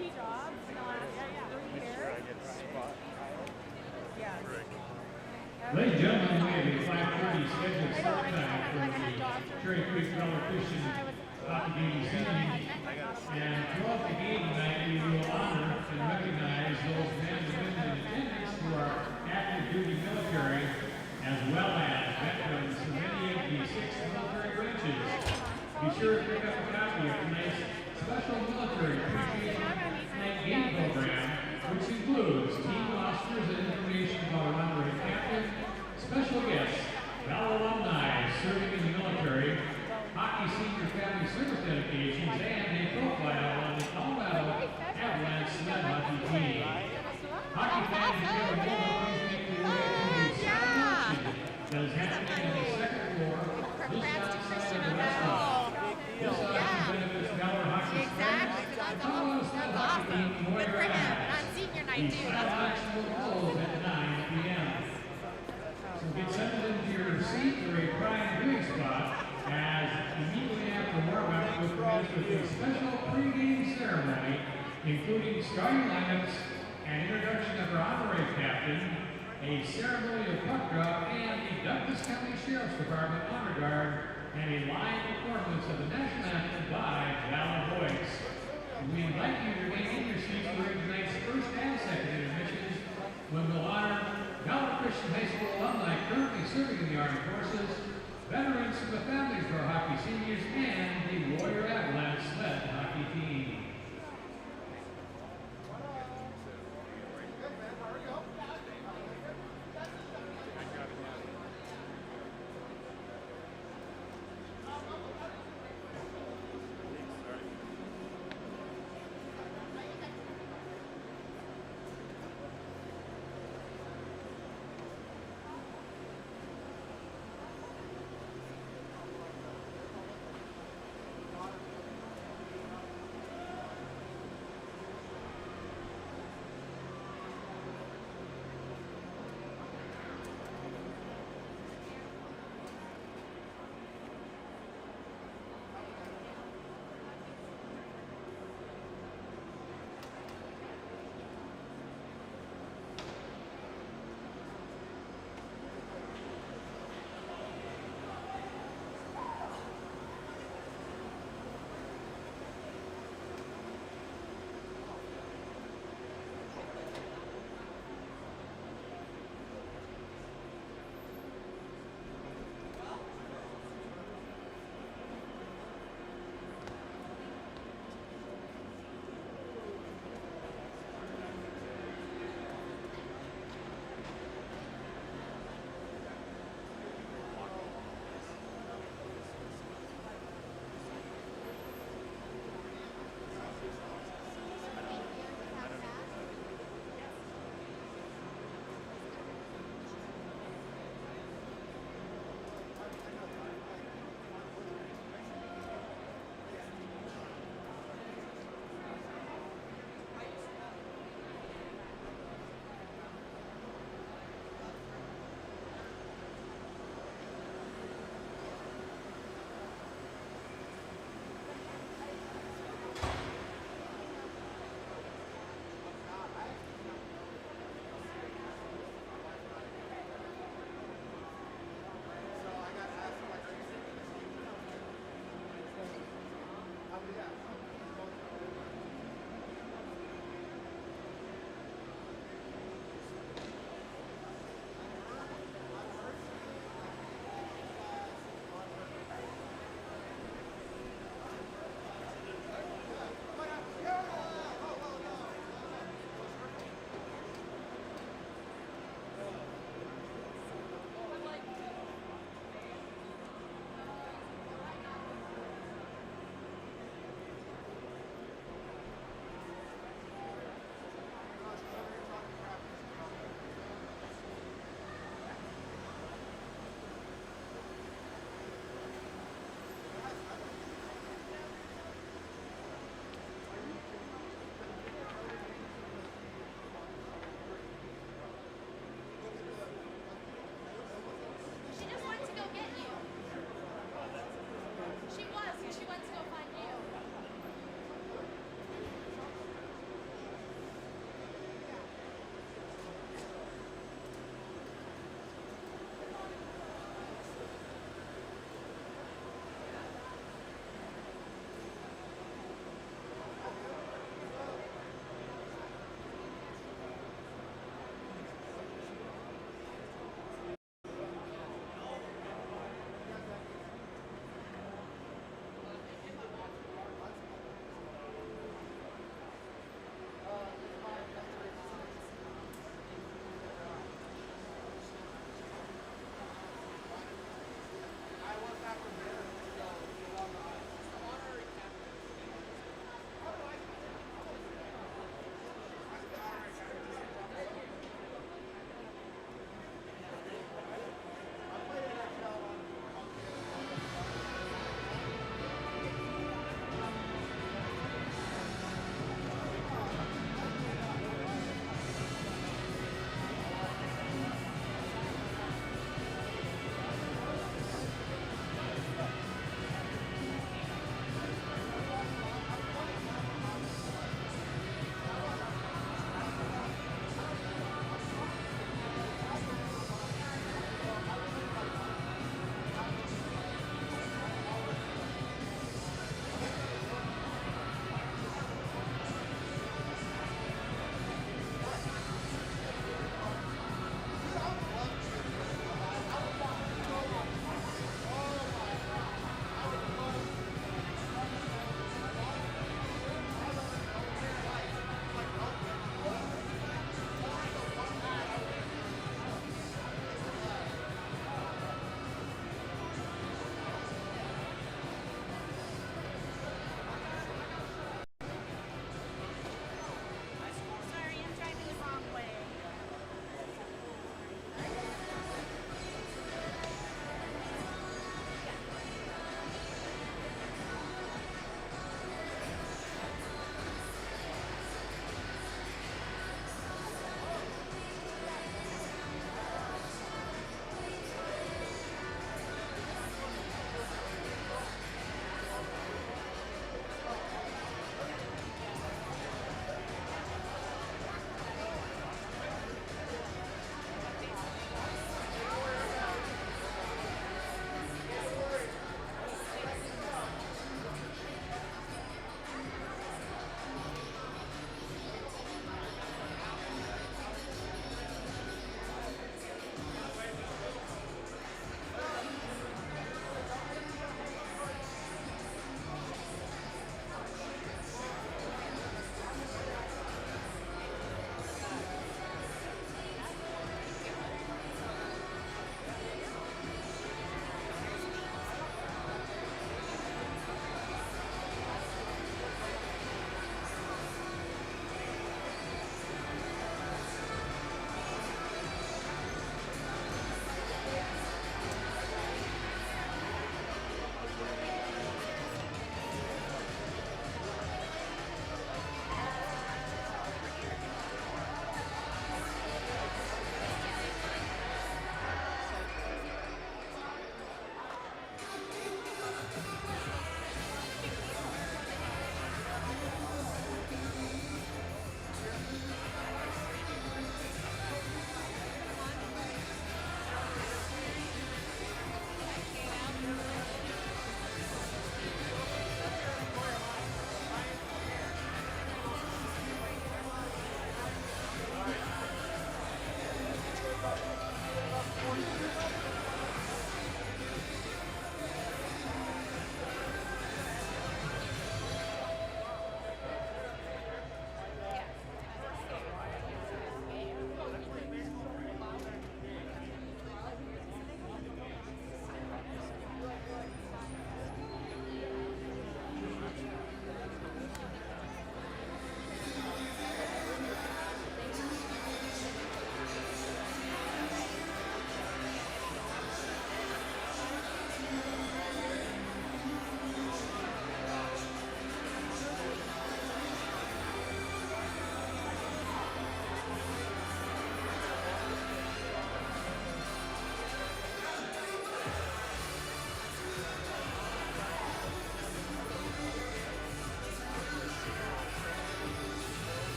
3 jobs in the last 3 years. Yeah. Ladies and gentlemen, we have a 5:30 scheduled start time for the Cherry Creek Valor Christian hockey game this evening. And throughout the game tonight, we will honor and recognize those men and women in attendance who are active duty military, as well as veterans from many of the 6 military branches. Be sure to pick up a copy of tonight's special military appreciation night game program, which includes team rosters and information about our honorary captain, special guests, Valor alumni serving in the military, hockey senior family service dedications, and a profile on the Colorado Avalanche sled hockey team. Hockey fans here in Illinois make their way to the celebration that is happening on the second floor, just outside of the restaurant. This auction benefits Valor Hockey Exactly, because that's awesome. Good for him. On senior night, too. That's auction will close at 9 p.m. So get settled into your seat or a prime viewing spot as immediately after warm-up will commence with a special pregame ceremony, including starting lineups and introduction of our honorary captain, a ceremony of puck drop, and the Douglas County Sheriff's Department honor guard, and a live performance of the national anthem by Valor Voice. We invite you to remain in your seats during tonight's first and second intermissions, when we'll honor Valor Christian High School alumni currently serving in the Armed Forces, veterans from the families of our hockey seniors, and the Warrior Avalanche sled hockey team.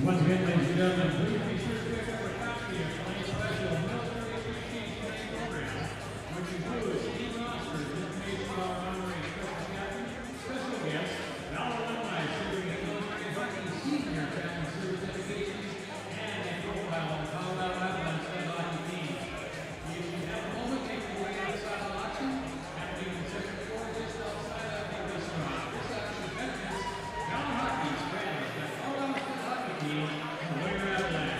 Once again, ladies and gentlemen, please be sure to pick up a copy of tonight's special military appreciation program, which includes Steve Rossford, information on our honorary special captain, special guests, Valor Alumni serving in military Varsity senior captain service dedications, and a profile of Colorado Avalanche head hockey team. If you have a moment, make your way outside the auction, after you can check the floor just outside of the restaurant. This auction benefits Valor Hockey's fans that Colorado head hockey team and Warrior Avalanche.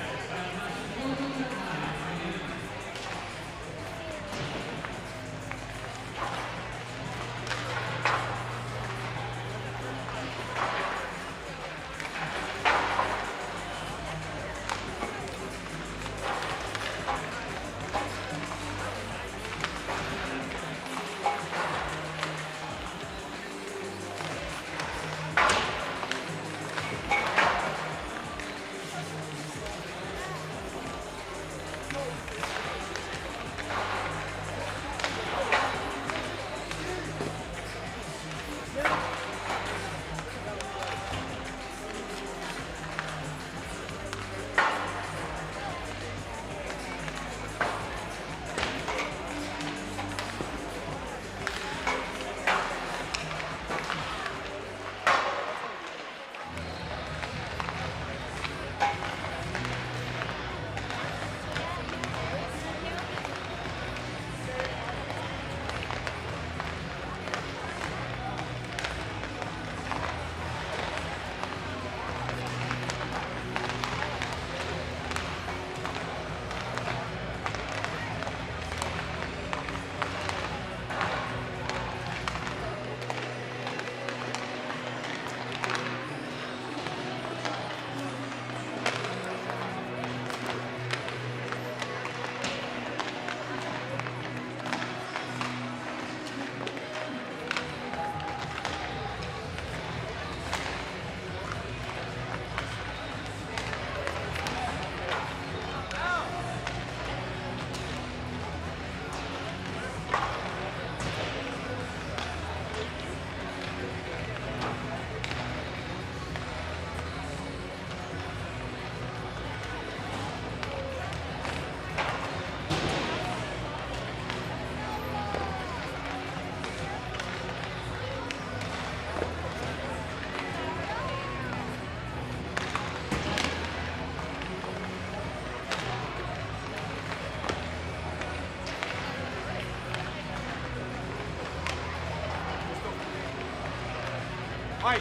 Mike,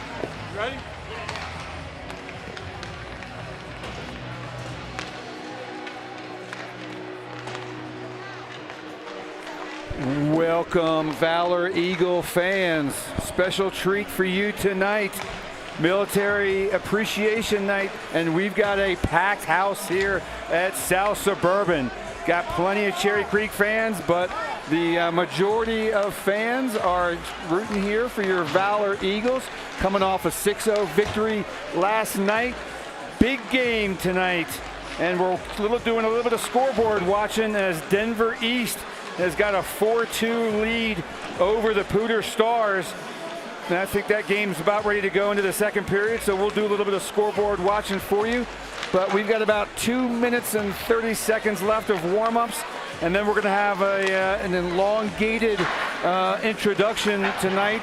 you ready? Welcome, Valor Eagle fans. Special treat for you tonight. Military Appreciation Night, and we've got a packed house here at South Suburban. Got plenty of Cherry Creek fans, but the majority of fans are rooting here for your Valor Eagles, coming off a 6-0 victory last night. Big game tonight, and we're doing a little bit of scoreboard watching as Denver East has got a 4-2 lead over the Pooter Stars. And I think that game's about ready to go into the second period, so we'll do a little bit of scoreboard watching for you. But we've got about 2 minutes and 30 seconds left of warm-ups, and then we're going to have an elongated introduction tonight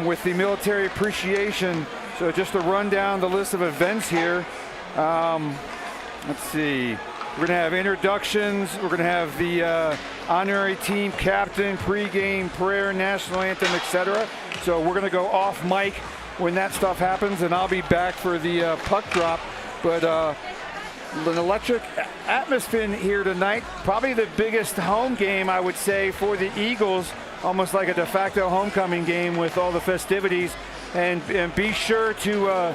with the military appreciation. So just to run down the list of events here. Let's see. We're going to have introductions. We're going to have the honorary team captain, pregame prayer, national anthem, etc. So we're going to go off mic when that stuff happens, and I'll be back for the puck drop. But an electric atmosphere here tonight. Probably the biggest home game, I would say, for the Eagles. Almost like a de facto homecoming game with all the festivities. And be sure to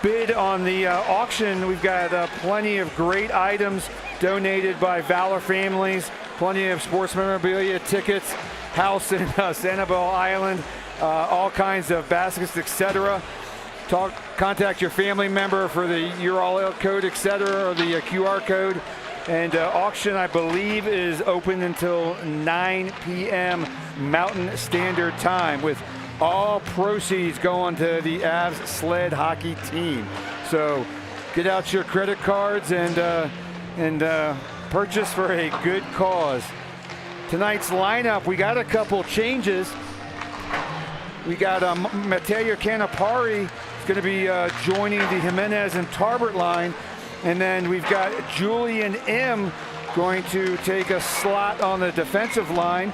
bid on the auction. We've got plenty of great items donated by Valor families. Plenty of sports memorabilia, tickets, house in Sanibel Island, all kinds of baskets, etc. Contact your family member for the URL code, etc., or the QR code. And auction, I believe, is open until 9 p.m. Mountain Standard Time, with all proceeds going to the Avs sled hockey team. So get out your credit cards and purchase for a good cause. Tonight's lineup, we got a couple changes. We got Matteo Canapari is going to be joining the Jimenez and Tarbert line. And then we've got Julian M. going to take a slot on the defensive line.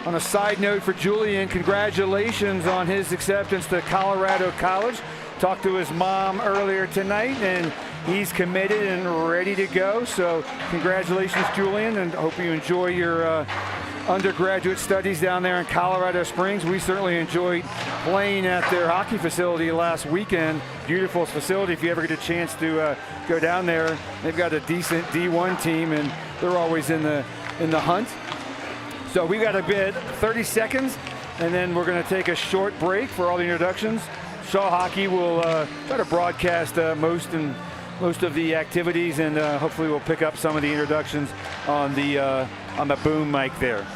On a side note for Julian, congratulations on his acceptance to Colorado College. Talked to his mom earlier tonight, and he's committed and ready to go. So congratulations, Julian, and hope you enjoy your undergraduate studies down there in Colorado Springs. We certainly enjoyed playing at their hockey facility last weekend. Beautiful facility if you ever get a chance to go down there. They've got a decent D1 team, and they're always in the hunt. So we got a bit 30 seconds, and then we're going to take a short break for all the introductions. Shaw Hockey will try to broadcast most of the activities, and hopefully we'll pick up some of the introductions on the boom mic there.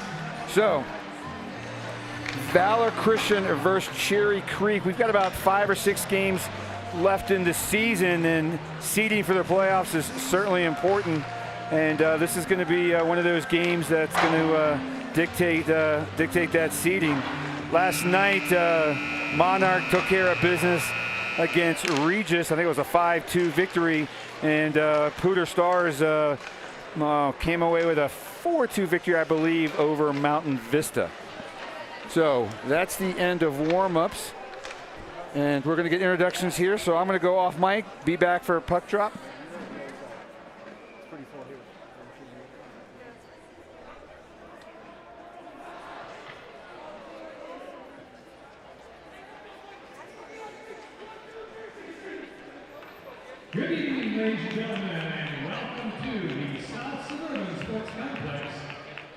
So, Valor Christian versus Cherry Creek. We've got about 5 or 6 games left in the season, and seeding for the playoffs is certainly important. And this is going to be one of those games that's going to dictate that seeding. Last night, Monarch took care of business against Regis. I think it was a 5-2 victory, and Pooter Stars came away with a 4-2 victory, I believe, over Mountain Vista. So that's the end of warm-ups, and we're going to get introductions here. So I'm going to go off mic, be back for a puck drop. Good evening, ladies and gentlemen, and welcome to the South Suburban Sports Complex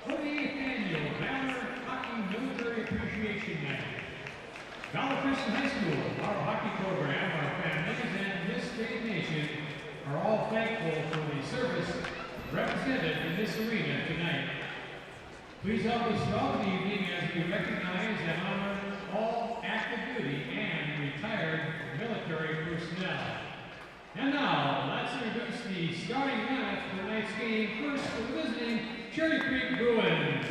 for the 8th annual Valor Hockey Military Appreciation Night. Valor Christian High School, our hockey program, our families, and this great nation are all thankful for the service represented in this arena tonight. Please help us throughout the evening as we recognize and honor all active duty and retired military personnel. And now, let's introduce the starting lineup for tonight's game. First, for the visiting Cherry Creek Bruins.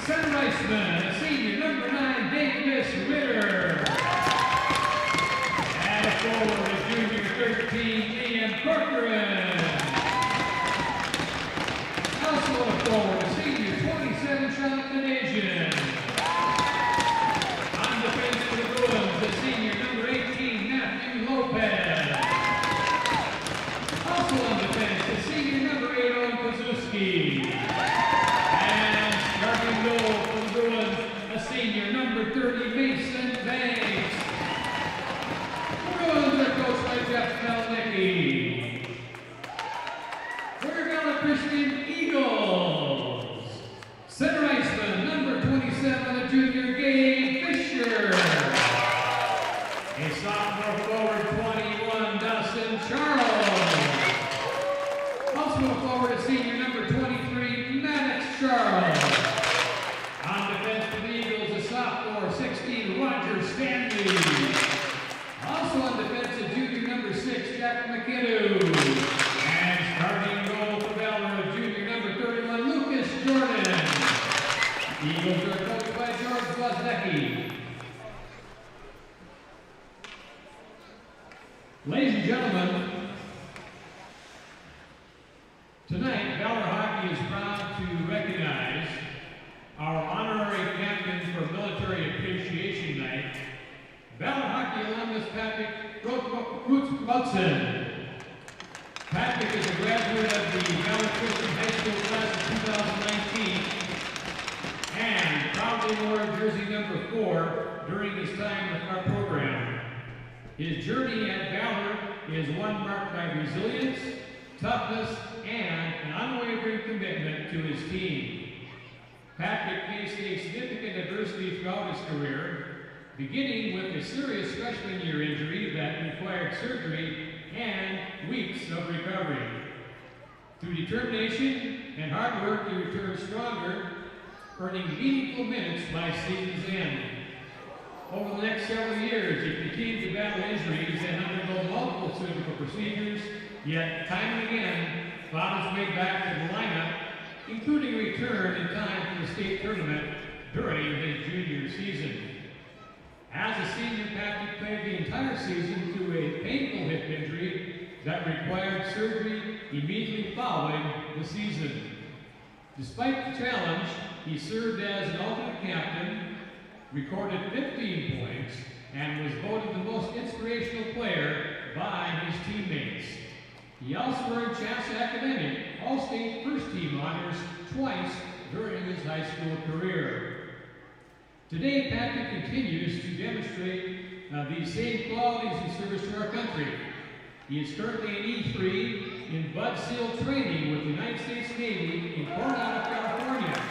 Center iceman, a senior, number 9, Davis Ritter. And forward, a junior, 13, Liam Corcoran. Also a forward, a senior, 27, Sean Canadian. On defense for the Bruins, a senior, number 18, Matthew Lopez. Also on defense, the senior, number 8, Owen Kozuski. And starting goal for the Bruins, a senior, number 30, Mason Banks. The Bruins are coached by Jeff Melnicki. For Valor Christian Eagles, center iceman, number 27, the junior, Gabe Fisher. A sophomore forward, 21, Dustin Charles. Also a forward, a senior, number 23, Maddox Charles. On defense for the Eagles, a sophomore, 16, Roger Stanley. Also on defense, a junior, number 6, Jack McKinnon. And starting goal for Valor, a junior, number 31, Lucas Jordan. Eagles are coached by George Wozniacki. Ladies and gentlemen, tonight Valor Hockey is proud to recognize our honorary captain for Military Appreciation Night, Valor Hockey alumnus Patrick Rutzmudson. Patrick is a graduate of the Valor Christian High School class of 2019 and proudly wore jersey number 4 during his time with our program. His journey at Valor is one marked by resilience, toughness, and an unwavering commitment to his team. Patrick faced a significant adversity throughout his career, beginning with a serious freshman year injury that required surgery and weeks of recovery. Through determination and hard work, he returned stronger, earning meaningful minutes by season's end. Over the next several years, he continued to battle injuries and undergo multiple surgical procedures, yet time and again found his way back to the lineup, including a return in time for the state tournament during his junior season. As a senior, Patrick played the entire season through a painful hip injury that required surgery immediately following the season. Despite the challenge, he served as an alternate captain, recorded 15 points, and was voted the most inspirational player by his teammates. He also earned Chancellor Academic All-State First Team honors twice during his high school career. Today, Patrick continues to demonstrate these same qualities in service to our country. He is currently an E3 in Bud SEAL training with the United States Navy in Coronado, California.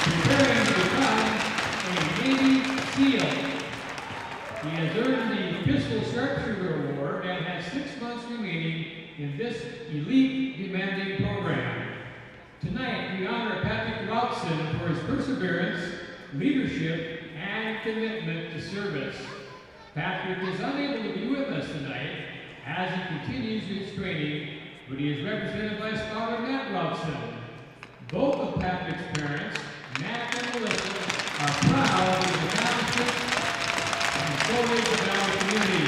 Preparing to become a Navy SEAL. He has earned the Pistol Sharpshooter Award and has 6 months remaining in this elite demanding program. Tonight, we honor Patrick Routson for his perseverance, leadership, and commitment to service. Patrick is unable to be with us tonight as he continues his training, but he is represented by his father, Matt Routson. Both of Patrick's parents, Matt and Melissa, are proud of his accomplishments and so is the Valor community.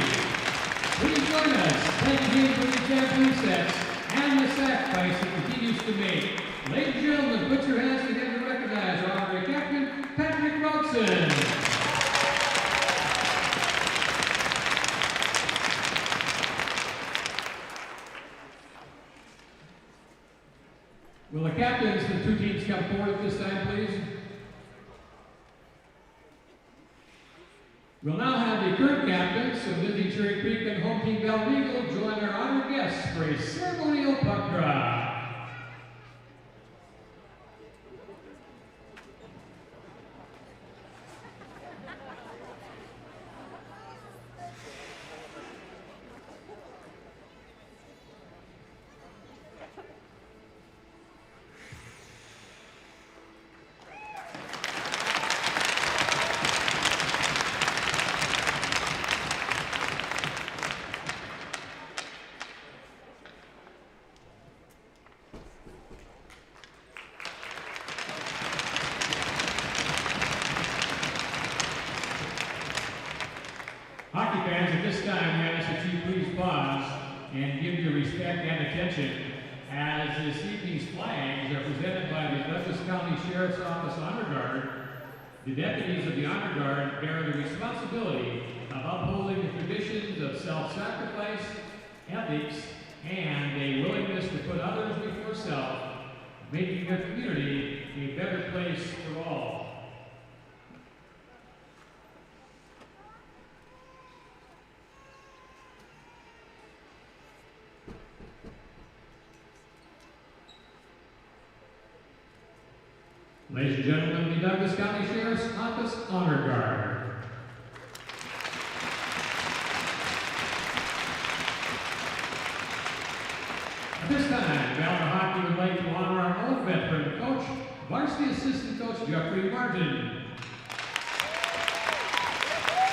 Please join us, thank him for the javelin sets and the sacrifice he continues to make. Ladies and gentlemen, put your hands together to recognize our honorary captain, Patrick Routson. Will the captains of the two teams come forward at this time, please? We'll now have the current captains of visiting Cherry Creek and home team Valor Eagle join our honored guests for a ceremonial puck drop. Hockey fans, at this time, we ask that you please pause and give your respect and attention as this evening's flags are presented by the Douglas County Sheriff's Office Honor Guard. The deputies of the Honor Guard bear the responsibility of upholding the traditions of self-sacrifice, ethics, and a willingness to put others before self, making their community a better place for all. Ladies and gentlemen, the Douglas County Sheriff's Office Honor Guard. At this time, Valor Hockey would like to honor our own veteran coach, Varsity Assistant Coach Jeffrey Martin.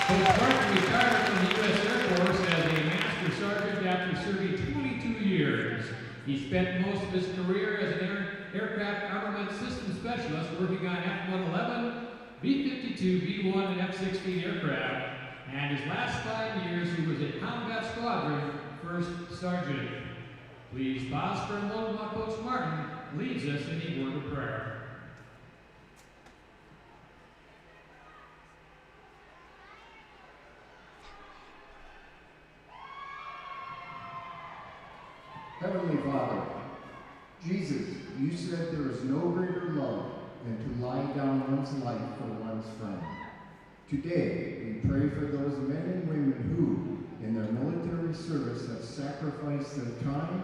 Coach Martin retired from the U.S. Air Force as a Master Sergeant after serving 22 years. He spent most of his career as an aircraft armament system specialist working on F-111, B-52, B-1, and F-16 aircraft, and his last 5 years he was a combat squadron first sergeant. Please pause for a moment while Coach Martin leads us in a word of prayer. Heavenly Father, Jesus, you said there is no greater love than to lie down one's life for one's friend. Today, we pray for those men and women who, in their military service, have sacrificed their time,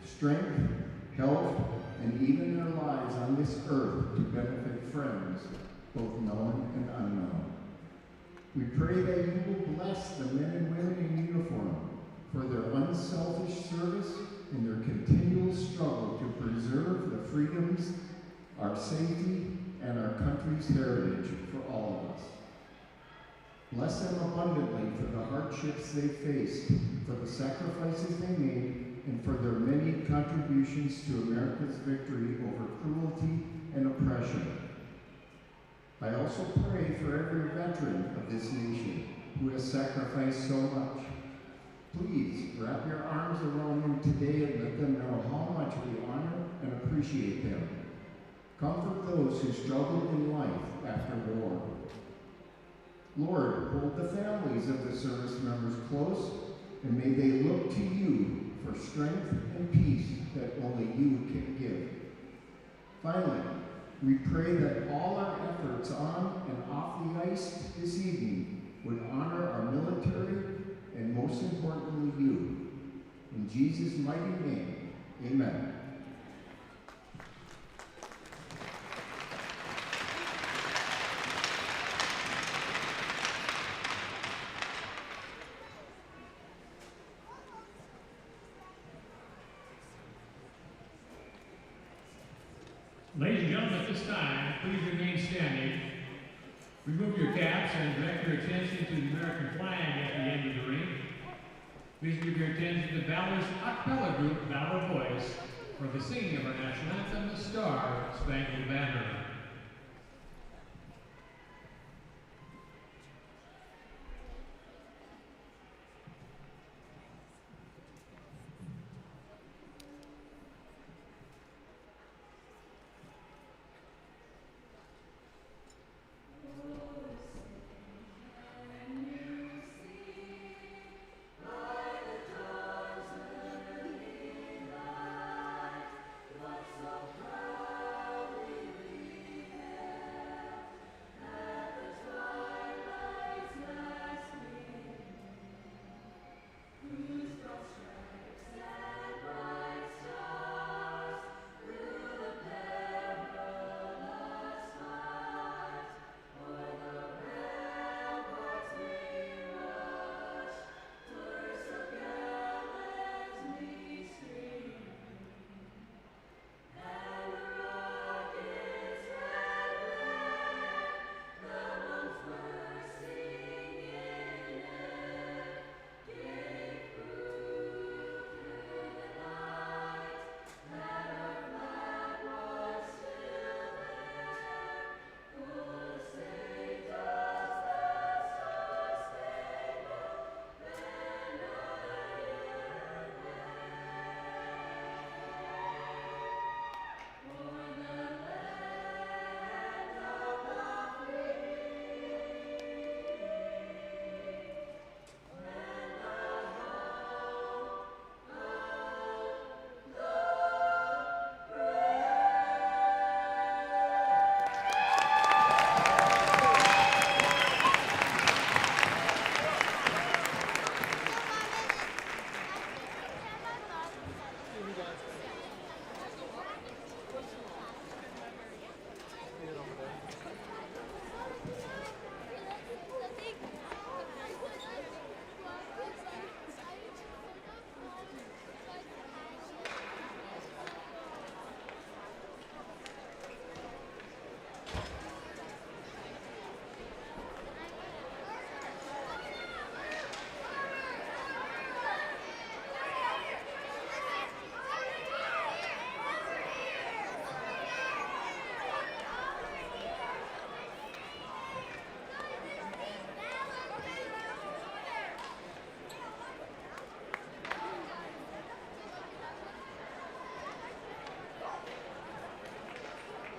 strength, health, and even their lives on this earth to benefit friends, both known and unknown. We pray that you will bless the men and women in uniform for their unselfish service and their continual struggle to preserve the freedoms, our safety, and our country's heritage for all of us. Bless them abundantly for the hardships they faced, for the sacrifices they made, and for their many contributions to America's victory over cruelty and oppression. I also pray for every veteran of this nation who has sacrificed so much. Please wrap your arms around them today and let them know how much we honor and appreciate them. Comfort those who struggle in life after war. Lord, hold the families of the service members close, and may they look to you for strength and peace that only you can give. Finally, we pray that all our efforts on and off the ice this evening would honor our military and most importantly you. In Jesus' mighty name, amen. Ladies and gentlemen, at this time, please remain standing. Remove your caps and direct your attention to the American flag at the end of the ring. Please give your attention to Valor's acapella group, Valor Voice, for the singing of our national anthem, the Star Spangled Banner.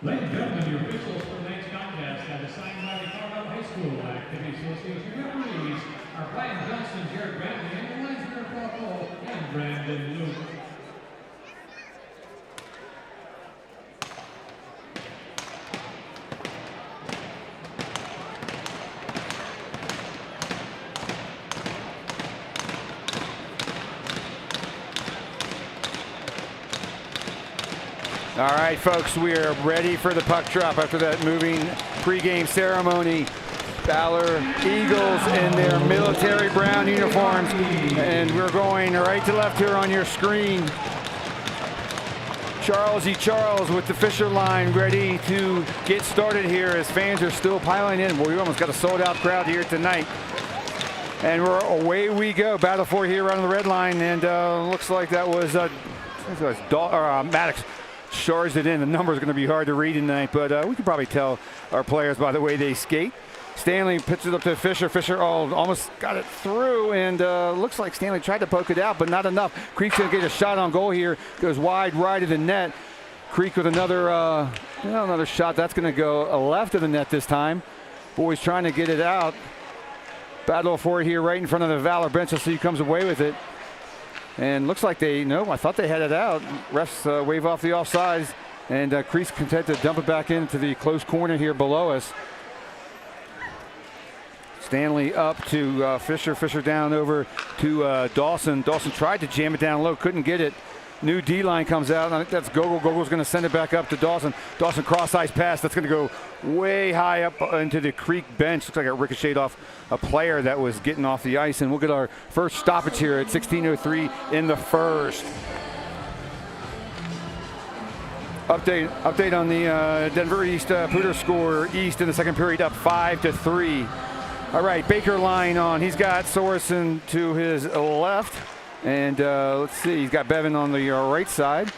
Ladies and gentlemen, your officials for tonight's contest have assigned by the Colorado High School Activity Association referees are Brian Johnson, Jared Bradley, and the linesman Paul Cole, and Brandon Luke. All right, folks, we are ready for the puck drop after that moving pregame ceremony. Valor Eagles in their military brown uniforms, and we're going right to left here on your screen. Charles with the Fisher line ready to get started here as fans are still piling in. Well, we almost got a sold-out crowd here tonight. And away we go. Battle for here around the red line. And looks like that was Maddox charged it in. The number is going to be hard to read tonight, but we can probably tell our players by the way they skate. Stanley pitches up to Fisher. Fisher almost got it through, and looks like Stanley tried to poke it out, but not enough. Creek's going to get a shot on goal here. Goes wide right of the net. Creek with another shot. That's going to go left of the net this time. Boys trying to get it out. Battle for it here right in front of the Valor bench. Let's see who comes away with it. And looks like I thought they had it out. Refs wave off the offsides, and Creek's content to dump it back into the close corner here below us. Stanley up to Fisher. Fisher down over to Dawson. Dawson tried to jam it down low, couldn't get it. New D-line comes out. I think that's Gogol. Gogol's going to send it back up to Dawson. Dawson cross-ice pass. That's going to go way high up into the Creek bench. Looks like it ricocheted off a player that was getting off the ice. And we'll get our first stoppage here at 16:03 in the first. Update on the Denver East Poodle score. East in the second period up 5-3. All right, Baker line on. He's got Sorensen to his left. And let's see, he's got Bevan on the right side.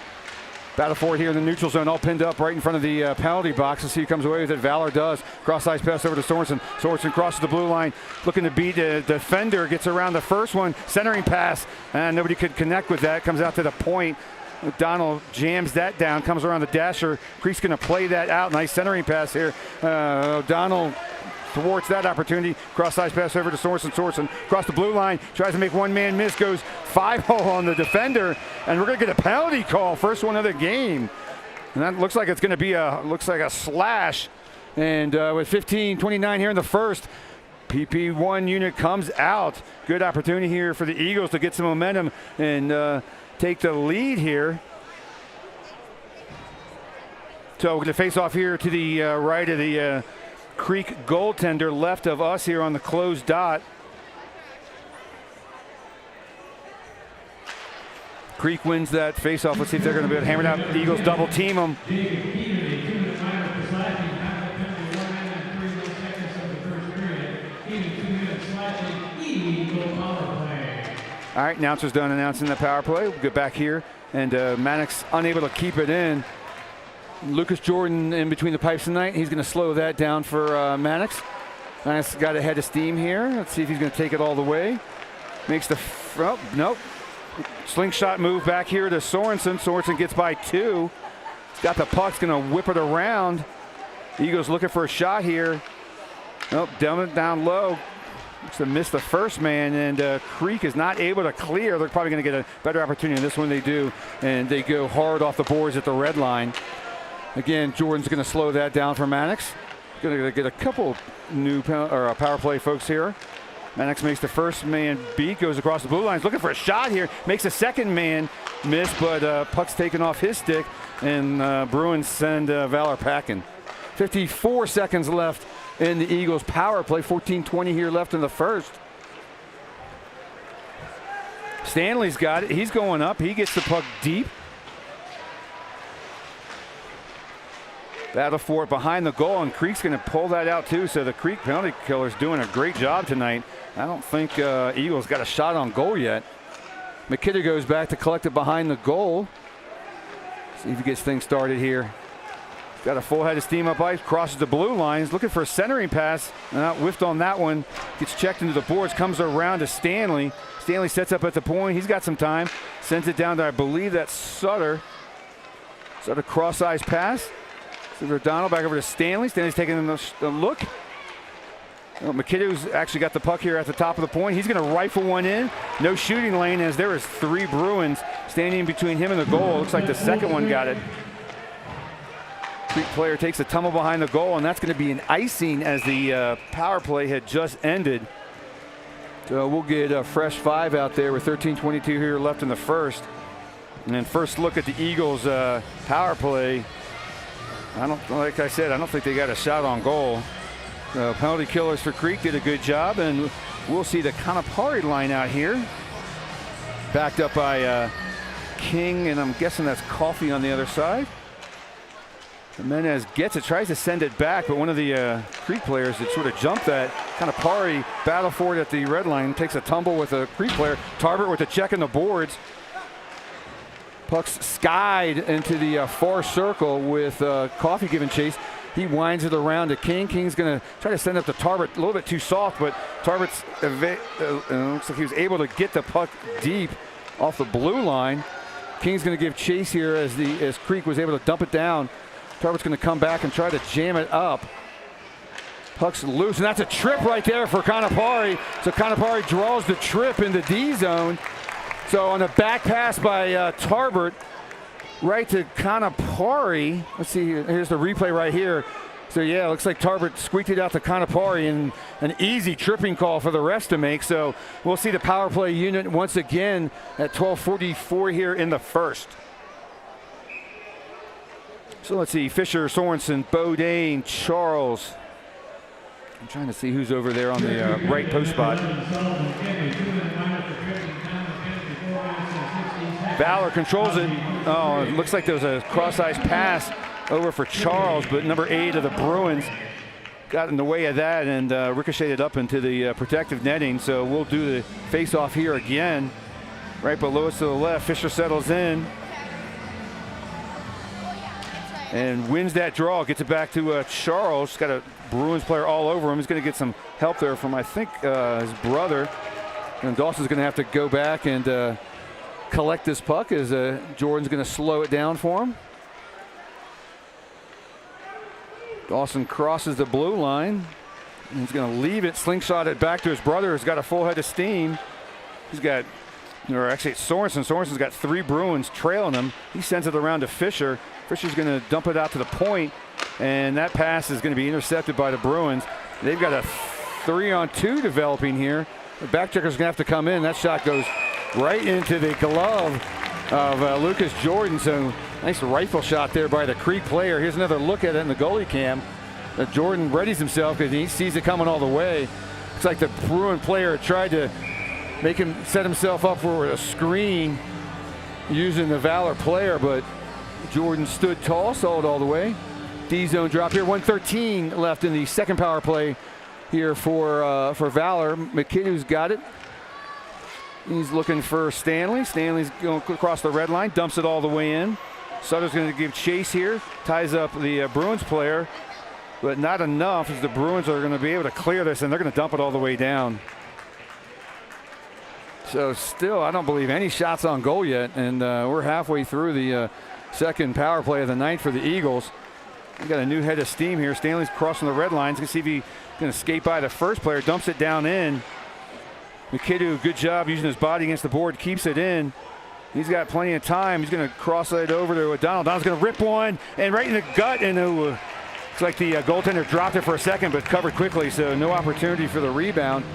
Battle for it here in the neutral zone, all pinned up right in front of the penalty box. Let's see who comes away with it. Valor does. Cross-ice pass over to Sorensen. Sorensen crosses the blue line, looking to beat the defender. Gets around the first one. Centering pass, and nobody could connect with that. Comes out to the point. O'Donnell jams that down, comes around the dasher. Creek's going to play that out. Nice centering pass here. O'Donnell thwarts that opportunity. Cross-ice pass over to Sorensen. Sorensen across the blue line, tries to make one man miss, goes 5-0 on the defender, and we're going to get a penalty call, first one of the game. And that looks like it's going to be a slash. And with 15:29 here in the first, PP1 unit comes out. Good opportunity here for the Eagles to get some momentum and take the lead here. So we're going to face off here to the right of the Creek goaltender, left of us here on the closed dot. Creek wins that face-off. Let's see if they're going to be able to hammer it out. The Eagles double team them. All right, announcer's done announcing the power play. We'll get back here, and Maddox unable to keep it in. Lucas Jordan in between the pipes tonight. He's going to slow that down for Maddox. Maddox got a head of steam here. Let's see if he's going to take it all the way. Makes the, nope. Slingshot move back here to Sorensen. Sorensen gets by two. He's got the puck, going to whip it around. Eagles looking for a shot here. Nope, down low. Looks to miss the first man, and Creek is not able to clear. They're probably going to get a better opportunity. This one they do, and they go hard off the boards at the red line. Again, Jordan's going to slow that down for Maddox. Going to get a couple new power play folks here. Maddox makes the first man beat, goes across the blue line. He's looking for a shot here. Makes a second man miss, but puck's taken off his stick, and Bruins send Valor packing. 54 seconds left in the Eagles power play. 14:20 here left in the first. Stanley's got it. He's going up. He gets the puck deep. Battle for it behind the goal, and Creek's going to pull that out too. So the Creek penalty killer's doing a great job tonight. I don't think Eagles got a shot on goal yet. McKitter goes back to collect it behind the goal. See if he gets things started here. Got a full head of steam up ice, crosses the blue line. He's looking for a centering pass, and out whiffed on that one. Gets checked into the boards, comes around to Stanley. Stanley sets up at the point. He's got some time. Sends it down to, I believe that's Sutter. Sutter cross-ice pass. So O'Donnell back over to Stanley. Stanley's taking a look. Well, McKiddow's actually got the puck here at the top of the point. He's going to rifle one in. No shooting lane, as there is three Bruins standing between him and the goal. Looks like the second one got it. Creek player takes a tumble behind the goal, and that's going to be an icing as the power play had just ended. So we'll get a fresh five out there with 13:22 here left in the first. And then first look at the Eagles power play. Like I said, I don't think they got a shot on goal. Penalty killers for Creek did a good job, and we'll see the Kanapari line out here. Backed up by King, and I'm guessing that's Coffee on the other side. Jimenez gets it, tries to send it back, but one of the Creek players that sort of jumped that, kind of Pari battle for it at the red line, takes a tumble with a Creek player. Tarbert with a check in the boards. Puck's skied into the far circle with Coffee giving chase. He winds it around to King. King's going to try to send up to Tarbert, a little bit too soft, but Tarbert's looks like he was able to get the puck deep off the blue line. King's going to give chase here as Creek was able to dump it down. Tarbert's going to come back and try to jam it up. Puck's loose, and that's a trip right there for Kanapari. So Kanapari draws the trip in the D zone. So on a back pass by Tarbert, right to Kanapari. Let's see, here's the replay right here. So yeah, it looks like Tarbert squeaked it out to Kanapari, and an easy tripping call for the refs to make. So we'll see the power play unit once again at 12:44 here in the first. So let's see, Fisher, Sorensen, Bodine, Charles. I'm trying to see who's over there on the right post spot. Valor controls it. Oh, it looks like there was a cross-ice pass over for Charles, but number 8 of the Bruins got in the way of that and ricocheted up into the protective netting. So we'll do the face-off here again. Right below us to the left, Fisher settles in and wins that draw, gets it back to Charles. Got a Bruins player all over him. He's going to get some help there from, I think, his brother. And Dawson's going to have to go back and collect this puck as Jordan's going to slow it down for him. Dawson crosses the blue line. And he's going to leave it, slingshot it back to his brother, who's got a full head of steam. He's got, or actually it's Sorensen. Sorensen's got 3 Bruins trailing him. He sends it around to Fisher. Fisher's going to dump it out to the point, and that pass is going to be intercepted by the Bruins. They've got a 3-on-2 developing here. The back checker's going to have to come in. That shot goes right into the glove of Lucas Jordan. So nice rifle shot there by the Creek player. Here's another look at it in the goalie cam. Jordan readies himself because he sees it coming all the way. Looks like the Bruin player tried to make him set himself up for a screen using the Valor player, but Jordan stood tall, saw it all the way. D-zone drop here. 1:13 left in the second power play here for Valor. McKinney's got it. He's looking for Stanley. Stanley's going across the red line, dumps it all the way in. Sutter's going to give chase here, ties up the Bruins player, but not enough as the Bruins are going to be able to clear this, and they're going to dump it all the way down. So still, I don't believe any shots on goal yet, and we're halfway through the second power play of the night for the Eagles. We got a new head of steam here. Stanley's crossing the red lines. Let's see if he's going to skate by the first player, dumps it down in. McKinney, good job using his body against the board, keeps it in. He's got plenty of time. He's going to cross it over to O'Donnell. O'Donnell's going to rip one and right in the gut, and looks like the goaltender dropped it for a second but covered quickly, so no opportunity for the rebound.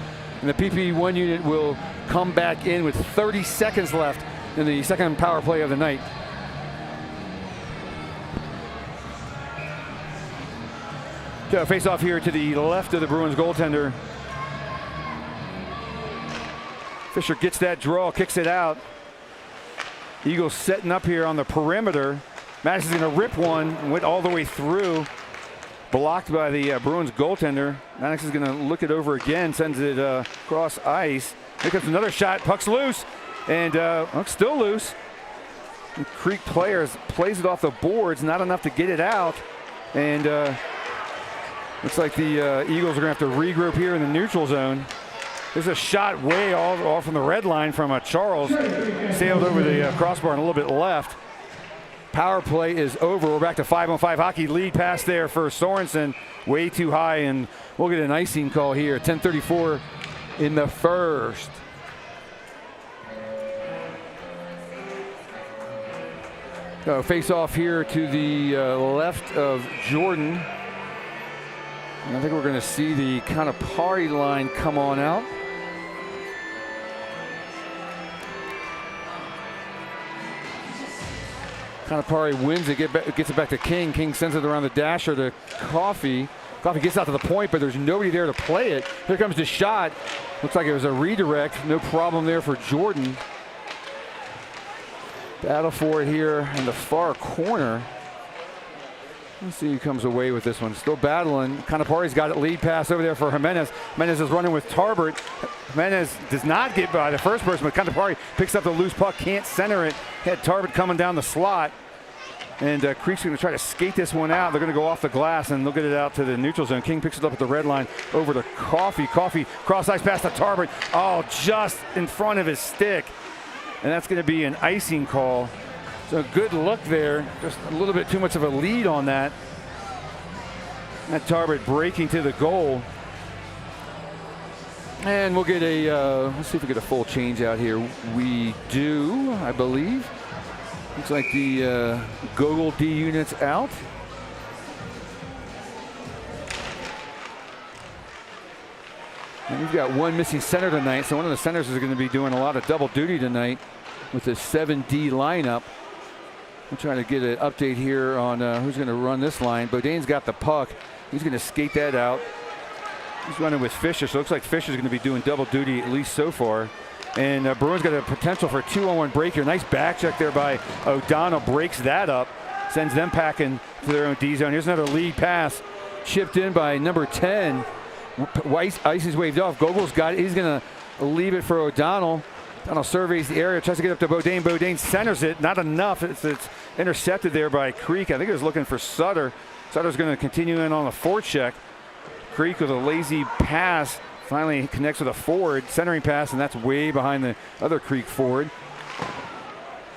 And the PP1 unit will come back in with 30 seconds left in the second power play of the night. So face off here to the left of the Bruins goaltender. Fisher gets that draw, kicks it out. Eagles setting up here on the perimeter. Madison's going to rip one, went all the way through. Blocked by the Bruins goaltender. Maddox is going to look it over again, sends it across ice. Here comes another shot, puck's loose, and still loose. The Creek players plays it off the boards, not enough to get it out. And looks like the Eagles are going to have to regroup here in the neutral zone. There's a shot way off from the red line from Charles. Sailed over the crossbar and a little bit left. Power play is over. We're back to 5-on-5 hockey. Lead pass there for Sorensen. Way too high, and we'll get an icing call here. 10:34 in the first. Face off here to the left of Jordan. And I think we're going to see the kind of party line come on out. Kanapari wins it, gets it back to King. King sends it around the dasher to Coffee. Coffee gets out to the point, but there's nobody there to play it. Here comes the shot. Looks like it was a redirect. No problem there for Jordan. Battle for it here in the far corner. Let's see who comes away with this one. Still battling. Canapari's got it. Lead pass over there for Jimenez. Jimenez is running with Tarbert. Jimenez does not get by the first person, but Canapari picks up the loose puck, can't center it. Had Tarbert coming down the slot. And Creek's going to try to skate this one out. They're going to go off the glass, and they'll get it out to the neutral zone. King picks it up at the red line over to Coffee. Coffee cross-ice pass to Tarbert. Oh, just in front of his stick. And that's going to be an icing call. So good look there. Just a little bit too much of a lead on that. That Tarbert breaking to the goal. And we'll get a, let's see if we get a full change out here. We do, I believe. Looks like the Gogol D unit's out. And we've got one missing center tonight, so one of the centers is going to be doing a lot of double duty tonight with the 7D lineup. I'm trying to get an update here on who's going to run this line. Beaudain's got the puck. He's going to skate that out. He's running with Fisher, so it looks like Fisher's going to be doing double duty at least so far. And Bruins got a potential for a 2-on-1 break here. Nice back check there by O'Donnell. Breaks that up. Sends them packing to their own D zone. Here's another lead pass. Chipped in by number 10. Ice is waved off. Gogol's got it. He's going to leave it for O'Donnell. O'Donnell surveys the area. Tries to get up to Beaudain. Beaudain centers it. Not enough. It's intercepted there by Creek. I think he was looking for Sutter. Sutter's going to continue in on the forecheck. Creek with a lazy pass. Finally connects with a forward, centering pass, and that's way behind the other Creek forward.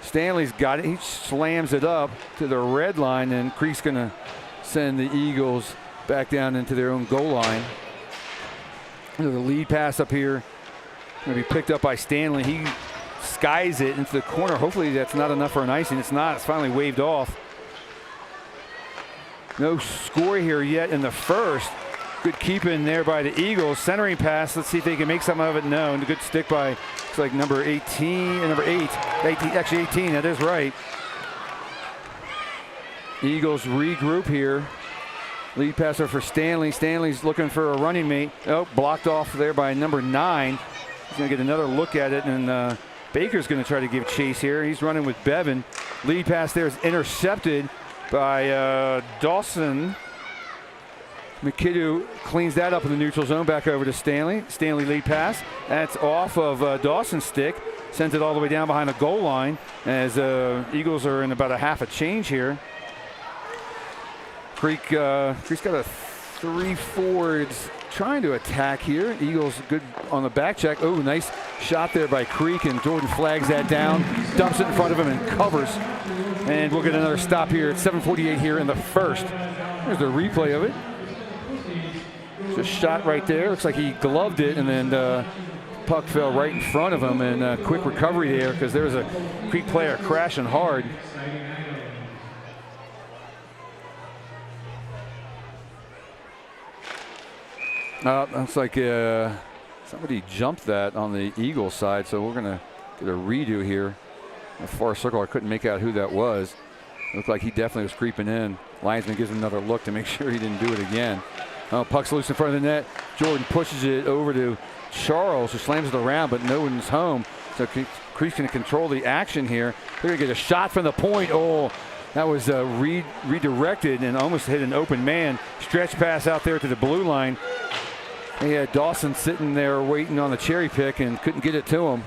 Stanley's got it. He slams it up to the red line, and Creek's going to send the Eagles back down into their own goal line. The lead pass up here going to be picked up by Stanley. He skies it into the corner. Hopefully that's not enough for an icing. It's not. It's finally waved off. No score here yet in the first. Good keeping there by the Eagles. Centering pass. Let's see if they can make something of it. No. And a good stick by, looks like number 18 and number 8. Actually 18. That is right. Eagles regroup here. Lead passer for Stanley. Stanley's looking for a running mate. Oh, blocked off there by number 9. He's going to get another look at it. And Baker's going to try to give chase here. He's running with Bevan. Lead pass there is intercepted by Dawson. McKidoo cleans that up in the neutral zone. Back over to Stanley. Stanley lead pass. That's off of Dawson's stick. Sends it all the way down behind the goal line as Eagles are in about a half a change here. Creek's got a 3 forwards trying to attack here. Eagles good on the back check. Oh, nice shot there by Creek, and Jordan flags that down, dumps it in front of him and covers. And we'll get another stop here at 7:48 here in the first. There's the replay of it. Just shot right there. Looks like he gloved it, and then puck fell right in front of him, and quick recovery there because there was a Creek player crashing hard. Looks like somebody jumped that on the Eagles side, so we're going to get a redo here. A far circle, I couldn't make out who that was. Looked like he definitely was creeping in. Linesman gives him another look to make sure he didn't do it again. Puck's loose in front of the net. Jordan pushes it over to Charles, who slams it around, but no one's home. So Creek's going to control the action here. They're going to get a shot from the point. Oh, that was redirected and almost hit an open man. Stretch pass out there to the blue line. He had Dawson sitting there waiting on the cherry pick and couldn't get it to him.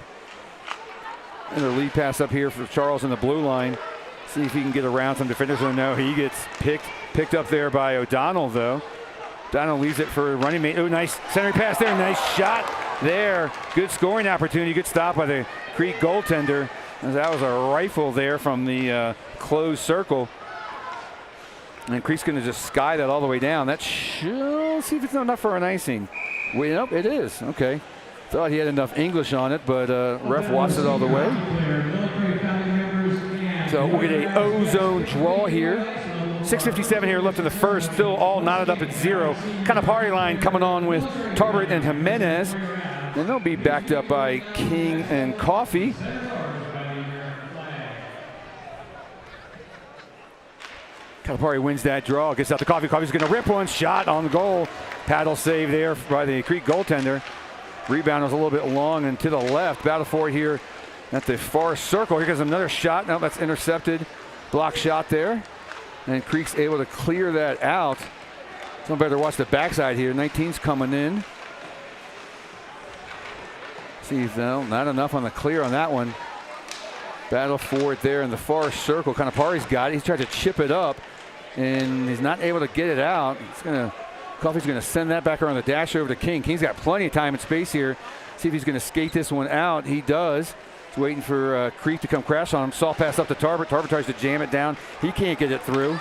And the lead pass up here for Charles in the blue line. See if he can get around some defenders. Or no, he gets picked up there by O'Donnell, though. O'Donnell leaves it for a running mate. Oh, nice centering pass there. Nice shot there. Good scoring opportunity. Good stop by the Creek goaltender. That was a rifle there from the closed circle. And Creek's going to just sky that all the way down. That should, let's see if it's not enough for an icing. Wait, nope, it is. Okay. Thought he had enough English on it, but ref watched it all the way. So we'll get a O-zone draw here. 6:57 here left in the first. Still all knotted up at 0. Kind of party line coming on with Tarbert and Jimenez. And they'll be backed up by King and Coffee. Calipari wins that draw, gets out to Coffee. Coffee's going to rip one, shot on the goal. Paddle save there by the Creek goaltender. Rebound was a little bit long and to the left. Battle for it here at the far circle. Here comes another shot. Now that's intercepted. Block shot there. And Creek's able to clear that out. Someone better watch the backside here. 19's coming in. See, no, not enough on the clear on that one. Battle for it there in the far circle. Kanapari's got it. He's tried to chip it up, and he's not able to get it out. Coffey's going to send that back around the dash over to King. King's got plenty of time and space here. See if he's going to skate this one out. He does. He's waiting for Creek to come crash on him. Soft pass up to Tarbert. Tarbert tries to jam it down. He can't get it through.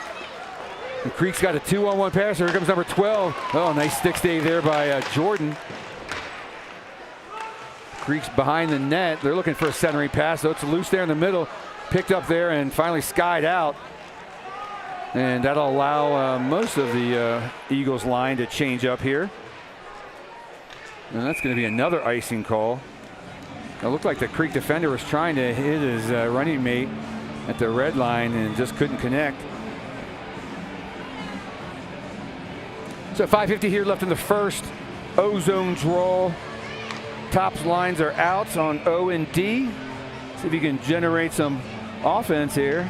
And Creek's got a 2-on-1 passer. Here comes number 12. Oh, nice stick stay there by Jordan. Creek's behind the net. They're looking for a centering pass, so it's loose there in the middle. Picked up there and finally skied out. And that'll allow most of the Eagles line to change up here. And that's going to be another icing call. It looked like the Creek defender was trying to hit his running mate at the red line and just couldn't connect. So 5:50 here left in the first. O-zone draw. Top's lines are out on O and D. See if you can generate some offense here.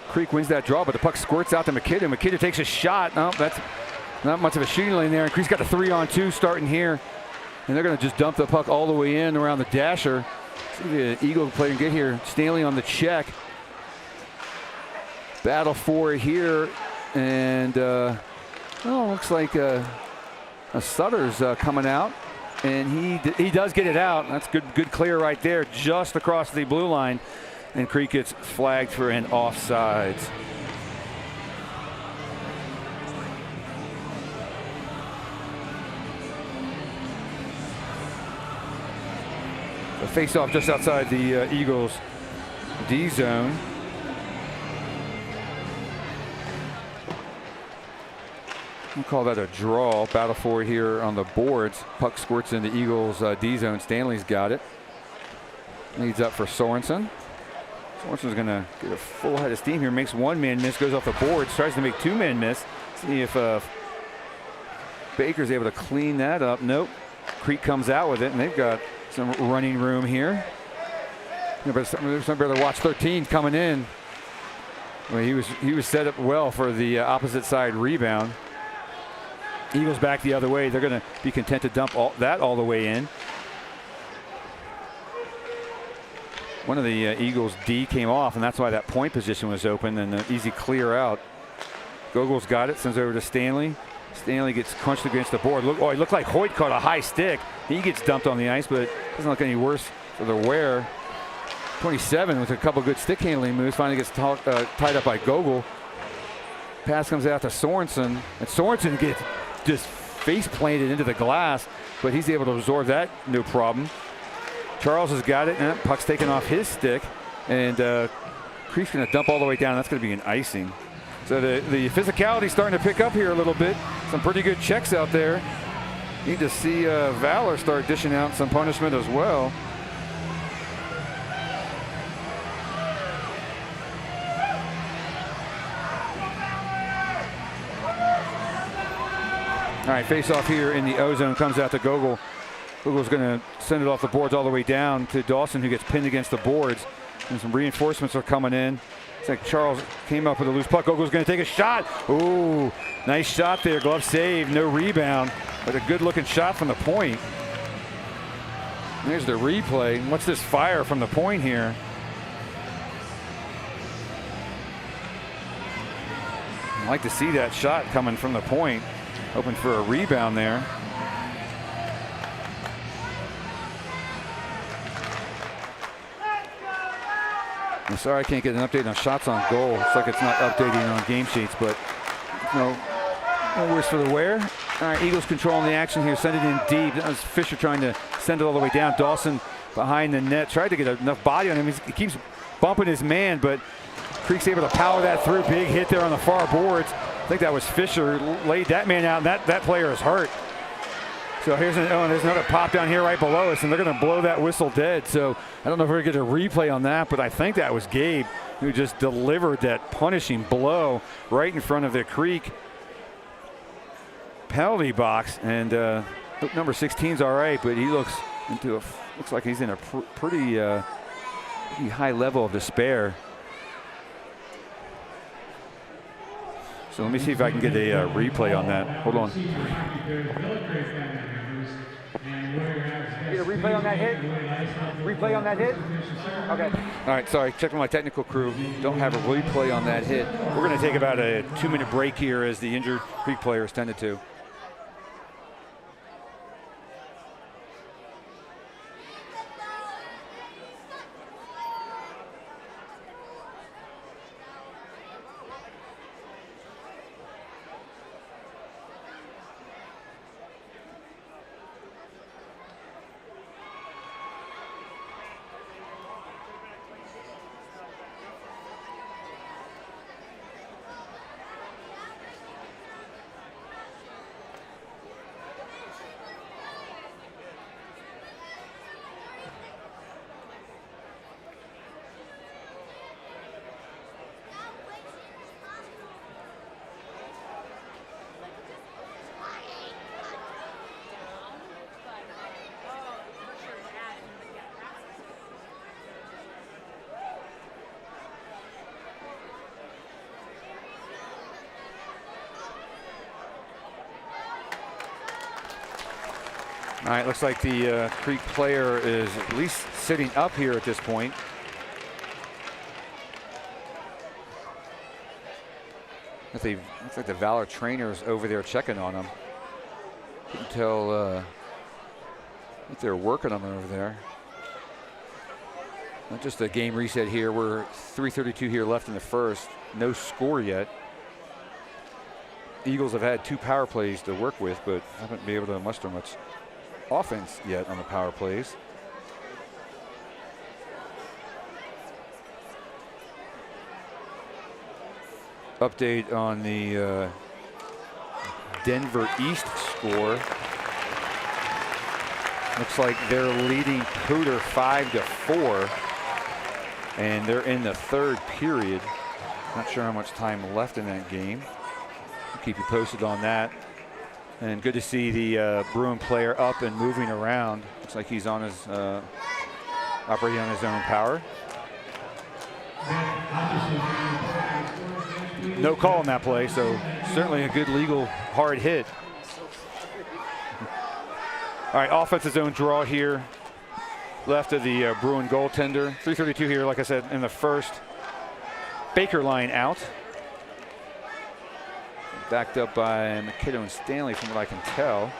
Creek wins that draw, but the puck squirts out to McKiddon. McKiddon takes a shot. No, that's not much of a shooting lane there. And Creek's got a 3-on-2 starting here. And they're going to just dump the puck all the way in around the dasher. See if the Eagle player can get here. Stanley on the check. Battle for it here. And looks like Sutter's coming out, and he does get it out. That's good clear right there, just across the blue line, and Creek gets flagged for an offsides. A face-off just outside the Eagles D zone. We'll call that a draw. Battle for it here on the boards. Puck squirts in the Eagles D zone. Stanley's got it. Leads up for Sorensen. Sorensen's going to get a full head of steam here. Makes one man miss. Goes off the boards. Tries to make two men miss. See if Baker's able to clean that up. Nope. Creek comes out with it, and they've got some running room here. There's somebody to watch 13 coming in. Well, he was set up well for the opposite side rebound. Eagles back the other way. They're going to be content to dump that all the way in. One of the Eagles D came off, and that's why that point position was open and an easy clear out. Gogol's got it, sends over to Stanley. Stanley gets crunched against the board. It looked like Hoyt caught a high stick. He gets dumped on the ice, but it doesn't look any worse for the wear. 27 with a couple good stick handling moves. Finally gets tied up by Gogol. Pass comes out to Sorensen, and Sorensen gets just face planted into the glass, but he's able to absorb that no problem. Charles has got it, and puck's taken off his stick, and Creek's going to dump all the way down. That's going to be an icing. So the physicality's starting to pick up here a little bit. Some pretty good checks out there. Need to see Valor start dishing out some punishment as well. All right, face off here in the O-zone comes out to Gogol. Gogol's going to send it off the boards all the way down to Dawson, who gets pinned against the boards. And some reinforcements are coming in. It's like Charles came up with a loose puck. Gogol's going to take a shot. Ooh, nice shot there. Glove save, no rebound, but a good-looking shot from the point. There's the replay. What's this fire from the point here? I'd like to see that shot coming from the point. Hoping for a rebound there. I'm sorry I can't get an update on shots on goal. It's like it's not updating on game sheets, but no worse for the wear. All right, Eagles controlling the action here. Send it in deep. That was Fisher trying to send it all the way down. Dawson behind the net. Tried to get enough body on him. He keeps bumping his man, but Creek's able to power that through. Big hit there on the far boards. I think that was Fisher, laid that man out, and that player is hurt. So there's another pop down here right below us, and they're going to blow that whistle dead. So I don't know if we're going to get a replay on that, but I think that was Gabe who just delivered that punishing blow right in front of the Creek penalty box, and number 16's all right, but he looks like he's in a pretty high level of despair. So let me see if I can get a replay on that. Hold on. Get a replay on that hit? Replay on that hit? Okay. All right, sorry, checking my technical crew. Don't have a replay on that hit. We're going to take about a 2-minute break here as the injured Creek players tended to. All right, looks like the Creek player is at least sitting up here at this point. Looks like the Valor trainer's over there checking on him. Couldn't tell if they're working on him over there. Not just a game reset here. We're 3:32 here left in the first. No score yet. Eagles have had 2 power plays to work with, but haven't been able to muster much offense yet on the power plays. Update on the Denver East score. Looks like they're leading Poudre 5-4, and they're in the 3rd period. Not sure how much time left in that game. I'll keep you posted on that. And good to see the Bruin player up and moving around. Looks like he's on his operating on his own power. No call on that play, so certainly a good legal hard hit. All right, offensive zone draw here. Left of the Bruin goaltender. 3:32 here, like I said, in the first. Baker line out. Backed up by McKiddo and Stanley from what I can tell.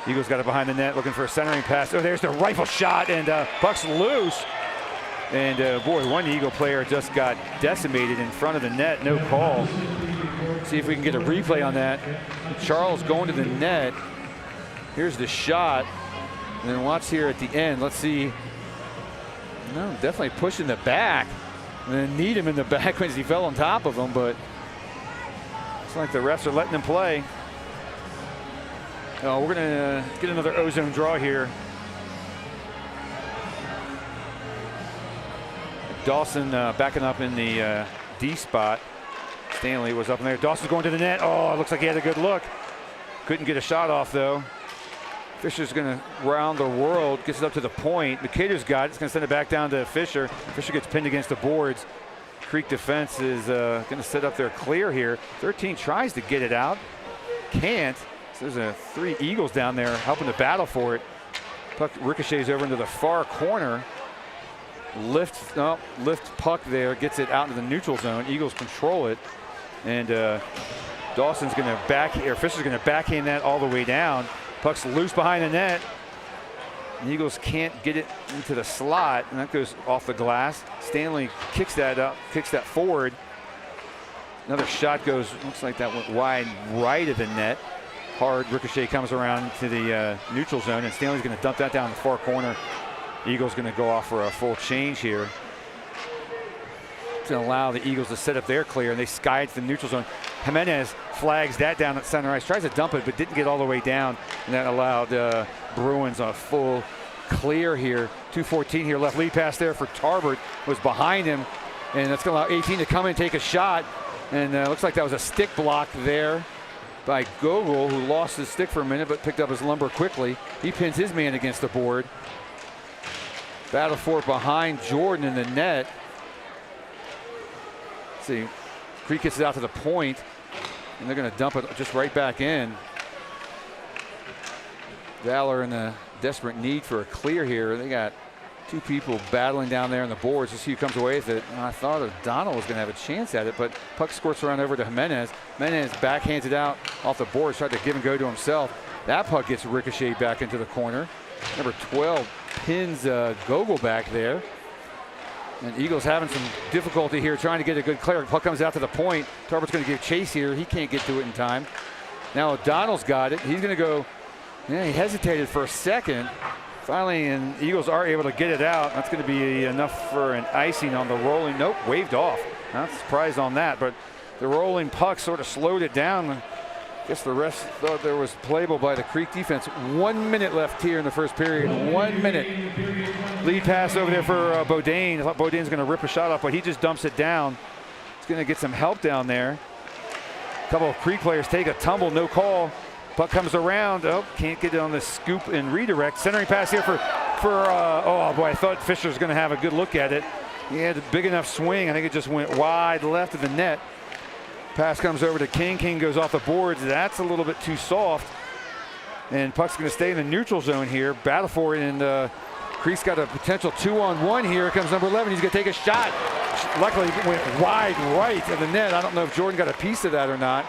Eagles got it behind the net, looking for a centering pass. Oh, there's the rifle shot, and puck's loose. And boy, one Eagle player just got decimated in front of the net. No call. See if we can get a replay on that. Charles going to the net. Here's the shot. And then watch here at the end. Let's see. No, definitely pushing the back. And then need him in the back when he fell on top of him, but it's like the refs are letting him play. Oh, we're gonna get another ozone draw here. Dawson backing up in the D spot. Stanley was up in there. Dawson's going to the net. Oh, it looks like he had a good look. Couldn't get a shot off though. Fisher's going to round the world, gets it up to the point. McKiddo's got it. It's going to send it back down to Fisher. Fisher gets pinned against the boards. Creek defense is going to set up their clear here. 13 tries to get it out. Can't. So there's 3 Eagles down there helping to battle for it. Puck ricochets over into the far corner. Lift puck there, gets it out into the neutral zone. Eagles control it. And Dawson's going to Fisher's going to backhand that all the way down. Puck's loose behind the net. The Eagles can't get it into the slot, and that goes off the glass. Stanley kicks that up, kicks that forward. Another shot goes, looks like that went wide right of the net. Hard ricochet comes around to the neutral zone, and Stanley's going to dump that down the far corner. Eagles going to go off for a full change here. It's going to allow the Eagles to set up their clear, and they sky it to the neutral zone. Jimenez flags that down at center ice, tries to dump it, but didn't get all the way down, and that allowed Bruins a full clear here. 2:14 here left. Lead pass there for Tarbert was behind him, and that's going to allow 18 to come in and take a shot. And looks like that was a stick block there by Gogol, who lost his stick for a minute but picked up his lumber quickly. He pins his man against the board. Battle for it behind Jordan in the net. Let's see, Creek gets it out to the point, and they're going to dump it just right back in. Valor in a desperate need for a clear here. They got two people battling down there on the boards. Let's see who comes away with it. I thought O'Donnell was going to have a chance at it, but puck squirts around over to Jimenez. Jimenez backhands it out off the boards, tried to give and go to himself. That puck gets ricocheted back into the corner. Number 12 pins Gogol back there. And Eagles having some difficulty here trying to get a good clear. Puck comes out to the point. Tarbert's going to give chase here. He can't get to it in time. Now O'Donnell's got it. He's going to go. Yeah, he hesitated for a second. Finally, and Eagles are able to get it out. That's going to be enough for an icing on the rolling. Nope, waved off. Not surprised on that, but the rolling puck sort of slowed it down. I guess the rest thought there was playable by the Creek defense. 1 minute left here in the first period. 1 minute. Lead pass over there for Bodine. I thought Bodine's going to rip a shot off, but he just dumps it down. He's going to get some help down there. A couple of Creek players take a tumble, no call. Puck comes around. Oh, can't get it on the scoop and redirect. Centering pass here for oh boy, I thought Fisher was going to have a good look at it. He had a big enough swing. I think it just went wide left of the net. Pass comes over to King. King goes off the boards. That's a little bit too soft. And puck's going to stay in the neutral zone here. Battle for it, and Creek's got a potential 2-on-1 here. Here comes number 11. He's going to take a shot. Luckily, it went wide right of the net. I don't know if Jordan got a piece of that or not.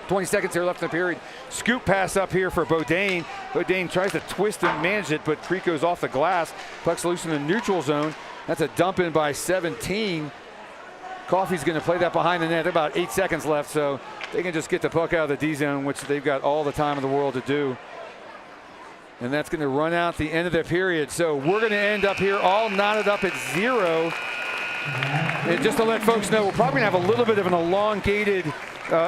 20 seconds here left in the period. Scoop pass up here for Bodine. Bodine tries to twist and manage it, but Creek goes off the glass. Puck's loose in the neutral zone. That's a dump in by 17. Coffey's going to play that behind the net. About 8 seconds left, so they can just get the puck out of the D zone, which they've got all the time in the world to do. And that's going to run out the end of the period. So we're going to end up here all knotted up at 0. And just to let folks know, we're probably going to have a little bit of an elongated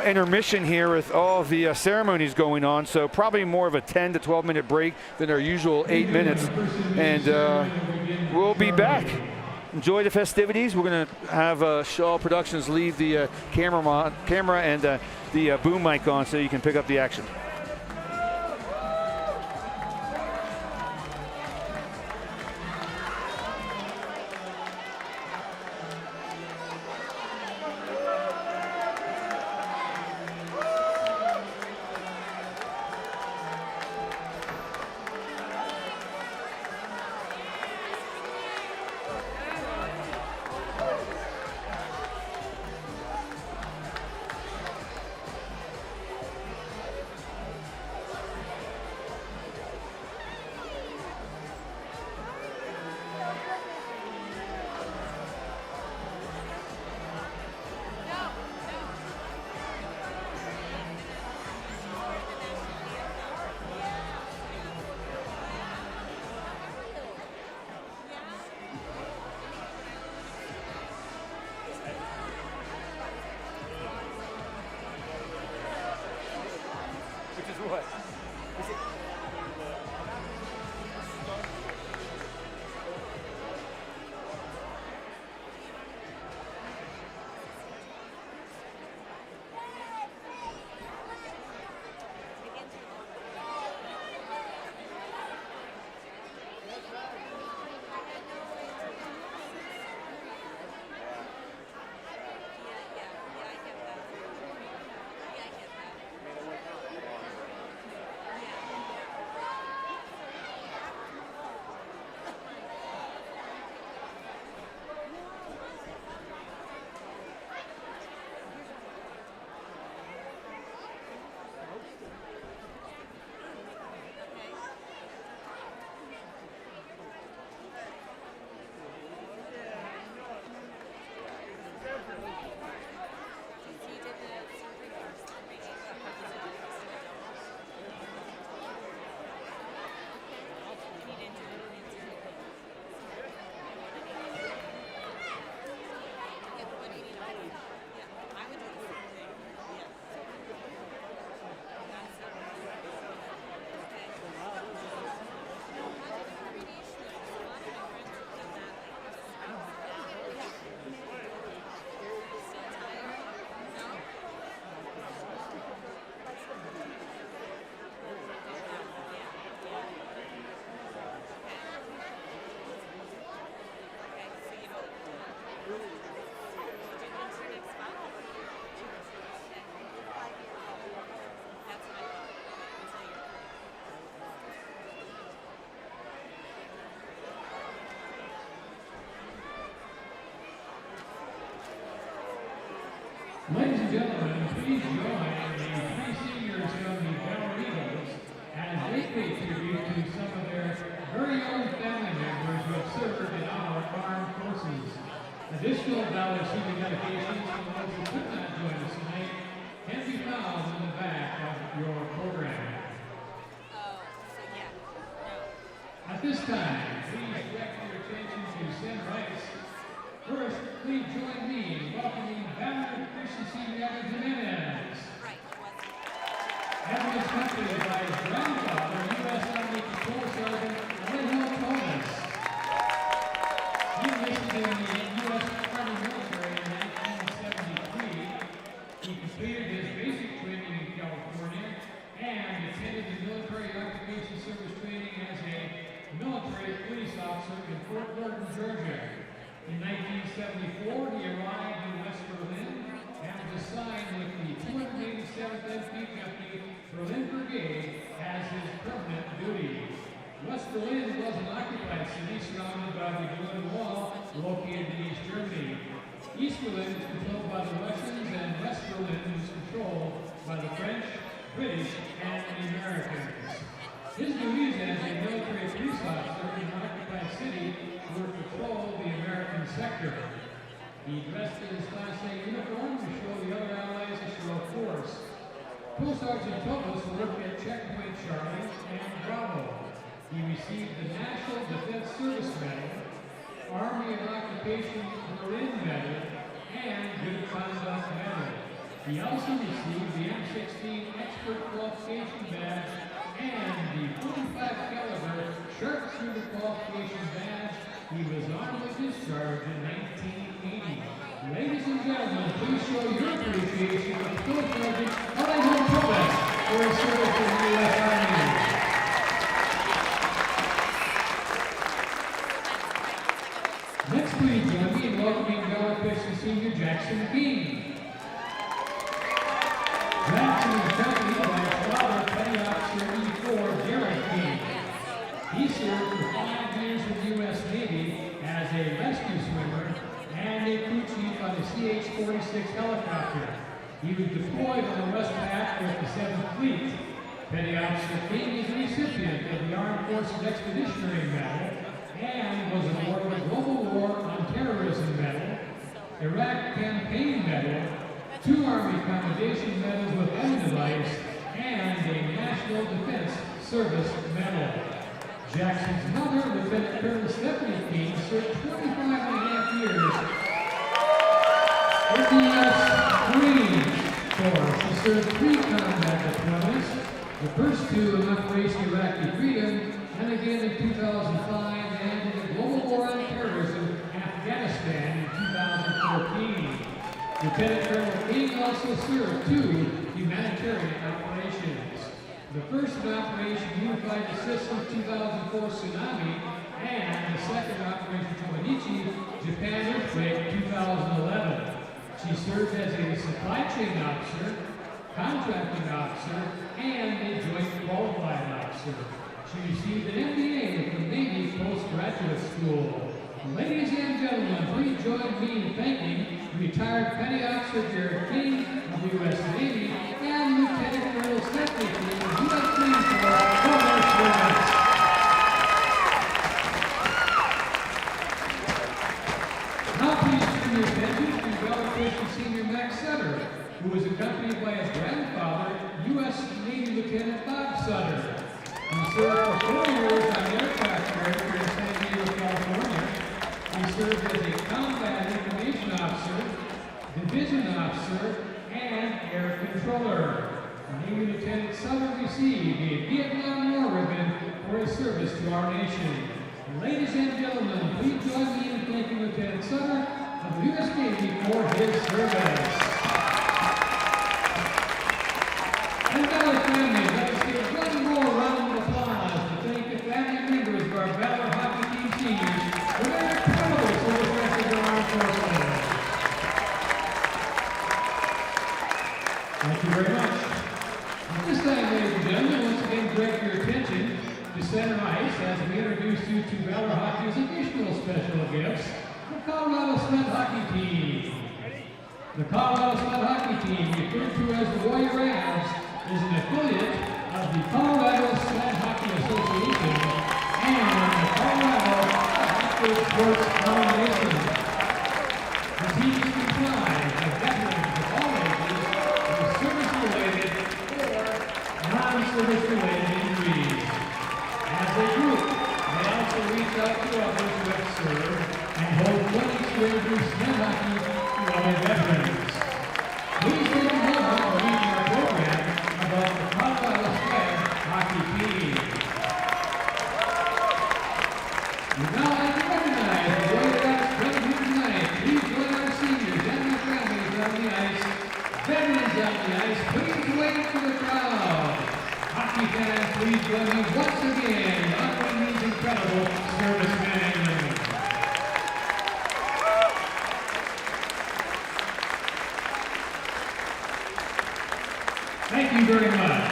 intermission here with all the ceremonies going on, so probably more of a 10 to 12 minute break than our usual 8 minutes, and we'll be back. Enjoy the festivities. We're going to have Shaw Productions leave the camera and the boom mic on so you can pick up the action. gentlemen, please join the three seniors from the Valor Eagles as they pay tribute to some of their very own family members who have served in our armed forces. Additional Valor senior dedications for those who could not join us tonight can be found in the back of your program. At this time, please direct your attention to center ice. First, please join me in welcoming Valor Efficiency Evan Jimenez. Evan is accompanied by his grandfather, U.S. Army Patrol Sergeant Valor Thomas. He enlisted in the U.S. Army military in 1973. He completed his basic training in California and attended the military occupation service training as a military police officer in Fort Gordon, Georgia. In 1974, he arrived in West Berlin and was assigned with the 287th NPW Berlin Brigade as his permanent duty. West Berlin was an occupied city surrounded by the Berlin Wall located in East Germany. East Berlin was controlled by the Russians and West Berlin was controlled by the French, British, and the Americans. His duties as a military police officer in an occupied city were to patrol the American sector. He dressed in his Class A uniform to show the other allies a show of force. Post Sergeant Thomas worked at Checkpoint Charlie and Bravo. He received the National Defense Service Medal, Army of Occupation Berlin Medal, and Good Conduct Medal. He also received the M16 Expert Qualification Badge and the 45 caliber Sharpshooter Qualification Badge. He was honorably discharged in 1980. Ladies and gentlemen, please show your appreciation to Post Sergeant Valor Thomas for his service in the U.S. Army. Next, please join me in welcoming Valor Christian Senior Jackson King. Jackson is accompanied by his father, Petty Officer E4, Jared King. He served for 5 years with the U.S. Navy as a rescue swimmer and a crew chief on the CH-46 helicopter. He was deployed on the Westpac with the 7th Fleet. Petty Officer King is a recipient of the Armed Forces Expeditionary Medal and was awarded the Global War on Terrorism Medal, Iraq Campaign Medal, 2 Army Commendation Medals with own device, and a National Defense Service Medal. Jackson's mother, Lieutenant Colonel Stephanie King, served 25.5 years in the U.S. Marine Corps. She served 3 combat deployments, the first 2 in Operation Iraqi Freedom, and again in 2005, and in the Global War on Terrorism, Afghanistan in 2014. Lieutenant Colonel King also served 2 humanitarian operations. The first in Operation Unified Assistance 2004 Tsunami, and the second Operation Tomanichi, Japan Earthquake 2011. She served as a supply chain officer, contracting officer, and a joint qualified officer. She received an MBA from Navy Postgraduate School. Ladies and gentlemen, please join me in thanking retired Petty Officer Jared King of the U.S. Navy and Lieutenant Colonel Stephanie King of the U.S. Marine Corps for their service. Now please turn your attention to Valor Christian Senior Max Sutter, who was accompanied by his grandfather, U.S. Navy Lieutenant Bob Sutter. He served for 4 years on the aircraft carrier in San Diego, California. He served as a combat information officer, division officer, and air controller. Navy Lieutenant Sutter received a Vietnam War ribbon for his service to our nation. Ladies and gentlemen, please join me in thanking Lieutenant Sutter of the U.S. Navy for his service. And Valor family, let us give one more round of applause to thank the family members of our Valor Hockey Team seniors for their incredible service record to our armed forces. Thank you very much. At this time, ladies and gentlemen, once again direct your attention to center ice as we introduce you to Valor Hockey's additional special gifts, the Colorado Sled Hockey Team. The Colorado Sled Hockey Team, referred to as the Warrior Ravs, is an affiliate of the Colorado Sled Hockey Association and the Colorado Active Sports Foundation. The team is comprised of veterans of all ages with service-related or non-service-related injuries. As a group, they also reach out to others who have served and hold clinics to introduce sled hockey to other veterans. Please take a moment to read our program about the Colorado Sled Hockey Team. We now like to recognize the Warrior Ravs present here tonight. Please join our seniors and their families on the ice. Veterans on the ice, please wave to the crowd. Hockey fans, please join me once again in honoring these incredible servicemen and women. Thank you very much.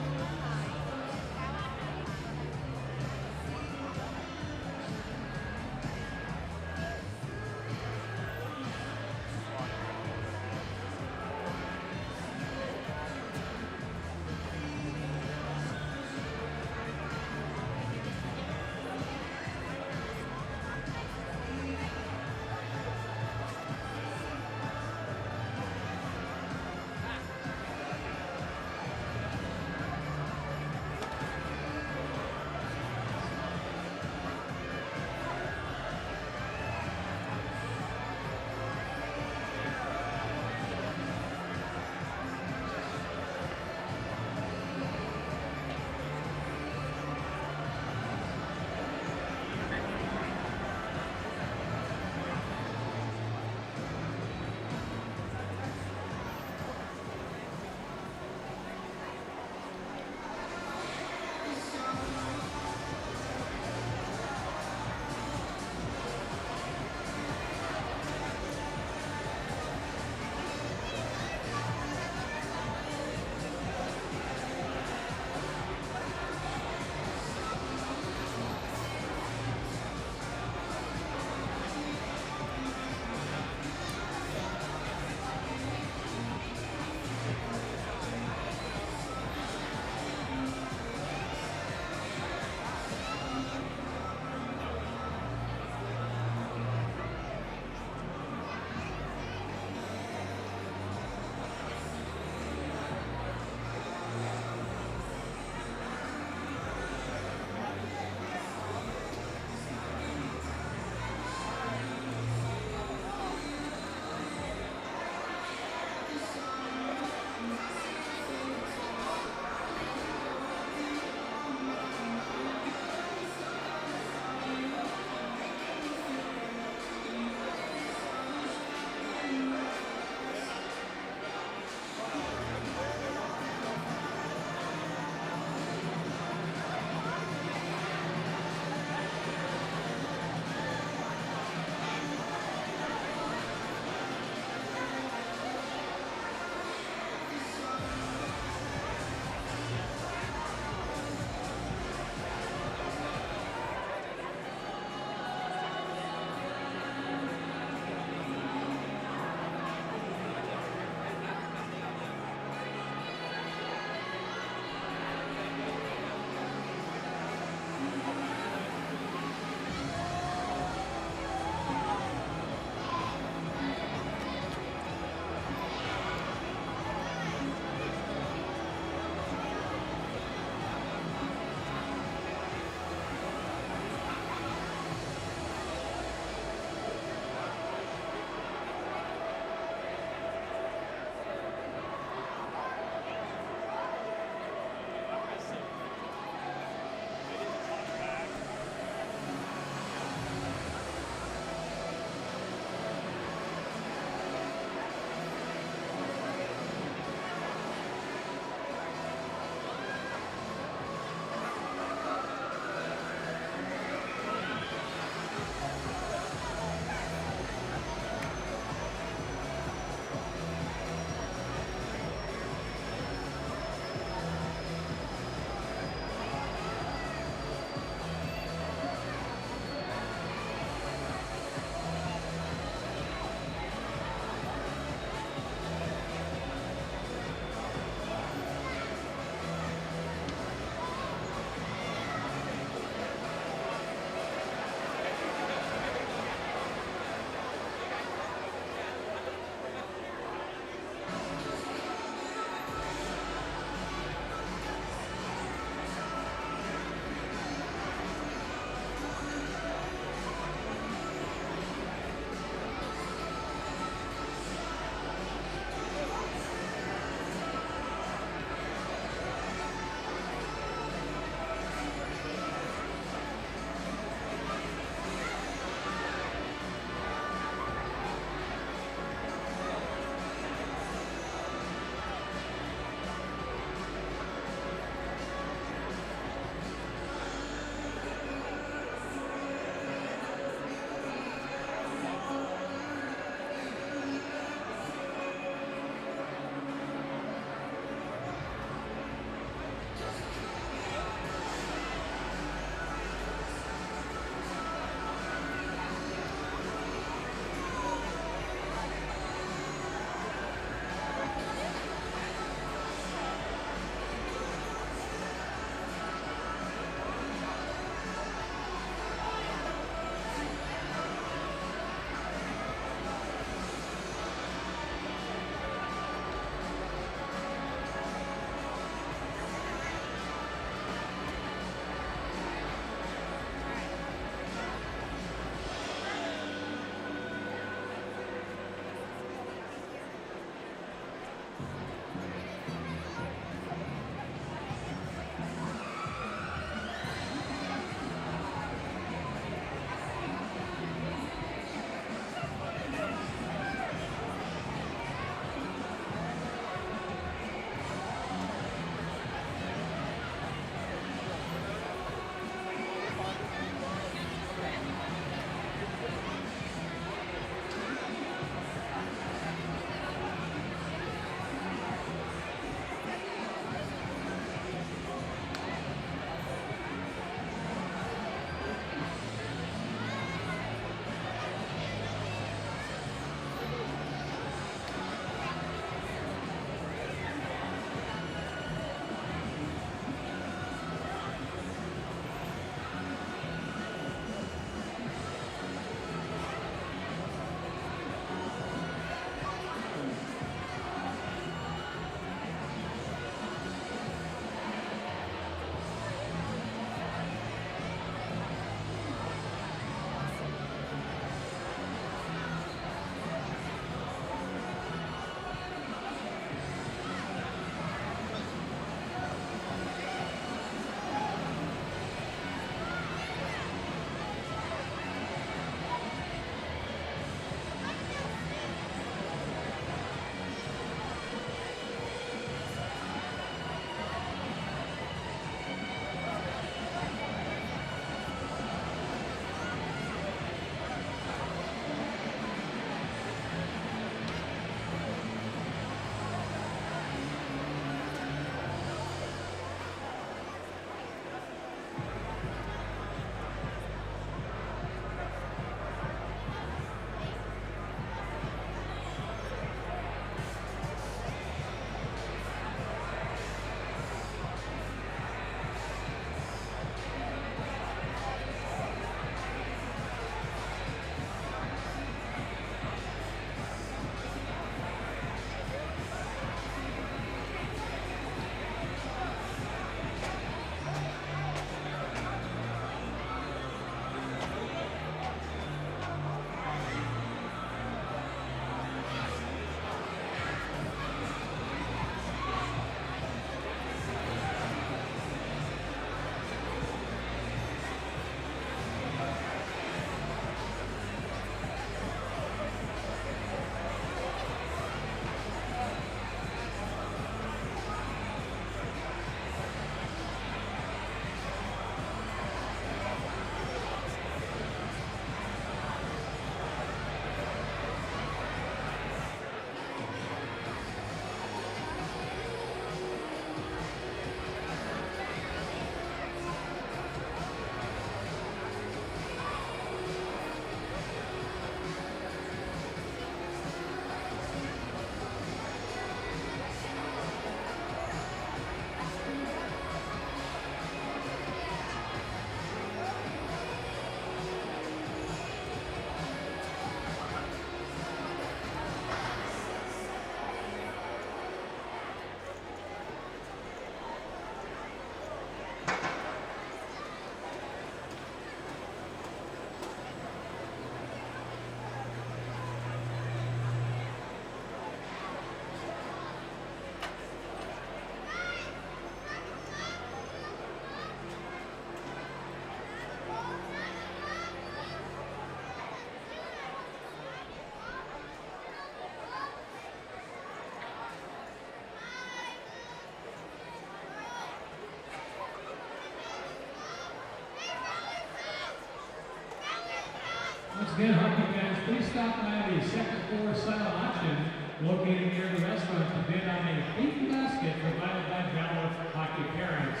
Again, hockey fans, please stop by the second floor silent auction located near the restaurant to bid on a pink basket provided by Valor Hockey Parents.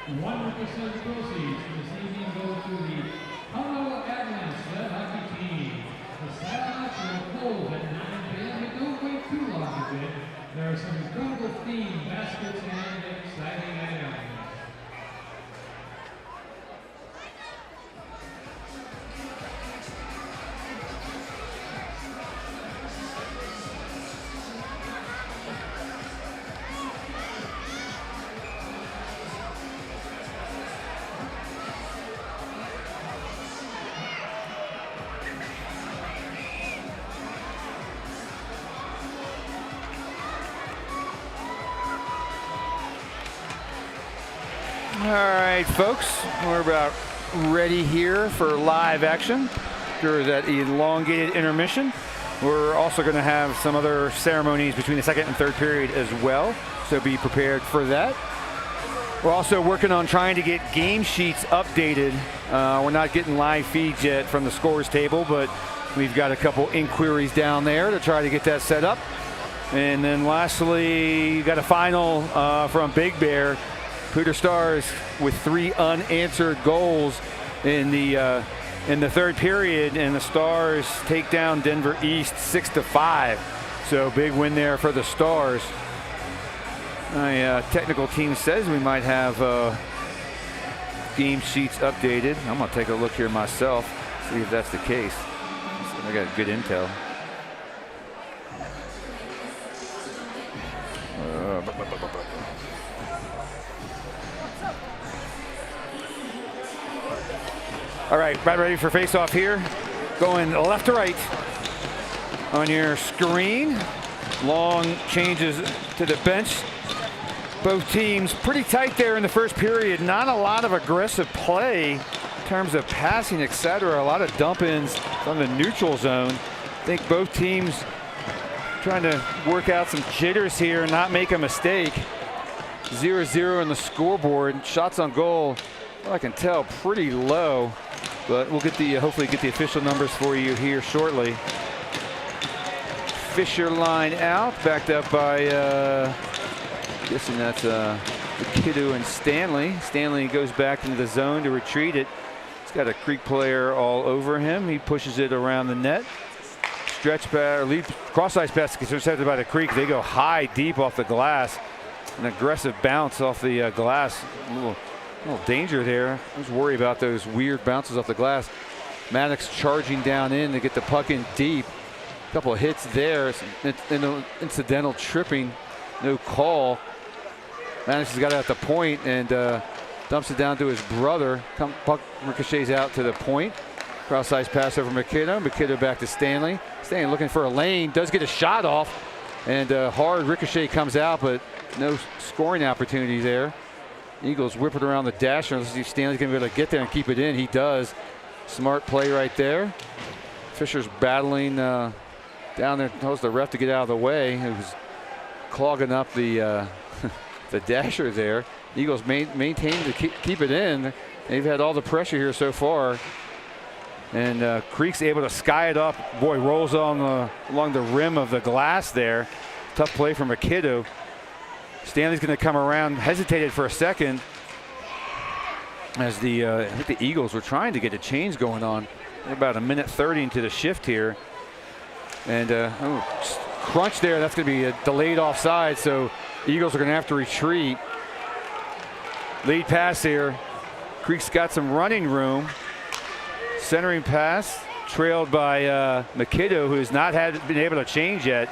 100% of proceeds this evening go to the Colorado Avalanche Sled Hockey Team. The silent auction will close at 9 p.m. but don't wait too long to bid. There are some incredible themed baskets and exciting items. All right, folks, we're about ready here for live action after that elongated intermission. We're also going to have some other ceremonies between the second and third period as well, so be prepared for that. We're also working on trying to get game sheets updated. We're not getting live feeds yet from the scores table, but we've got a couple inquiries down there to try to get that set up. And then lastly, got a final from Big Bear. Pooter Stars with 3 unanswered goals in the third period, and the Stars take down Denver East 6-5. So big win there for the Stars. My technical team says we might have game sheets updated. I'm gonna take a look here myself, see if that's the case. I got good intel. All right, about ready for face-off here. Going left to right on your screen. Long changes to the bench. Both teams pretty tight there in the first period. Not a lot of aggressive play in terms of passing, etc. A lot of dump-ins from the neutral zone. I think both teams trying to work out some jitters here and not make a mistake. 0-0 on the scoreboard. Shots on goal, well, I can tell, pretty low. But we'll get the hopefully get the official numbers for you here shortly. Fisher line out, backed up by guessing that's Kiddo and Stanley. Stanley goes back into the zone to retreat it. He's got a Creek player all over him. He pushes it around the net. Stretch pass, or lead cross ice pass gets intercepted by the Creek. They go high, deep off the glass. An aggressive bounce off the glass. A little danger there. I was worried about those weird bounces off the glass. Maddox charging down in to get the puck in deep. A couple of hits there. Some incidental tripping. No call. Maddox has got it at the point and dumps it down to his brother. Puck ricochets out to the point. Cross ice pass over McKiddo. McKiddo back to Stanley. Stanley looking for a lane. Does get a shot off. And hard ricochet comes out, but no scoring opportunity there. Eagles whip it around the dasher. Let's see if Stanley's going to be able to get there and keep it in. He does. Smart play right there. Fisher's battling down there. Tells the ref to get out of the way. He was clogging up the the dasher there. Eagles maintain to keep it in. They've had all the pressure here so far. And Creek's able to sky it up. Boy, rolls on along the rim of the glass there. Tough play from McKiddo. Stanley's going to come around, hesitated for a second as I think the Eagles were trying to get a change going on. About a minute 30 into the shift here. And crunch there, that's going to be a delayed offside, so Eagles are going to have to retreat. Lead pass here. Creek's got some running room. Centering pass, trailed by McKiddo, who's not been able to change yet.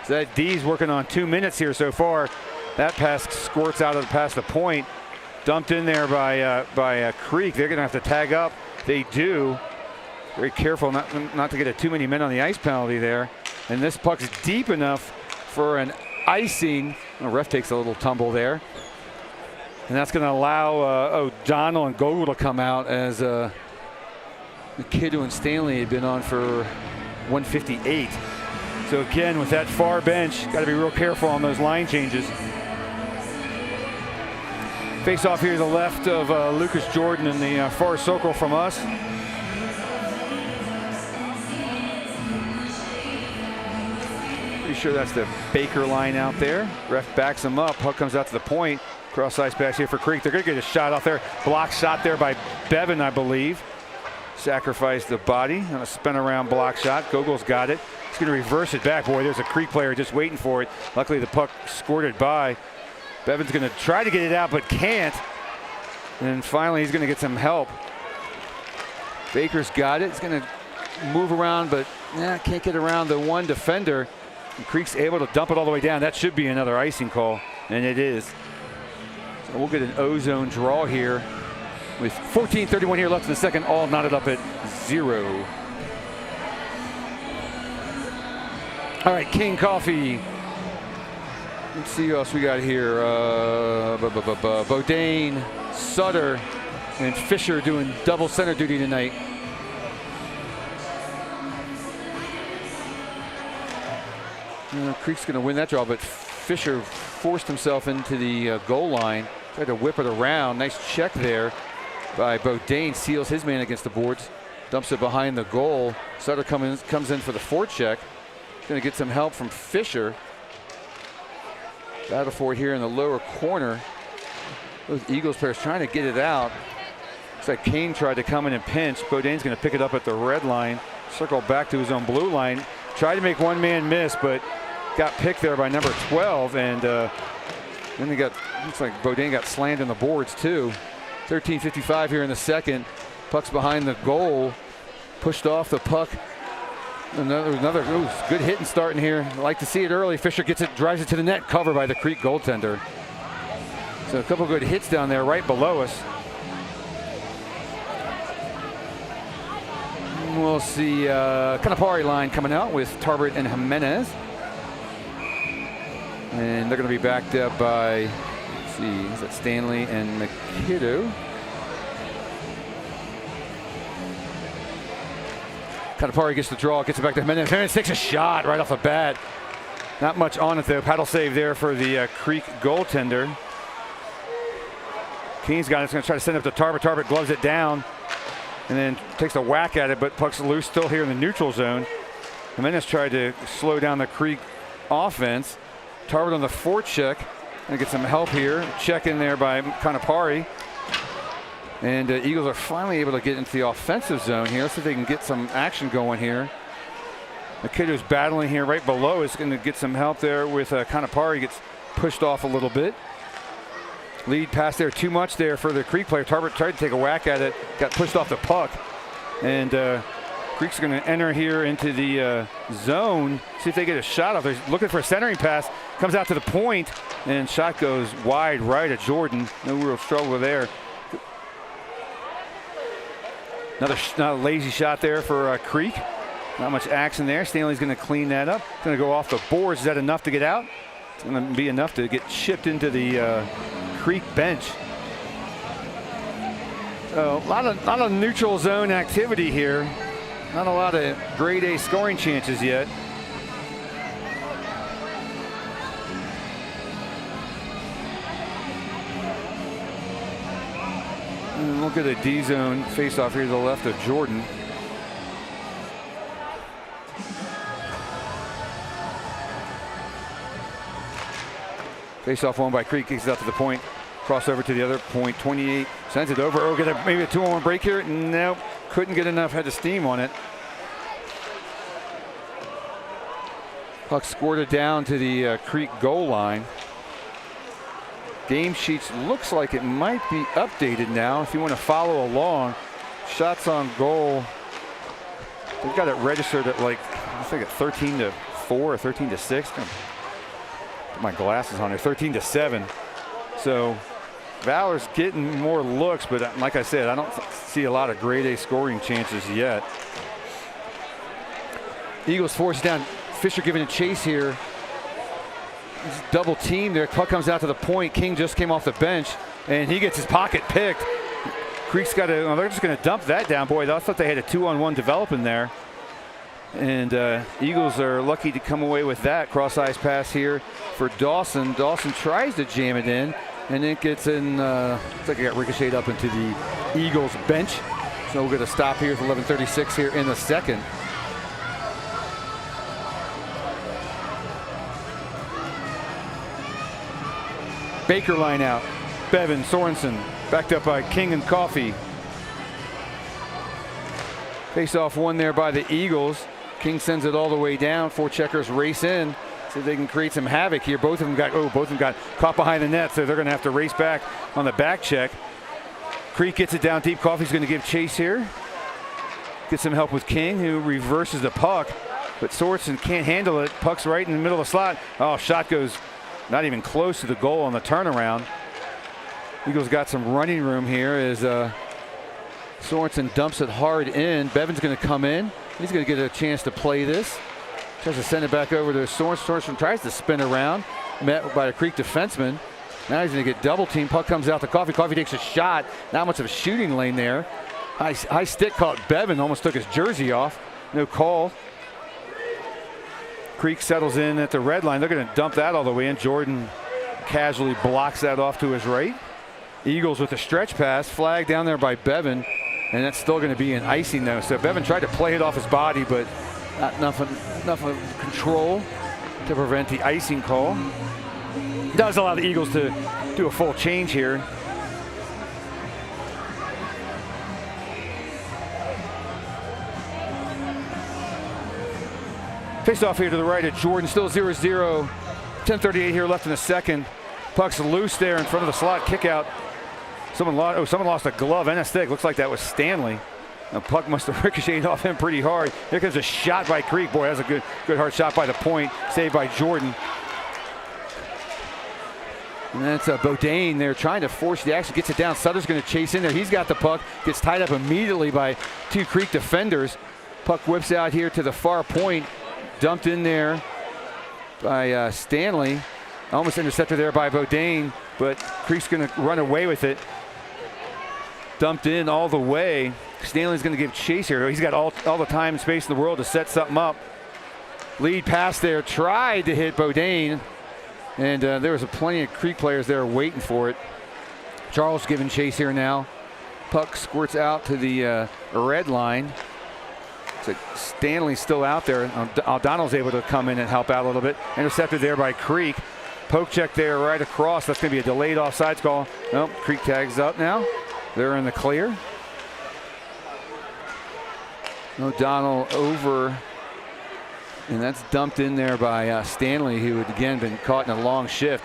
So that D's working on 2 minutes here so far. That pass squirts out of past the point. Dumped in there by Creek. They're going to have to tag up. They do. Very careful not to get too many men on the ice penalty there. And this puck's deep enough for an icing. The ref takes a little tumble there. And that's going to allow O'Donnell and Gogol to come out as McKiddo and Stanley had been on for 158. So again, with that far bench, got to be real careful on those line changes. Face off here to the left of Lucas Jordan in the far circle from us. Pretty sure that's the Baker line out there. Ref backs him up. Puck comes out to the point. Cross ice pass here for Creek. They're going to get a shot off there. Block shot there by Bevan, I believe. Sacrificed the body on a spin around block shot. Gogol's got it. He's going to reverse it back. Boy, there's a Creek player just waiting for it. Luckily, the puck squirted by. Bevan's going to try to get it out, but can't. And finally, he's going to get some help. Baker's got it. He's going to move around, but can't get around the one defender. And Creek's able to dump it all the way down. That should be another icing call, and it is. So we'll get an O-zone draw here with 14:31 here left in the second, all knotted up at 0. All right, King Coffee. Let's see who else we got here. Bodine, Sutter, and Fisher doing double center duty tonight. Creek's going to win that draw, but Fisher forced himself into the goal line. Tried to whip it around. Nice check there by Bodine. Seals his man against the boards. Dumps it behind the goal. Sutter comes in for the forecheck. Going to get some help from Fisher. Battle for it here in the lower corner. Those Eagles players trying to get it out. Looks like Kane tried to come in and pinch. Bodine's going to pick it up at the red line. Circle back to his own blue line. Tried to make one man miss, but got picked there by number 12. And then they got, looks like Bodine got slammed in the boards too. 13:55 here in the second. Puck's behind the goal. Pushed off the puck. Another good hit and start in here. I like to see it early. Fisher gets it, drives it to the net, covered by the Creek goaltender. So a couple good hits down there right below us. We'll see Kanapari line coming out with Tarbert and Jimenez. And they're going to be backed up by, let's see, is that Stanley and McKiddo? Kanapari gets the draw, gets it back to Jimenez. Jimenez takes a shot right off the bat. Not much on it though. Paddle save there for the Creek goaltender. Keene's got it. He's going to try to send it up to Tarbert. Tarbert gloves it down and then takes a whack at it, but puck's loose still here in the neutral zone. Jimenez tried to slow down the Creek offense. Tarbert on the forecheck. Gonna get some help here. Check in there by Kanapari. And Eagles are finally able to get into the offensive zone here. Let's see if they can get some action going here. McKiddo's battling here right below. Is going to get some help there with Kanapari. Gets pushed off a little bit. Lead pass there too much there for the Creek player. Tarbert tried to take a whack at it. Got pushed off the puck. And Creek's going to enter here into the zone. See if they get a shot off. They're looking for a centering pass. Comes out to the point. And shot goes wide right at Jordan. No real struggle there. Another lazy shot there for Creek. Not much action there. Stanley's going to clean that up. Going to go off the boards. Is that enough to get out? It's going to be enough to get shipped into the Creek bench. So a lot of neutral zone activity here. Not a lot of grade A scoring chances yet. And look at the D zone face off here to the left of Jordan. Face off one by Creek, kicks it out to the point. Crossover to the other point. 28 sends it over. Oh, get maybe a 2-on-1 break here. Nope, couldn't get enough head of steam on it. Puck squirted down to the Creek goal line. Game sheets looks like it might be updated now if you want to follow along. Shots on goal. They've got it registered at like, I think at 13-4 or 13-6. Put my glasses on here. 13-7. So Valor's getting more looks, but like I said, I don't see a lot of grade A scoring chances yet. Eagles force down. Fisher giving a chase here. Double team there. Puck comes out to the point. King just came off the bench and he gets his pocket picked. Creek's got to, well, they're just going to dump that down. Boy, I thought they had a 2-on-1 developing there. And Eagles are lucky to come away with that. Cross ice pass here for Dawson. Dawson tries to jam it in and it gets in, looks like it got ricocheted up into the Eagles bench. So we're going to stop here with 11:36 here in the second. Baker line out. Bevan, Sorensen, backed up by King and Coffee. Face-off won there by the Eagles. King sends it all the way down. Four checkers race in, so they can create some havoc here. Both of them got caught behind the net, so they're going to have to race back on the back check. Creek gets it down deep. Coffee's going to give chase here. Gets some help with King, who reverses the puck, but Sorensen can't handle it. Puck's right in the middle of the slot. Oh, shot goes not even close to the goal on the turnaround. Eagles got some running room here as Sorensen dumps it hard in. Bevan's going to come in. He's going to get a chance to play this. Tries to send it back over to Sorensen. Sorensen tries to spin around, met by a Creek defenseman. Now he's going to get double team. Puck comes out to Coffee. Coffee takes a shot. Not much of a shooting lane there. High stick caught Bevan. Almost took his jersey off. No call. Creek settles in at the red line. They're going to dump that all the way in. Jordan casually blocks that off to his right. Eagles with a stretch pass. Flag down there by Bevan. And that's still going to be an icing though. So Bevan tried to play it off his body, but not enough of control to prevent the icing call. Does allow the Eagles to do a full change here. Face off here to the right of Jordan, still 0-0. 10:38 here left in the second. Puck's loose there in front of the slot, kick out. Someone lost a glove and a stick. Looks like that was Stanley. The puck must have ricocheted off him pretty hard. Here comes a shot by Creek. Boy, that's a good hard shot by the point. Saved by Jordan. And that's Bodine there trying to force the action. Gets it down. Sutter's going to chase in there. He's got the puck. Gets tied up immediately by two Creek defenders. Puck whips out here to the far point. Dumped in there by Stanley. Almost intercepted there by Bodine, but Creek's going to run away with it. Dumped in all the way. Stanley's going to give chase here. He's got all the time and space in the world to set something up. Lead pass there. Tried to hit Bodine. And there was plenty of Creek players there waiting for it. Charles giving chase here now. Puck squirts out to the red line. So Stanley's still out there. O'Donnell's able to come in and help out a little bit. Intercepted there by Creek. Poke check there right across. That's going to be a delayed offsides call. Nope, Creek tags up now. They're in the clear. O'Donnell over. And that's dumped in there by Stanley, who had again been caught in a long shift.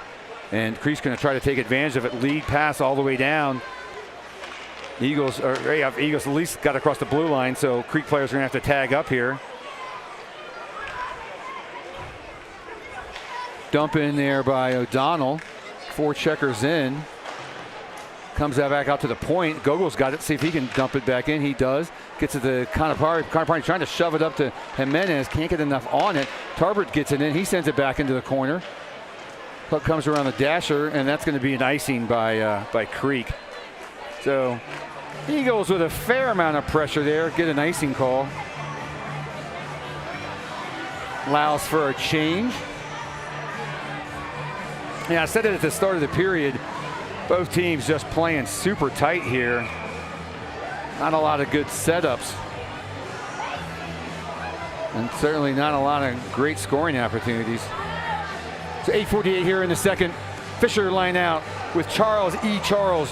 And Creek's going to try to take advantage of it. Lead pass all the way down. Eagles at least got across the blue line, so Creek players are going to have to tag up here. Dump in there by O'Donnell. Four checkers in. Comes that back out to the point. Gogol's got it. See if he can dump it back in. He does. Gets it to Conapari trying to shove it up to Jimenez. Can't get enough on it. Tarbert gets it in. He sends it back into the corner. Puck comes around the dasher, and that's going to be an icing by Creek. So Eagles with a fair amount of pressure there. Get an icing call. Allows for a change. Yeah, I said it at the start of the period. Both teams just playing super tight here. Not a lot of good setups. And certainly not a lot of great scoring opportunities. So 8:48 here in the second. Fisher line out with Charles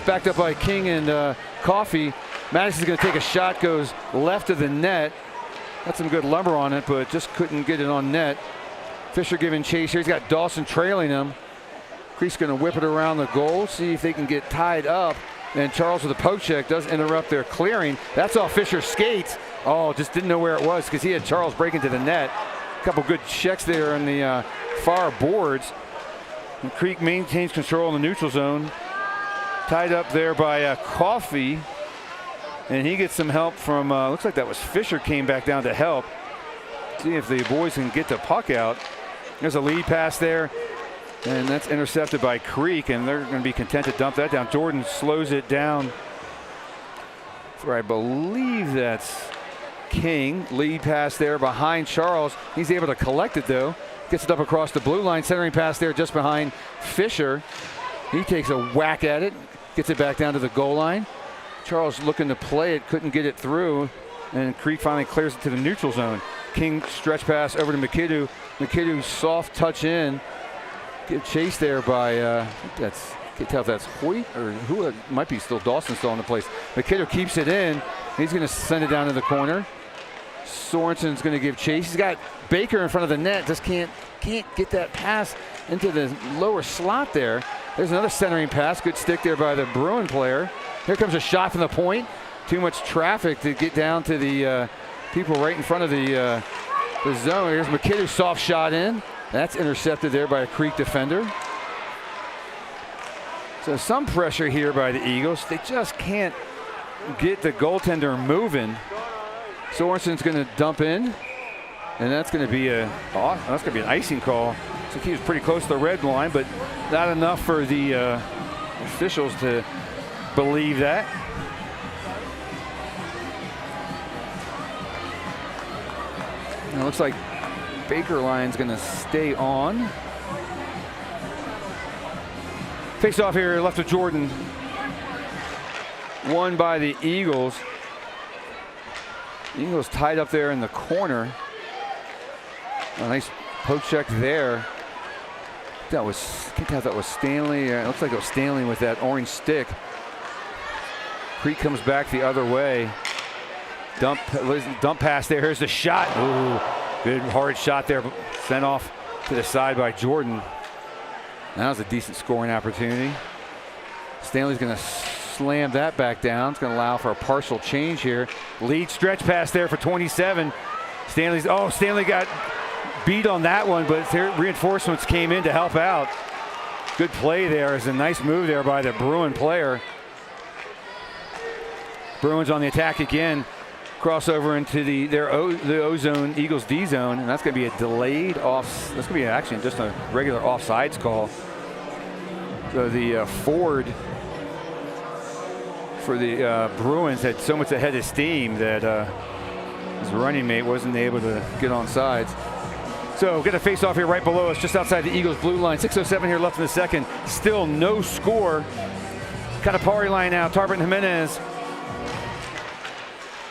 backed up by King and Coffee. Madison's going to take a shot, goes left of the net. Got some good lumber on it, but just couldn't get it on net. Fisher giving chase here. He's got Dawson trailing him. Creek's going to whip it around the goal, see if they can get tied up. And Charles with a poke check does interrupt their clearing. That's all Fisher skates. Oh, just didn't know where it was because he had Charles break into the net. A couple good checks there in the far boards. And Creek maintains control in the neutral zone. Tied up there by Coffee. And he gets some help from, looks like that was Fisher came back down to help. See if the boys can get the puck out. There's a lead pass there. And that's intercepted by Creek, and they're going to be content to dump that down. Jordan slows it down for, I believe that's King. Lead pass there behind Charles. He's able to collect it, though. Gets it up across the blue line. Centering pass there just behind Fisher. He takes a whack at it. Gets it back down to the goal line. Charles looking to play it. Couldn't get it through. And Creek finally clears it to the neutral zone. King stretch pass over to McKidoo. McKidoo soft touch in. Get chased there by, I think that's Can't tell if that's Hoyt or who. It might be still Dawson still in the place. McKidder keeps it in. He's going to send it down to the corner. Sorensen's going to give chase. He's got Baker in front of the net. Just can't get that pass into the lower slot there. There's another centering pass. Good stick there by the Bruin player. Here comes a shot from the point. Too much traffic to get down to the people right in front of the zone. Here's McKidder's soft shot in. That's intercepted there by a Creek defender. So some pressure here by the Eagles. They just can't get the goaltender moving. Sorensen's going to dump in, and that's going to be an icing call. So he was pretty close to the red line, but not enough for the officials to believe that. And it looks like Baker line's going to stay on. Face off here left of Jordan. Won by the Eagles. Eagles tied up there in the corner. A nice poke check there. I think that was Stanley. It looks like it was Stanley with that orange stick. Creek comes back the other way. Dump pass there. Here's the shot. Ooh, good hard shot there. Sent off to the side by Jordan. That was a decent scoring opportunity. Stanley's going to slam that back down. It's going to allow for a partial change here. Lead stretch pass there for 27. Stanley got beat on that one, but reinforcements came in to help out. Good play there. It's a nice move there by the Bruin player. Bruins on the attack again. Crossover into the O zone, Eagles D zone, and that's going to be a delayed off. That's going to be actually just a regular offsides call. So the Ford for the Bruins had so much ahead of steam that his running mate wasn't able to get on sides. So get a face off here right below us, just outside the Eagles blue line. 6:07 here left in the second. Still no score. Canapari line now. Tarbert and Jimenez.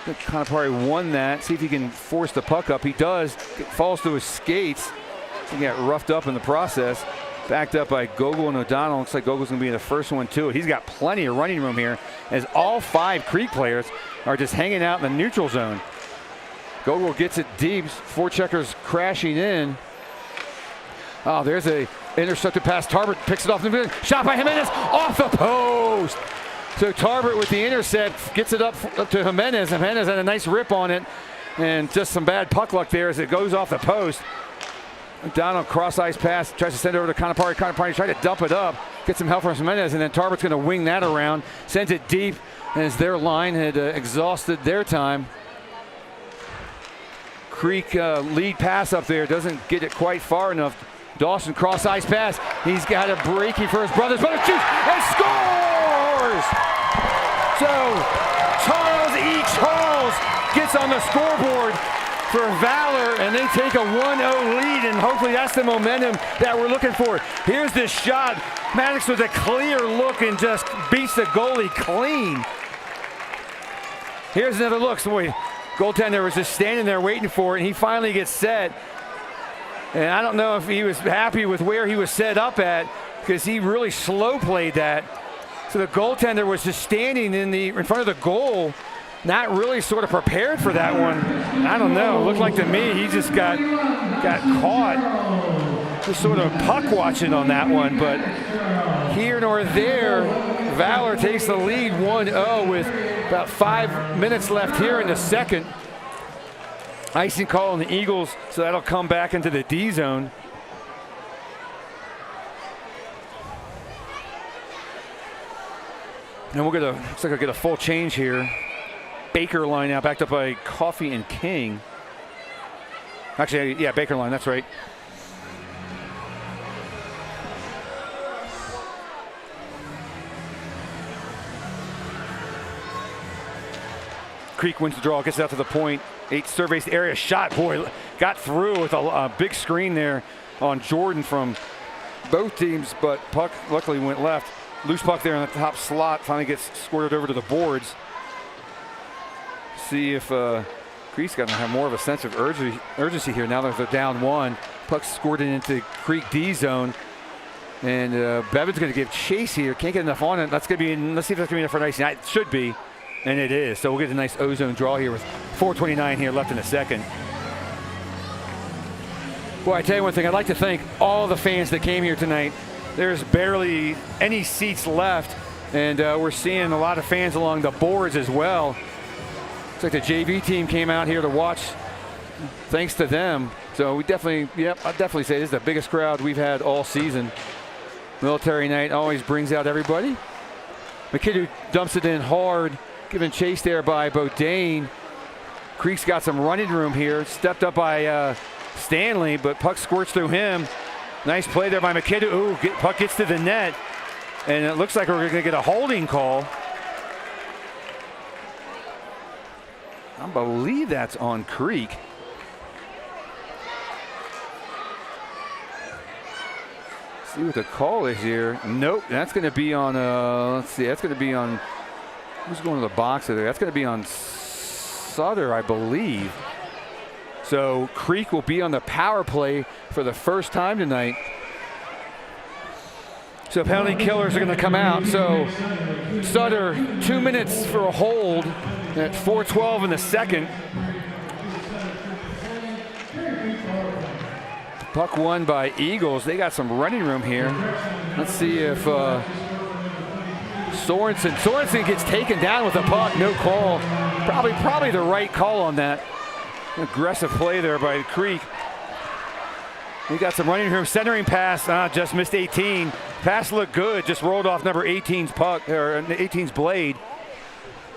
Canapari won that. See if he can force the puck up. He does. It falls to his skates. He got roughed up in the process. Backed up by Gogol and O'Donnell. Looks like Gogol's going to be the first one to it. He's got plenty of running room here as all 5 Creek players are just hanging out in the neutral zone. Gogol gets it deep. Forecheckers crashing in. Oh, there's a intercepted pass. Tarbert picks it off the middle. Shot by Jimenez off the post. So Tarbert with the intercept gets it up to Jimenez. Jimenez had a nice rip on it, and just some bad puck luck there as it goes off the post. O'Donnell cross-ice pass, tries to send it over to Canapari. Canapari tried to dump it up, get some help from Jimenez, and then Tarbert's going to wing that around, sends it deep as their line had exhausted their time. Creek lead pass up there, doesn't get it quite far enough. Dawson cross-ice pass. He's got a breaking for his brothers, but it shoots and scores! So Charles E. Charles gets on the scoreboard for Valor, and they take a 1-0 lead, and hopefully that's the momentum that we're looking for. Here's this shot. Maddox with a clear look and just beats the goalie clean. Here's another look. So goaltender was just standing there waiting for it, and he finally gets set. And I don't know if he was happy with where he was set up at, because he really slow played that. So the goaltender was just standing in front of the goal, not really sort of prepared for that one. I don't know. It looked like to me he just got caught, just sort of puck watching on that one. But here nor there, Valor takes the lead 1-0 with about 5 minutes left here in the second. Icing call on the Eagles, so that'll come back into the D zone. And we'll looks like I'll get a full change here. Baker line now backed up by Coffey and King. Actually, yeah, Baker line, that's right. Creek wins the draw, gets out to the point. 8 surveys the area, shot, boy, got through with a big screen there on Jordan from both teams, but puck luckily went left. Loose puck there in the top slot, finally gets squirted over to the boards. See if Creek's going to have more of a sense of urgency here now that they're down 1. Puck squirted into Creek D zone. And Bevan's going to give chase here. Can't get enough on it. Let's see if that's going to be enough for icing. It should be, and it is. So we'll get a nice ozone draw here with 4:29 here left in the second. Boy, I tell you one thing. I'd like to thank all the fans that came here tonight. There's barely any seats left, and we're seeing a lot of fans along the boards as well. Looks like the JV team came out here to watch. Thanks to them. So we definitely, yep, I'd definitely say this is the biggest crowd we've had all season. Military night always brings out everybody. McKinney dumps it in hard, given chase there by Bodine. Creek's got some running room here. Stepped up by Stanley, but puck squirts through him. Nice play there by McKinney. Ooh, puck gets to the net. And it looks like we're going to get a holding call. I believe that's on Creek. See what the call is here. Nope, that's going to be on, let's see, that's going to be on, who's going to the box there? That's going to be on Sutter, I believe. So Creek will be on the power play for the first time tonight. So penalty killers are going to come out. So Sutter, 2 minutes for a hold at 4:12 in the second. Puck won by Eagles. They got some running room here. Let's see if Sorensen gets taken down with the puck. No call. Probably the right call on that. Aggressive play there by Creek. We got some running room. Centering pass. Just missed 18. Pass looked good. Just rolled off number 18's puck, or 18's blade.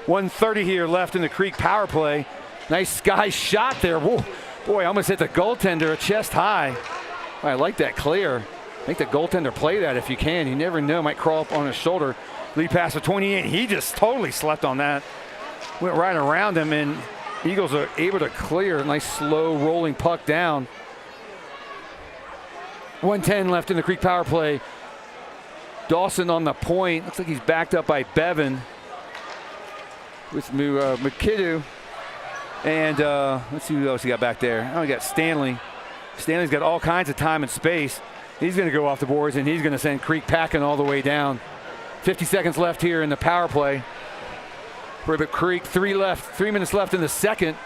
1:30 here left in the Creek power play. Nice sky shot there. Whoa. Boy, almost hit the goaltender chest high. I like that clear. Make the goaltender play that if you can. You never know, might crawl up on his shoulder. Lead pass to 28. He just totally slept on that. Went right around him, and Eagles are able to clear. A nice slow rolling puck down. 1:10 left in the Creek power play. Dawson on the point. Looks like he's backed up by Bevan with McKinney. And let's see who else he got back there. Oh, we got Stanley. Stanley's got all kinds of time and space. He's going to go off the boards, and he's going to send Creek packing all the way down. 50 seconds left here in the power play. For the Creek, 3 minutes left in the second.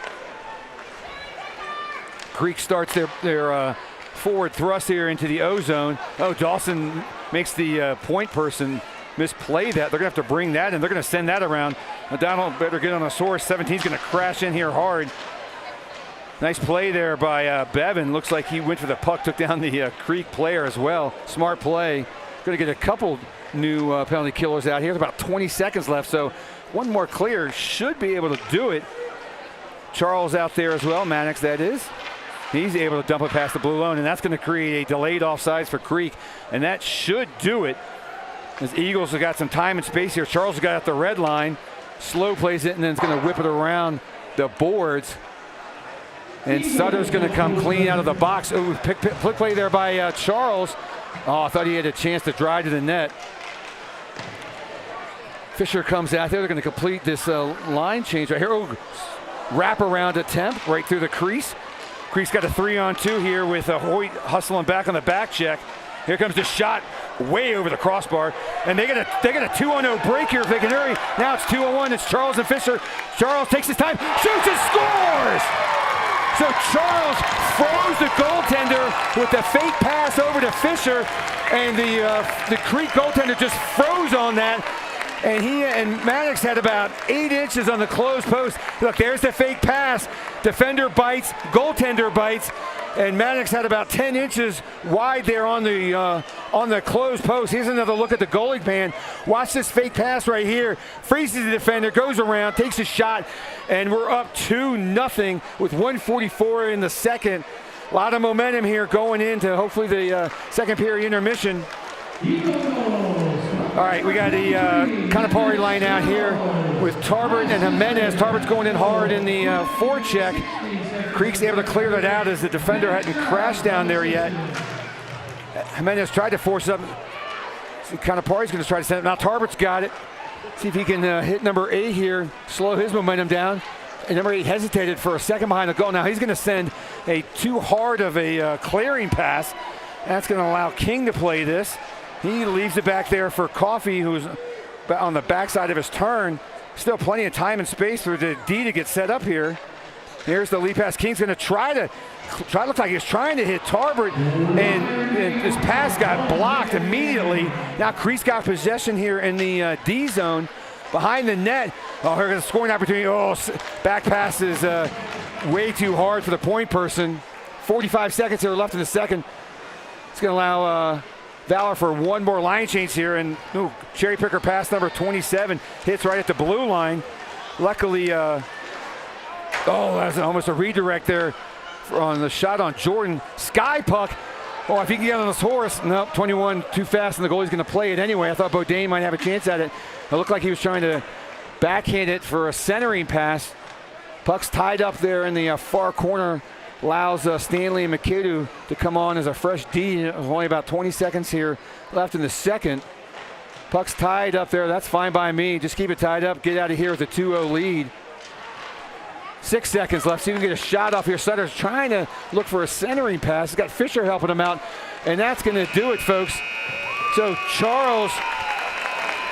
Creek starts their forward thrust here into the O-zone. Oh, Dawson makes the point person misplay that. They're going to have to bring that in. They're going to send that around. O'Donnell better get on a source. 17's going to crash in here hard. Nice play there by Bevan. Looks like he went for the puck, took down the Creek player as well. Smart play. Going to get a couple new penalty killers out here. There's about 20 seconds left, so one more clear should be able to do it. Charles out there as well, Mannix that is. He's able to dump it past the blue line, and that's going to create a delayed offsides for Creek, and that should do it. As Eagles have got some time and space here. Charles got at the red line, slow plays it, and then it's going to whip it around the boards. And Sutter's going to come clean out of the box. Ooh, pick play there by Charles. Oh, I thought he had a chance to drive to the net. Fisher comes out there. They're going to complete this line change right here. Oh, wrap-around attempt right through the crease. Creek's got a 3-on-2 here with Hoyt hustling back on the back check. Here comes the shot way over the crossbar. And they get a 2-on-0 break here if they can hurry. Now it's 2-on-1. It's Charles and Fisher. Charles takes his time, shoots and scores! So Charles froze the goaltender with the fake pass over to Fisher, and the Creek goaltender just froze on that. And he and Maddox had about 8 inches on the closed post. Look, there's the fake pass. Defender bites, goaltender bites, and Maddox had about 10 inches wide there on the closed post. Here's another look at the goalie man. Watch this fake pass right here. Freezes the defender, goes around, takes a shot, and we're up 2-0 with 1:44 in the second. A lot of momentum here going into hopefully the second period intermission. All right, we got the Kanapari line out here with Tarbert and Jimenez. Tarbert's going in hard in the forecheck. Creek's able to clear that out as the defender hadn't crashed down there yet. Jimenez tried to force up. Kanapari's going to try to send it. Now Tarbert's got it. See if he can hit number 8 here, slow his momentum down. And number 8 hesitated for a second behind the goal. Now he's going to send a too hard of a clearing pass. That's going to allow King to play this. He leaves it back there for Coffee, who's on the backside of his turn. Still plenty of time and space for the D to get set up here. Here's the lead pass. King's going to try to look like he was trying to hit Tarbert, and his pass got blocked immediately. Now Crease got possession here in the D zone behind the net. Oh, here's a scoring opportunity. Oh, back pass is way too hard for the point person. 45 seconds here left in the second. It's going to allow Valor for one more line change here, and cherry picker pass number 27 hits right at the blue line. Luckily, that's almost a redirect there on the shot on Jordan. Sky puck. Oh, if he can get on his horse. Nope, 21 too fast, and the goalie's going to play it anyway. I thought Bodine might have a chance at it. It looked like he was trying to backhand it for a centering pass. Puck's tied up there in the far corner. Allows Stanley and McAdoo to come on as a fresh D. Only about 20 seconds here left in the second. Puck's tied up there. That's fine by me. Just keep it tied up. Get out of here with a 2-0 lead. 6 seconds left. See if we can get a shot off here. Sutter's trying to look for a centering pass. He's got Fisher helping him out. And that's going to do it, folks. So Charles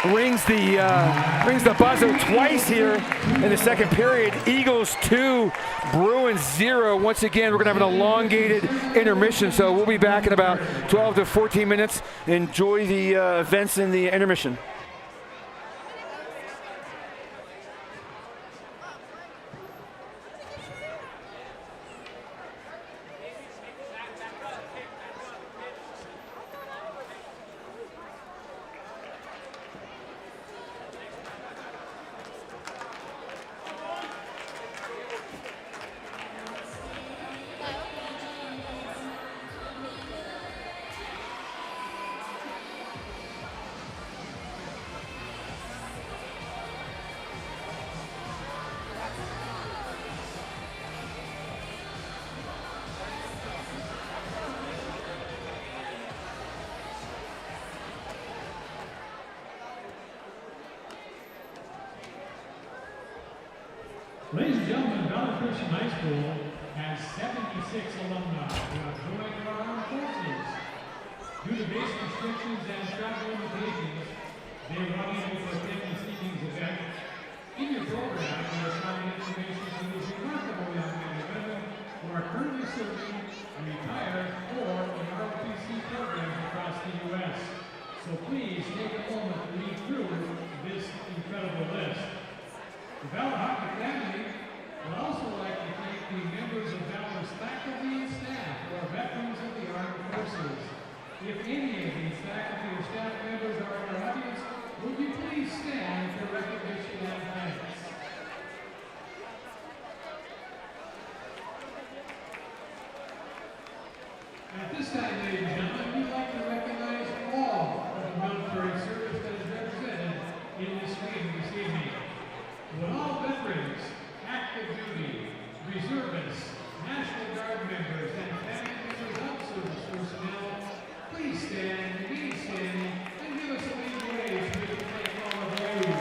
rings the buzzer twice here in the second period. Eagles 2, Bruins 0. Once again, we're going to have an elongated intermission, so we'll be back in about 12 to 14 minutes. Enjoy the events in the intermission. Ladies and gentlemen, Valor Christian High School has 76 alumni who have joined our armed forces. Due to base restrictions and travel limitations, they were unable to attend this evening's event. In your program, we are providing information to those remarkable young men and women who are currently serving, retired, or in ROTC programs across the U.S. So please take a moment to read through this incredible list. The Valor Hockey Family would also like to thank the members of Valor's faculty and staff who are veterans of the Armed Forces. If any of these faculty or staff members are in our audience, would you please stand for recognition and thanks? At this time, ladies and gentlemen, we'd like to recognize all of the military service that is represented in this meeting this evening. Would all veterans, active duty, reservists, National Guard members, and family members of service personnel please stand, remain standing, and give us a big wave to thank all of you.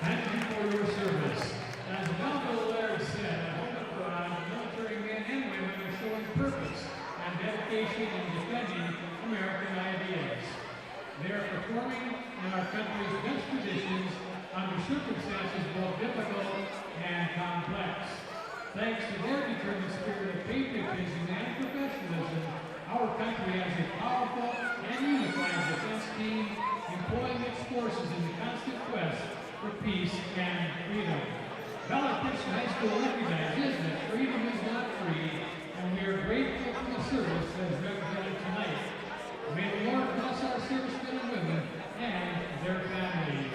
Thank you for your service. As Malcolm Laird said, I hope and proud military men and women are showing purpose and dedication in defending American ideas. They are performing in our country's best traditions under circumstances both difficult and complex. Thanks to their determined spirit of patriotism and professionalism, our country has a powerful and unified defense team employing its forces in the constant quest for peace and freedom. Valor Christian High School recognizes that freedom is not free, and we are grateful for the service that is represented tonight. May the Lord bless our servicemen and women and their families.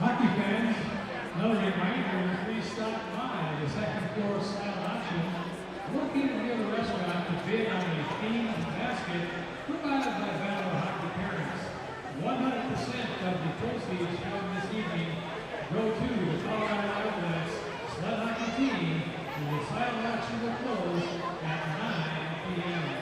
Hockey fans, another reminder, please stop by the second floor silent auction located near the restaurant to bid on a themed basket provided by Valor Hockey parents. 100% of the proceeds from this evening go to the Colorado Outlaws sled hockey team, and the silent auction will close at 9 p.m.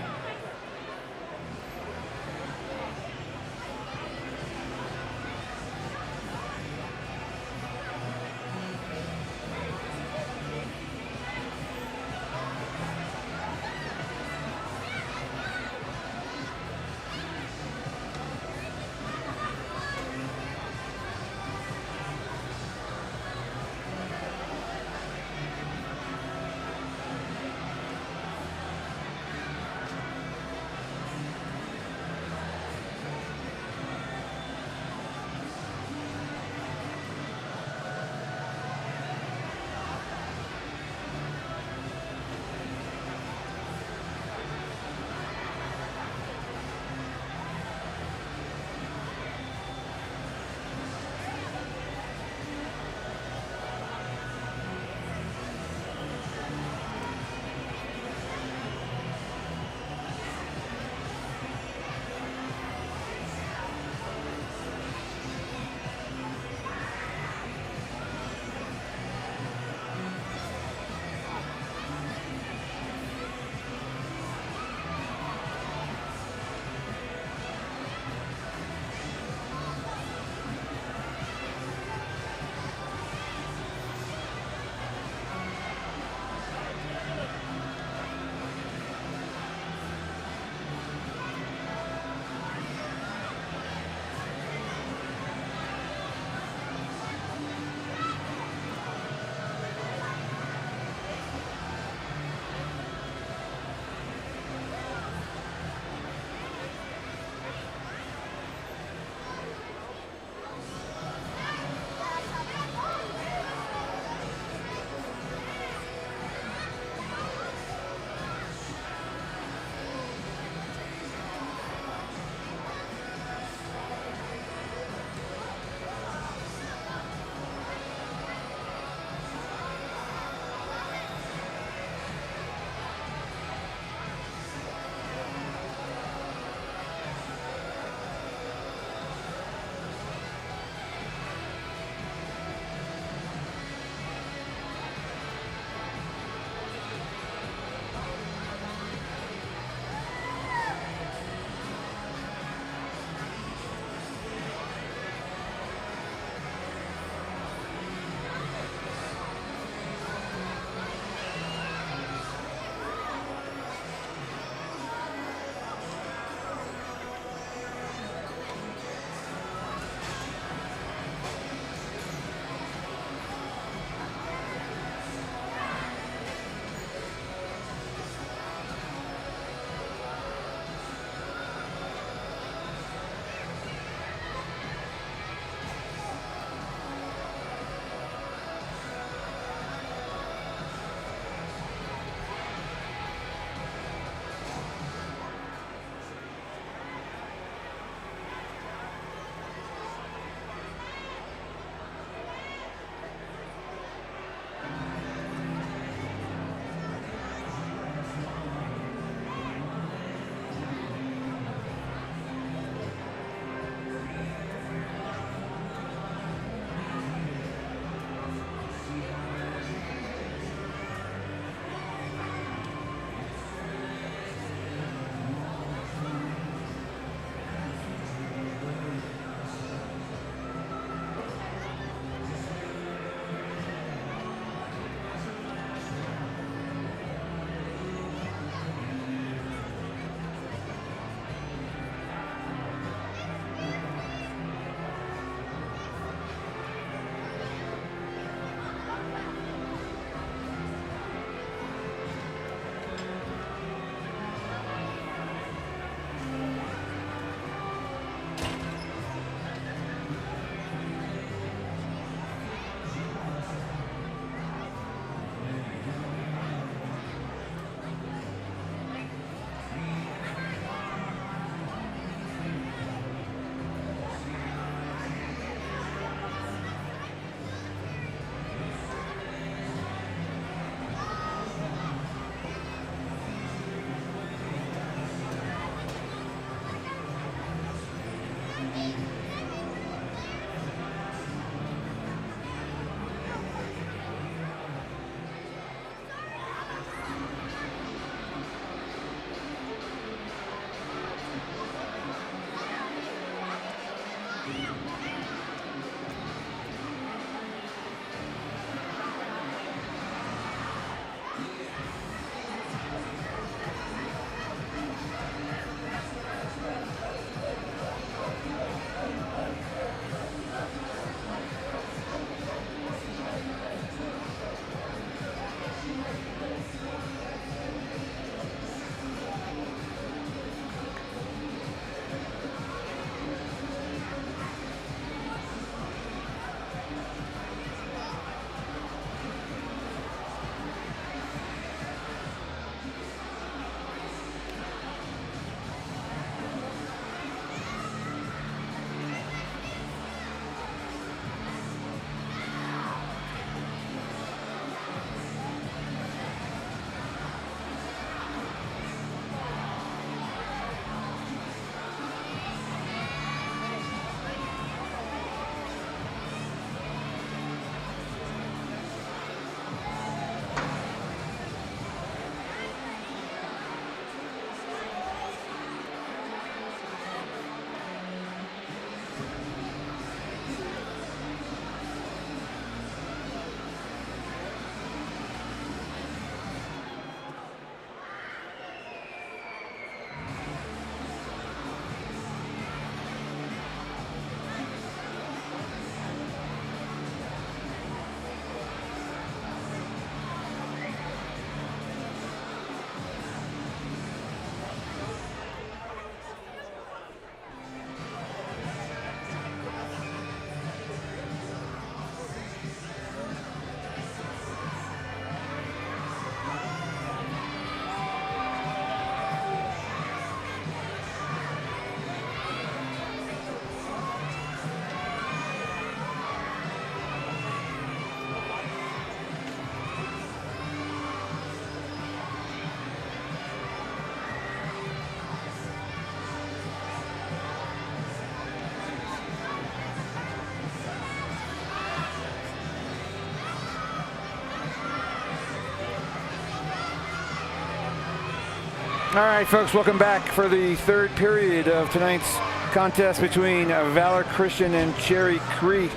All right, folks, welcome back for the third period of tonight's contest between Valor Christian and Cherry Creek.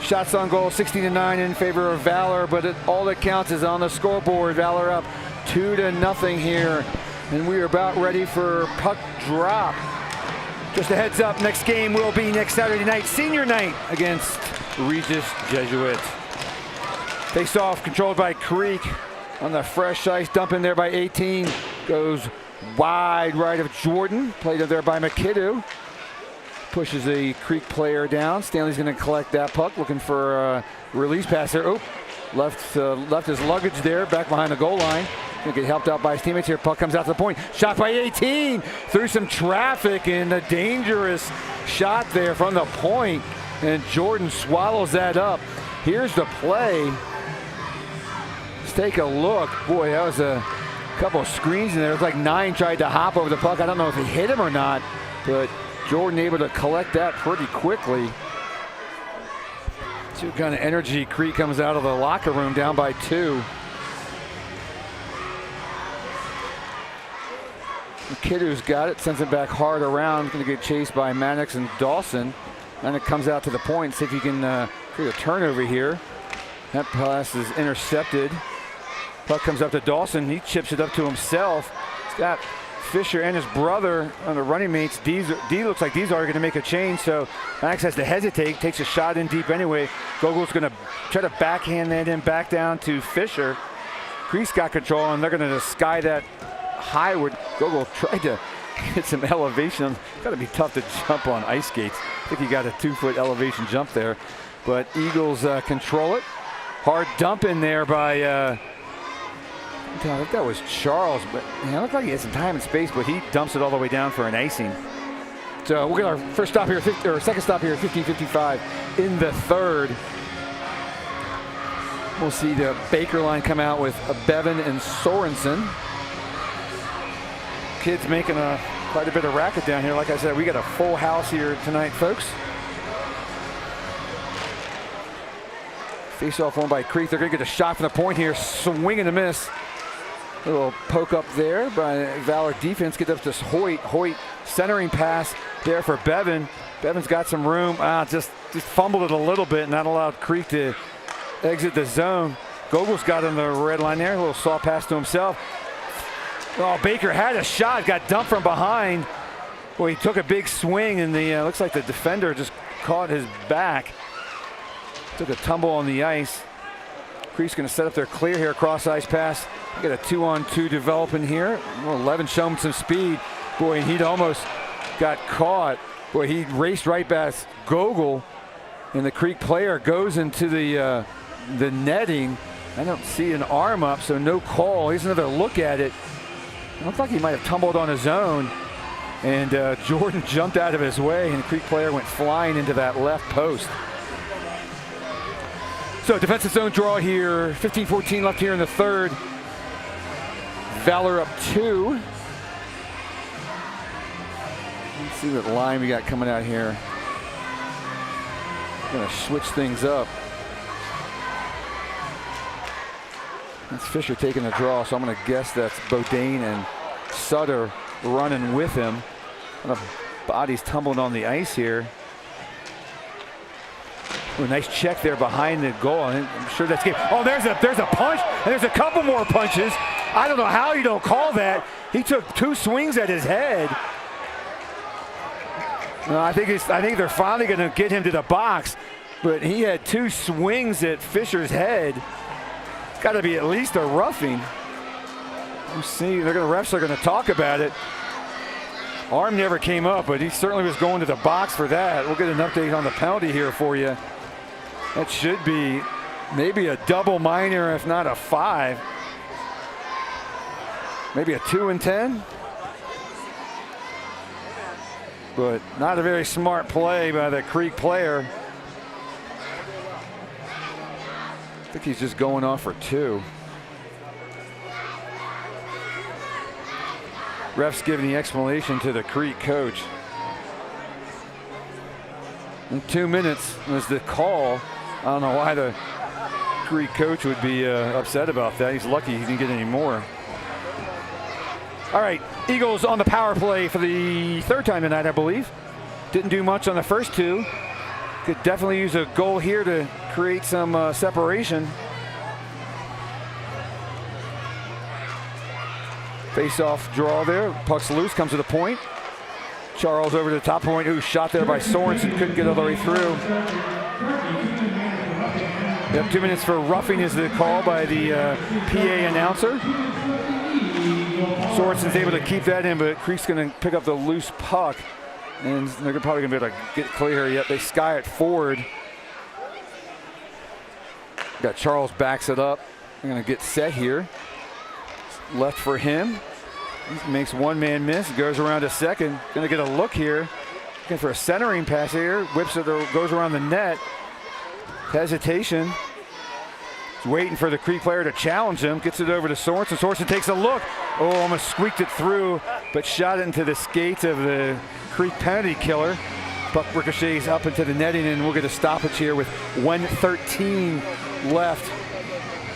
Shots on goal 16-9 in favor of Valor, but all that counts is on the scoreboard. Valor up 2-0 here, and we are about ready for puck drop. Just a heads up, next game will be next Saturday night, senior night against Regis Jesuit. Face off controlled by Creek on the fresh ice, dump in there by 18. Goes wide right of Jordan, played there by McKidoo. Pushes the Creek player down. Stanley's going to collect that puck, looking for a release pass there. Oh, left his luggage there, back behind the goal line. Going to get helped out by his teammates here. Puck comes out to the point. Shot by 18 through some traffic, and a dangerous shot there from the point. And Jordan swallows that up. Here's the play. Let's take a look. Boy, that was a couple of screens in there. It was like 9 tried to hop over the puck. I don't know if he hit him or not, but Jordan able to collect that pretty quickly. See what kind of energy Creek comes out of the locker room, down by 2. Kiddu's got it, sends it back hard around. Going to get chased by Mannix and Dawson. And it comes out to the point. See if he can create a turnover here. That pass is intercepted. Puck comes up to Dawson. He chips it up to himself. He's got Fisher and his brother on the running mates. D looks like these are going to make a change, so Max has to hesitate, takes a shot in deep anyway. Gogol's going to try to backhand that in back down to Fisher. Creek's got control, and they're going to sky that highward. Gogol tried to get some elevation. Got to be tough to jump on ice skates. I think he got a 2-foot elevation jump there, but Eagles control it. Hard dump in there by I think that was Charles, but it looked like he had some time and space, but he dumps it all the way down for an icing. So we'll get our first stop here, or second stop here, 15:55 in the third. We'll see the Baker line come out with Bevan and Sorensen. Kids making quite a bit of racket down here. Like I said, we got a full house here tonight, folks. Face off one by Creek. They're going to get a shot from the point here. Swing and a miss. A little poke up there by Valor defense. Get up to Hoyt. Hoyt centering pass there for Bevan. Bevan's got some room. Just fumbled it a little bit, and not allowed Creek to exit the zone. Gogol's got on the red line there. A little saw pass to himself. Oh, Baker had a shot. Got dumped from behind. Well, he took a big swing, and the looks like the defender just caught his back. Took a tumble on the ice. Creek's going to set up their clear here, cross ice pass. We got a 2-on-2 developing here. Well, 11 showing some speed. Boy, and he'd almost got caught. Boy, he raced right past Gogol, and the Creek player goes into the netting. I don't see an arm up, so no call. Here's another look at it. It looks like he might have tumbled on his own, and Jordan jumped out of his way, and the Creek player went flying into that left post. So defensive zone draw here, 15:14 left here in the third. Valor up 2. Let's see what line we got coming out here. Gonna switch things up. That's Fisher taking the draw, so I'm gonna guess that's Bodine and Sutter running with him. Bodies tumbling on the ice here. Ooh, nice check there behind the goal. I'm sure that's game. Oh, there's a punch, and there's a couple more punches. I don't know how you don't call that. He took 2 swings at his head. I think they're finally going to get him to the box, but he had 2 swings at Fisher's head. It's got to be at least a roughing. We'll see. Refs are going to talk about it. Arm never came up, but he certainly was going to the box for that. We'll get an update on the penalty here for you. That should be maybe a double minor, if not a 5. Maybe a 2 and 10. But not a very smart play by the Creek player. I think he's just going off for 2. Ref's giving the explanation to the Creek coach. In 2 minutes was the call. I don't know why the Creek coach would be upset about that. He's lucky he didn't get any more. All right, Eagles on the power play for the third time tonight, I believe. Didn't do much on the first two. Could definitely use a goal here to create some separation. Face-off draw there. Puck's loose, comes to the point. Charles over to the top point, who's shot there by Sorensen, couldn't get all the way through. Yep, 2 minutes for roughing is the call by the PA announcer. Sorensen's able to keep that in, but Creek's going to pick up the loose puck. And they're probably going to be able to get clear. Yep, they sky it forward. Got Charles backs it up. They're going to get set here. Left for him. He makes one man miss, goes around to second. Going to get a look here. Looking for a centering pass here. Whips it, goes around the net. Hesitation. He's waiting for the Creek player to challenge him. Gets it over to Sorensen. Sorensen takes a look. Oh, almost squeaked it through, but shot it into the skates of the Creek penalty killer. Puck ricochets up into the netting, and we'll get a stoppage here with 1:13 left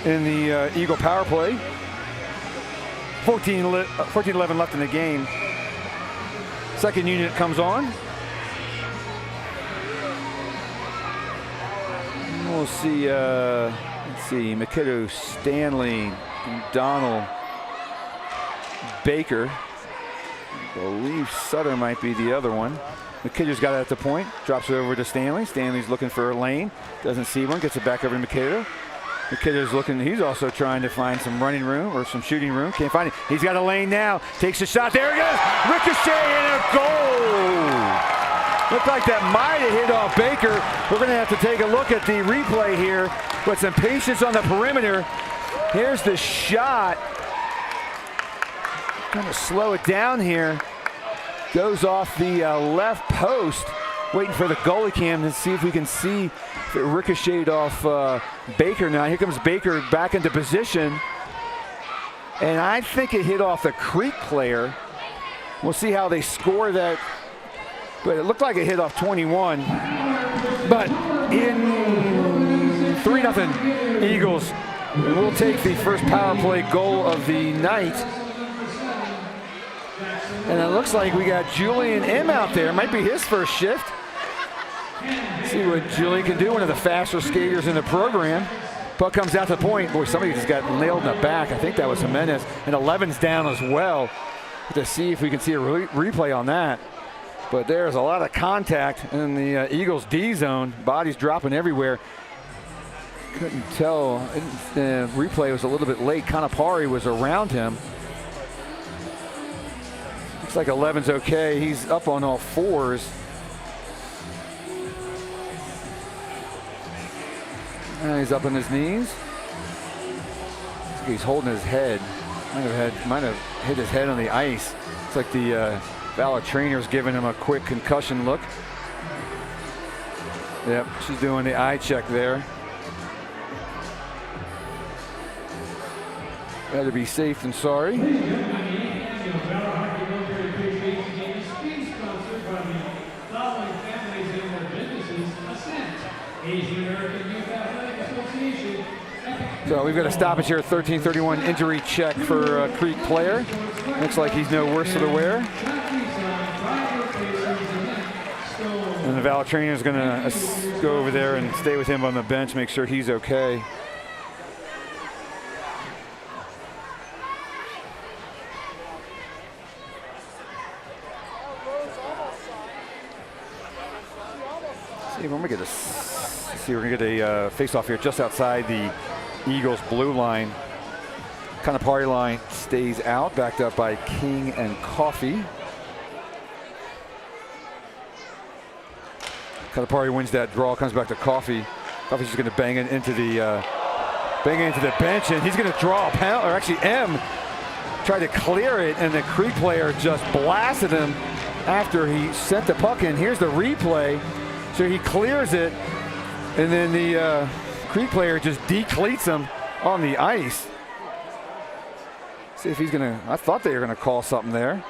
in the Eagle power play. 14-11 left in the game. Second unit comes on. We'll see, let's see, Mikito, Stanley, Donald, Baker. I believe Sutter might be the other one. Mikito's got it at the point, drops it over to Stanley. Stanley's looking for a lane, doesn't see one, gets it back over to Mikito. Mikito's looking, he's also trying to find some running room or some shooting room. Can't find it. He's got a lane now, takes a shot, there he goes! Ricochet and a goal! Looked like that might have hit off Baker. We're going to have to take a look at the replay here with some patience on the perimeter. Here's the shot. Going to slow it down here. Goes off the left post. Waiting for the goalie cam to see if we can see if it ricocheted off Baker now. Here comes Baker back into position. And I think it hit off the Creek player. We'll see how they score that. But it looked like it hit off 21. But in 3-0 Eagles will take the first power play goal of the night. And it looks like we got Julian M out there. Might be his first shift. See what Julian can do, one of the faster skaters in the program. Puck comes out to the point. Boy, somebody just got nailed in the back. I think that was Jimenez. And 11's down as well. To see if we can see a replay on that. But there's a lot of contact in the Eagles D zone. Bodies dropping everywhere. Couldn't tell. The replay was a little bit late. Kanapari was around him. Looks like 11's okay. He's up on all fours. And he's up on his knees. He's holding his head. Might have hit his head on the ice. It's like the Valor trainer's giving him a quick concussion look. Yep, she's doing the eye check there. Better be safe than sorry. So we've got a stoppage here at 13:31. Injury check for Creek player. Looks like he's no worse for the wear. And the Valor trainer is going to go over there and stay with him on the bench, make sure he's okay. See, when we get we're going to get a face-off here just outside the Eagles blue line. Kind of party line stays out, backed up by King and Coffey. Kind of party wins that draw, comes back to Coffey. Coffey's just going to bang it into the bench, and he's going to draw a penalty. Or actually, M tried to clear it, and the Creek player just blasted him after he sent the puck in. Here's the replay. So he clears it, and then the Creek player just decleats him on the ice. See if he's gonna, I thought they were gonna call something there.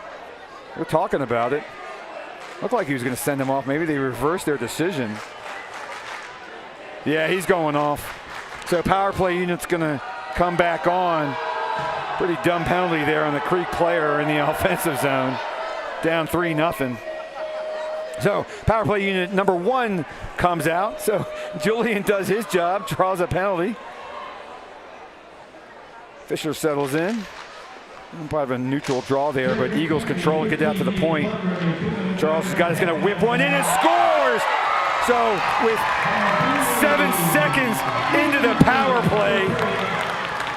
We're talking about it. Looked like he was gonna send him off. Maybe they reversed their decision. Yeah, he's going off. So power play unit's gonna come back on. Pretty dumb penalty there on the Creek player in the offensive zone. Down 3-0. So power play unit number 1 comes out. So Julian does his job, draws a penalty. Fisher settles in. Probably a neutral draw there, but Eagles control and get out to the point. Charles has got is going to whip one in and scores. So with 7 seconds into the power play,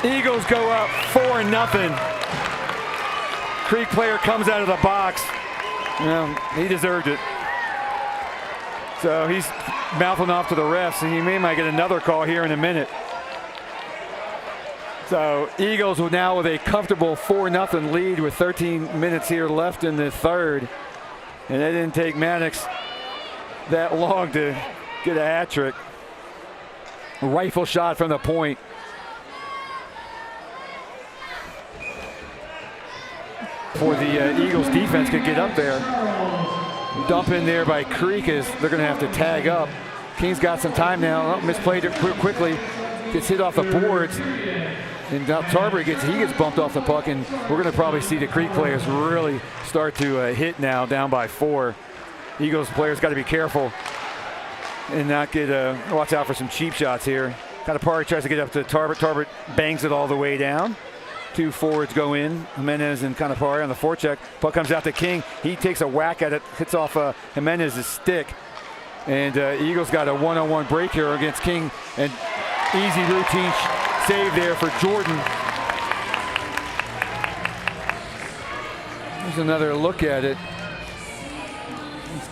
Eagles go up 4-0. Creek player comes out of the box. He deserved it. So he's mouthing off to the refs, and he might get another call here in a minute. So Eagles now with a comfortable 4-0 lead with 13 minutes here left in the third. And it didn't take Mannix that long to get a hat trick. Rifle shot from the point. Before the Eagles defense could get up there. Dump in there by Creek as they're going to have to tag up. King's got some time now. Misplayed it quickly. Gets hit off the boards. And now Tarver gets bumped off the puck, and we're going to probably see the Creek players really start to hit now, down by 4. Eagles players got to be careful and not get watch out for some cheap shots here. Kanapari tries to get up to Tarbert. Tarbert bangs it all the way down. 2 forwards go in, Jimenez and Kanapari on the forecheck. Puck comes out to King. He takes a whack at it, hits off Jimenez's stick. And Eagles got a one-on-one break here against King, and easy routine save there for Jordan. There's another look at it.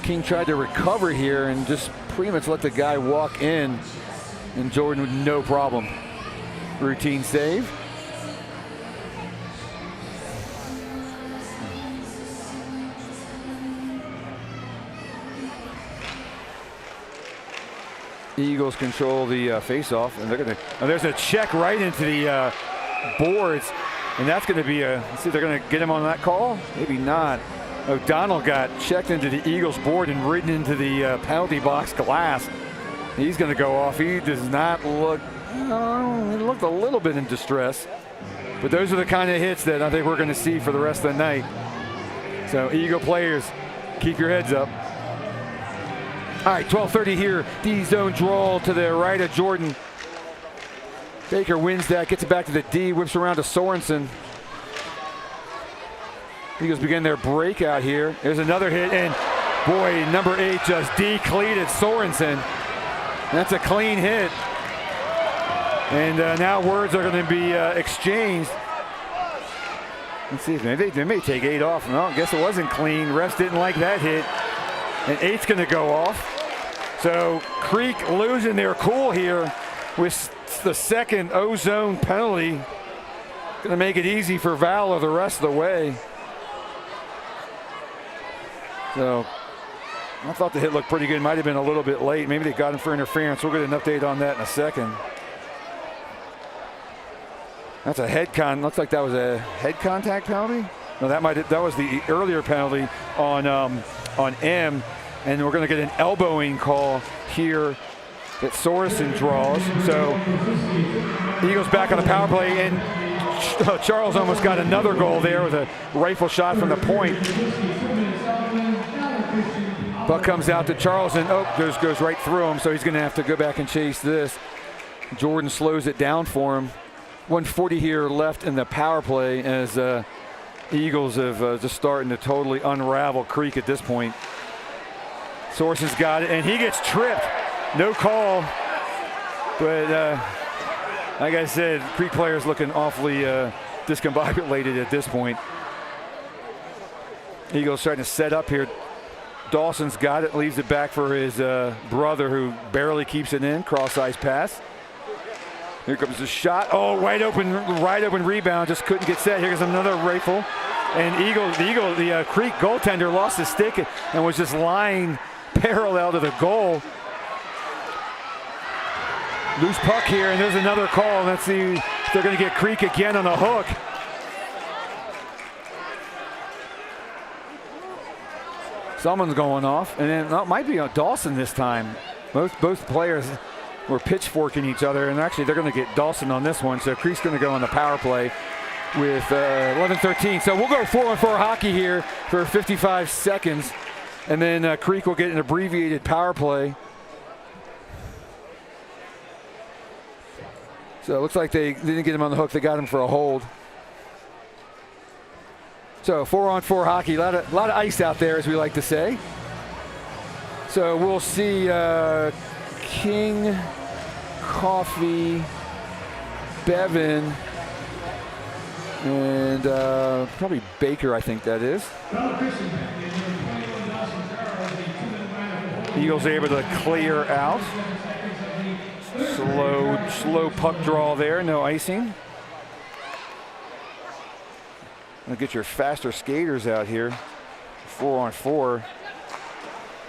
King tried to recover here and just pretty much let the guy walk in, and Jordan with no problem. Routine save. Eagles control the face-off, and they're going to. Oh, there's a check right into the boards, and that's going to be a. Let's see, they're going to get him on that call. Maybe not. O'Donnell got checked into the Eagles board and ridden into the penalty box glass. He's going to go off. He does not look. He looked a little bit in distress, but those are the kind of hits that I think we're going to see for the rest of the night. So Eagle players, keep your heads up. All right, 12:30 here. D-zone draw to the right of Jordan. Baker wins that, gets it back to the D, whips around to Sorensen. Eagles begin their breakout here. There's another hit, and boy, number 8 just decleated Sorensen. That's a clean hit. And now words are going to be exchanged. Let's see if they may take 8 off. No, I guess it wasn't clean. Refs didn't like that hit. And 8's going to go off. So Creek losing their cool here with the second O-zone penalty. Going to make it easy for Valor the rest of the way. So I thought the hit looked pretty good. Might have been a little bit late. Maybe they got him for interference. We'll get an update on that in a second. That's a looks like that was a head contact penalty. No, that was the earlier penalty on M. And we're going to get an elbowing call here that Sorensen draws. So Eagles back on the power play, and Charles almost got another goal there with a rifle shot from the point. Puck comes out to Charles, and goes right through him, so he's going to have to go back and chase this. Jordan slows it down for him. 1:40 here left in the power play as Eagles have just starting to totally unravel Creek at this point. Sorensen's got it, and he gets tripped. No call, but like I said, Creek players looking awfully discombobulated at this point. Eagles trying to set up here. Dawson's got it, leaves it back for his brother, who barely keeps it in. Cross-ice pass. Here comes the shot. Oh, wide open rebound. Just couldn't get set. Here comes another rifle. And the Creek goaltender lost his stick and was just lying parallel to the goal. Loose puck here, and there's another call. Let's see if they're going to get Creek again on a hook. Someone's going off, and then it might be Dawson this time. Both players were pitchforking each other, and actually they're going to get Dawson on this one. So Creek's going to go on the power play. with 11:13. So we'll go 4-on-4 hockey here for 55 seconds. And then Creek will get an abbreviated power play. So it looks like they didn't get him on the hook. They got him for a hold. So 4-on-4 hockey, a lot of ice out there, as we like to say. So we'll see King, Coffee, Bevan, and probably Baker, I think that is. Eagles able to clear out. Slow puck draw there, no icing. Gonna get your faster skaters out here. 4-on-4.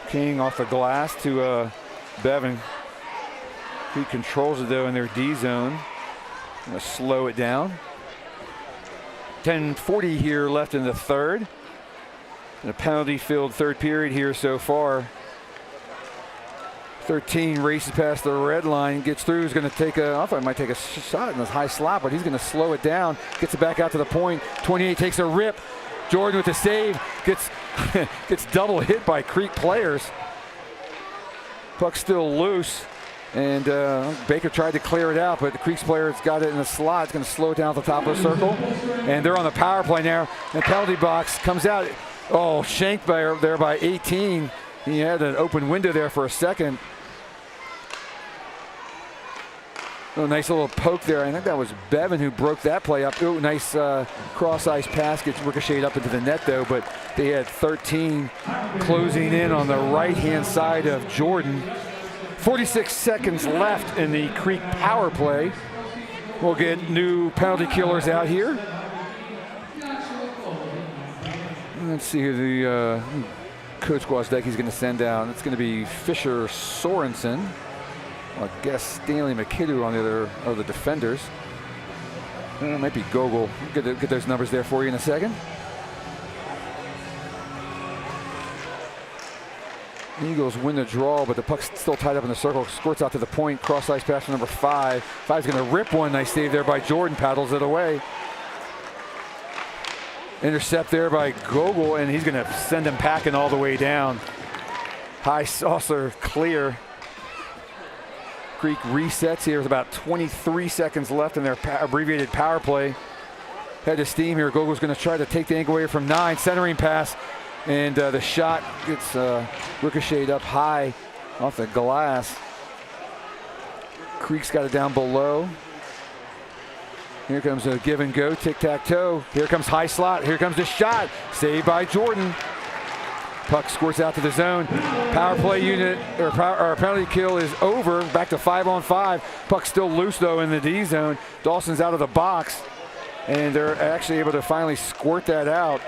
King off the glass to Bevan. He controls it though in their D zone. Gonna slow it down. 10:40 here left in the third. And a penalty-filled third period here so far. 13 races past the red line, gets through, is going to take I thought he might take a shot in this high slot, but he's going to slow it down, gets it back out to the point. 28 takes a rip. Jordan with the save, gets double hit by Creek players. Puck's still loose, and Baker tried to clear it out, but the Creek's player's got it in the slot. It's going to slow it down at the top of the circle, and they're on the power play now. The penalty box comes out. Oh, shanked there by 18. He had an open window there for a second. Oh, nice little poke there. I think that was Bevan who broke that play up. Oh, nice cross-ice pass. Gets ricocheted up into the net, though. But they had 13 closing in on the right-hand side of Jordan. 46 seconds left in the Creek power play. We'll get new penalty killers out here. Let's see who the Coach Gwozdeki's going to send down. It's going to be Fisher Sorensen. I guess Stanley McKidoo on the other of the defenders. It might be Gogol. Get those numbers there for you in a second. Eagles win the draw, but the puck's still tied up in the circle. Squirts out to the point. Cross ice pass for number 5. 5's going to rip one. Nice save there by Jordan. Paddles it away. Intercept there by Gogol, and he's going to send him packing all the way down. High saucer clear. Creek resets here with about 23 seconds left in their abbreviated power play. Head to steam here. Gogol's going to try to take the angle away from 9. Centering pass, and the shot gets ricocheted up high off the glass. Creek's got it down below. Here comes a give and go, tic-tac-toe. Here comes high slot. Here comes the shot. Saved by Jordan. Puck squirts out to the zone. Power play unit, or penalty kill is over. Back to 5-on-5. Puck's still loose though in the D zone. Dawson's out of the box, and they're actually able to finally squirt that out.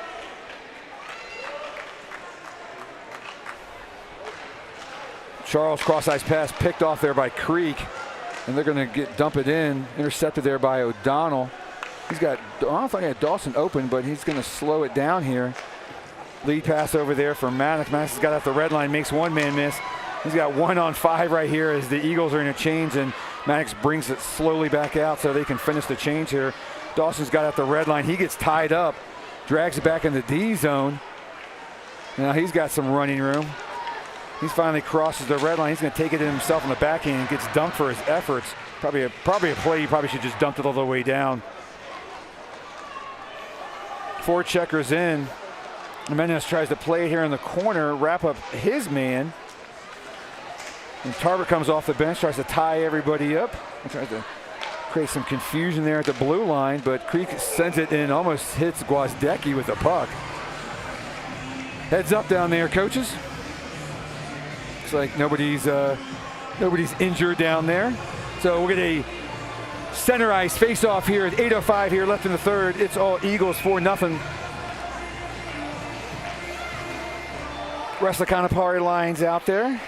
Charles cross-ice pass picked off there by Creek, and they're going to dump it in. Intercepted there by O'Donnell. He's got, I don't know if I had Dawson open, but he's going to slow it down here. Lead pass over there for Maddox. Maddox has got out the red line, makes one man miss. He's got 1-on-5 right here as the Eagles are in a change, and Maddox brings it slowly back out so they can finish the change here. Dawson's got out the red line. He gets tied up, drags it back in the D zone. Now he's got some running room. He finally crosses the red line. He's going to take it in himself on the backhand and gets dumped for his efforts. Probably a play he probably should just dumped it all the way down. 4 checkers in. Jimenez tries to play here in the corner, wrap up his man. And Tarbert comes off the bench, tries to tie everybody up. He tries to create some confusion there at the blue line, but Creek sends it in, almost hits Gwozdecki with the puck. Heads up down there, coaches. Looks like nobody's injured down there. So we'll get a center ice face-off here at 8:05 here left in the third. It's all Eagles 4-0. Rest of the Kanapari lines out there.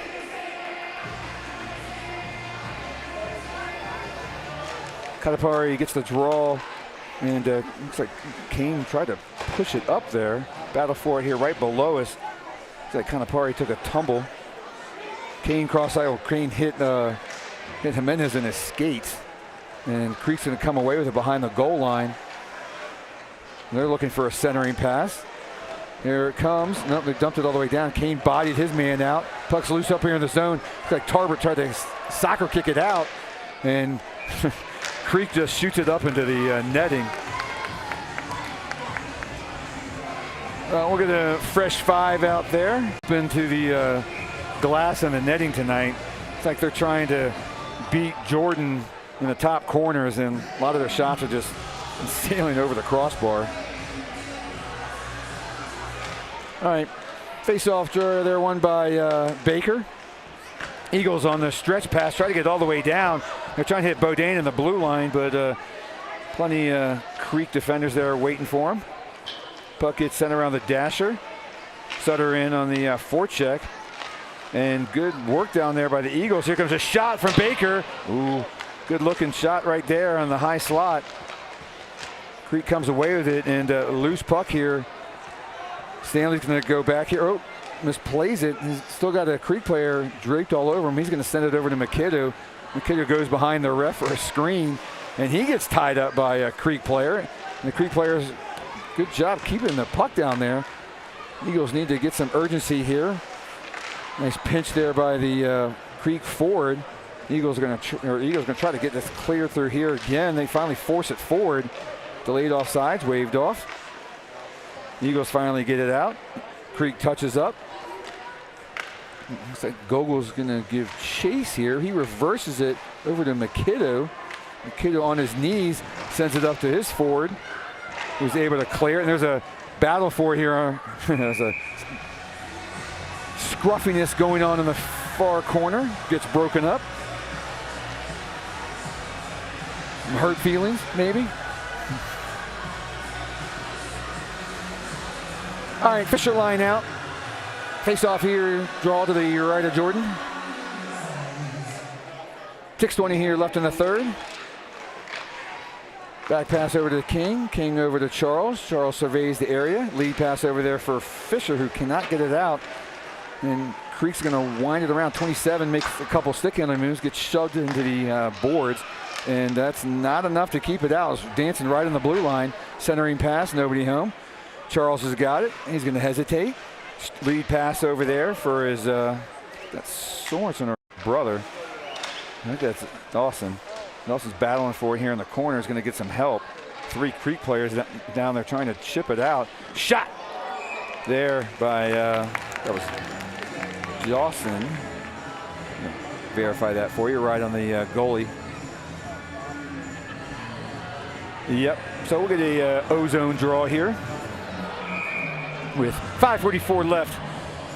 Kanapari gets the draw, and looks like Kane tried to push it up there. Battle for it here right below us. Looks like Kanapari took a tumble. Kane cross-eye. Kane hit Jimenez in his skates, and Creek's going to come away with it behind the goal line. They're looking for a centering pass. Here it comes. Nope, they dumped it all the way down. Kane bodied his man out. Puck's loose up here in the zone. Looks like Tarbert tried to soccer kick it out, and Creek just shoots it up into the netting. We'll get a fresh 5 out there. Into the glass and the netting tonight. It's like they're trying to beat Jordan in the top corners, and a lot of their shots are just sailing over the crossbar. All right, face-off draw there, won by Baker. Eagles on the stretch pass, try to get all the way down. They're trying to hit Bodine in the blue line, but plenty Creek defenders there waiting for him. Puck gets sent around the dasher. Sutter in on the forecheck. And good work down there by the Eagles. Here comes a shot from Baker. Ooh, good looking shot right there on the high slot. Creek comes away with it, and loose puck here. Stanley's going to go back here. Oh, misplays it. He's still got a Creek player draped all over him. He's going to send it over to McKiddo. McKiddo goes behind the ref for a screen, and he gets tied up by a Creek player. And the Creek players, good job keeping the puck down there. Eagles need to get some urgency here. Nice pinch there by the Creek forward. Eagles are going to try to get this clear through here again. They finally force it forward. Delayed offsides, waved off. Eagles finally get it out. Creek touches up. Looks like Gogel's going to give chase here. He reverses it over to McKiddo. McKiddo on his knees sends it up to his forward, who's able to clear it. And there's a battle for it here. There's a scruffiness going on in the far corner. Gets broken up. Some hurt feelings, maybe. All right, Fisher line out. Face off here, draw to the right of Jordan. 6:20 here left in the third. Back pass over to King. King over to Charles. Charles surveys the area. Lead pass over there for Fisher, who cannot get it out. And Creek's going to wind it around. 27 makes a couple stick handling moves, gets shoved into the boards. And that's not enough to keep it out. It's dancing right on the blue line. Centering pass, nobody home. Charles has got it. He's going to hesitate. Lead pass over there for his that's Sorensen, or brother. I think that's Dawson. Dawson's battling for it here in the corner. Is going to get some help. 3 Creek players down there trying to chip it out. Shot there by that was Dawson. Verify that for you. Right on the goalie. Yep. So we'll get a ozone draw here. With 5:44 left,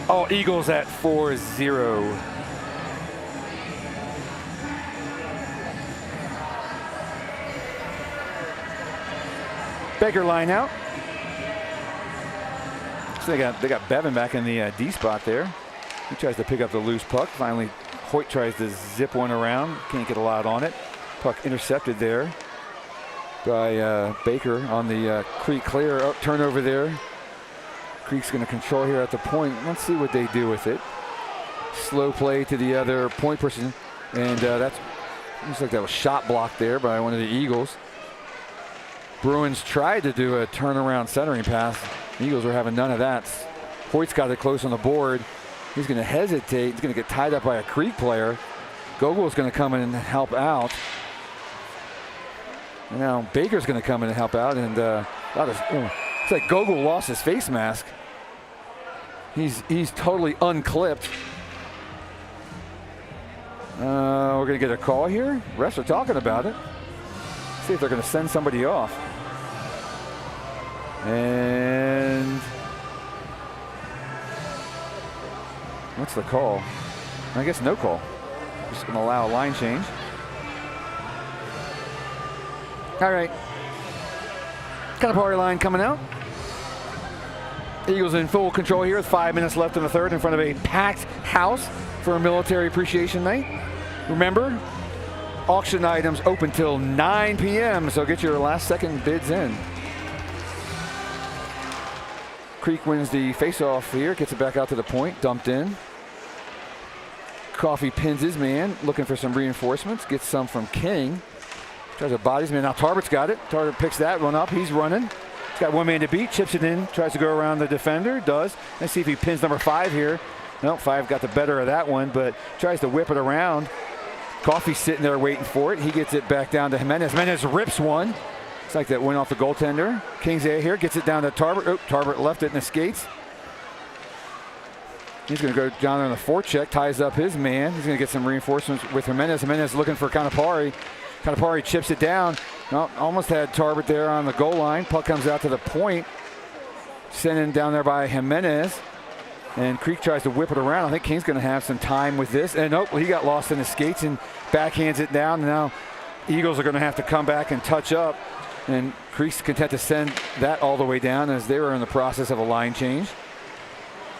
all Eagles at 4-0. Baker line out. So they got Bevan back in the D spot there. He tries to pick up the loose puck. Finally, Hoyt tries to zip one around. Can't get a lot on it. Puck intercepted there by Baker on the Creek clear. Oh, turnover there. Creek's going to control here at the point. Let's see what they do with it. Slow play to the other point person. And that's looks like that was shot blocked there by one of the Eagles. Bruins tried to do a turnaround centering pass. The Eagles were having none of that. Hoyt's got it close on the board. He's going to hesitate. He's going to get tied up by a Creek player. Gogel's going to come in and help out. And now Baker's going to come in and help out. And it's like Gogol lost his face mask. He's totally unclipped. We're going to get a call here. Refs are talking about it. See if they're going to send somebody off. And what's the call? I guess no call. Just going to allow a line change. All right. Kalapari line coming out. Eagles in full control here with 5 minutes left in the third in front of a packed house for a military appreciation night. Remember, auction items open till 9 p.m., so get your last second bids in. Creek wins the face-off here, gets it back out to the point, dumped in. Coffee pins his man, looking for some reinforcements, gets some from King. Tries to body his man. Now Tarbert's got it. Tarbert picks that one up. He's running. He's got one man to beat, chips it in, tries to go around the defender, does. Let's see if he pins number 5 here. No, 5 got the better of that one, but tries to whip it around. Coffey's sitting there waiting for it. He gets it back down to Jimenez. Jimenez rips one. It's like that went off the goaltender. King's A here, gets it down to Tarbert. Oh, Tarbert left it in the skates. He's going to go down there on the forecheck, ties up his man. He's going to get some reinforcements with Jimenez. Jimenez looking for Canapari. Canapari chips it down. Well, almost had Tarbert there on the goal line. Puck comes out to the point. Sent in down there by Jimenez. And Creek tries to whip it around. I think King's going to have some time with this. And nope, he got lost in the skates and backhands it down. And now Eagles are going to have to come back and touch up. And Creek's content to send that all the way down as they were in the process of a line change.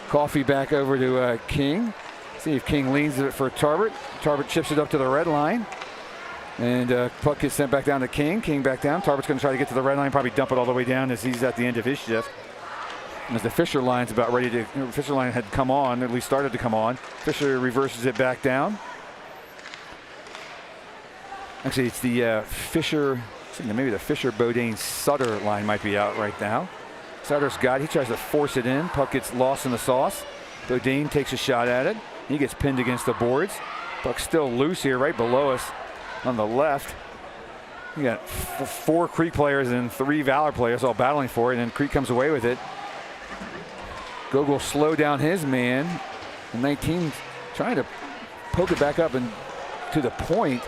Coffey back over to King. See if King leans it for Tarbert. Tarbert chips it up to the red line. And puck gets sent back down to King. King back down. Tarbert's going to try to get to the red line, probably dump it all the way down as he's at the end of his shift. As the Fisher line's about ready to, Fisher line had come on, at least started to come on. Fisher reverses it back down. Actually, it's the Fisher, maybe the Fisher Bodine Sutter line might be out right now. Sutter's got it. He tries to force it in. Puck gets lost in the sauce. Bodine takes a shot at it. He gets pinned against the boards. Puck's still loose here right below us on the left. We got 4 Creek players and 3 Valor players all battling for it, and Creek comes away with it. Gogol slow down his man. And 19 trying to poke it back up and to the point.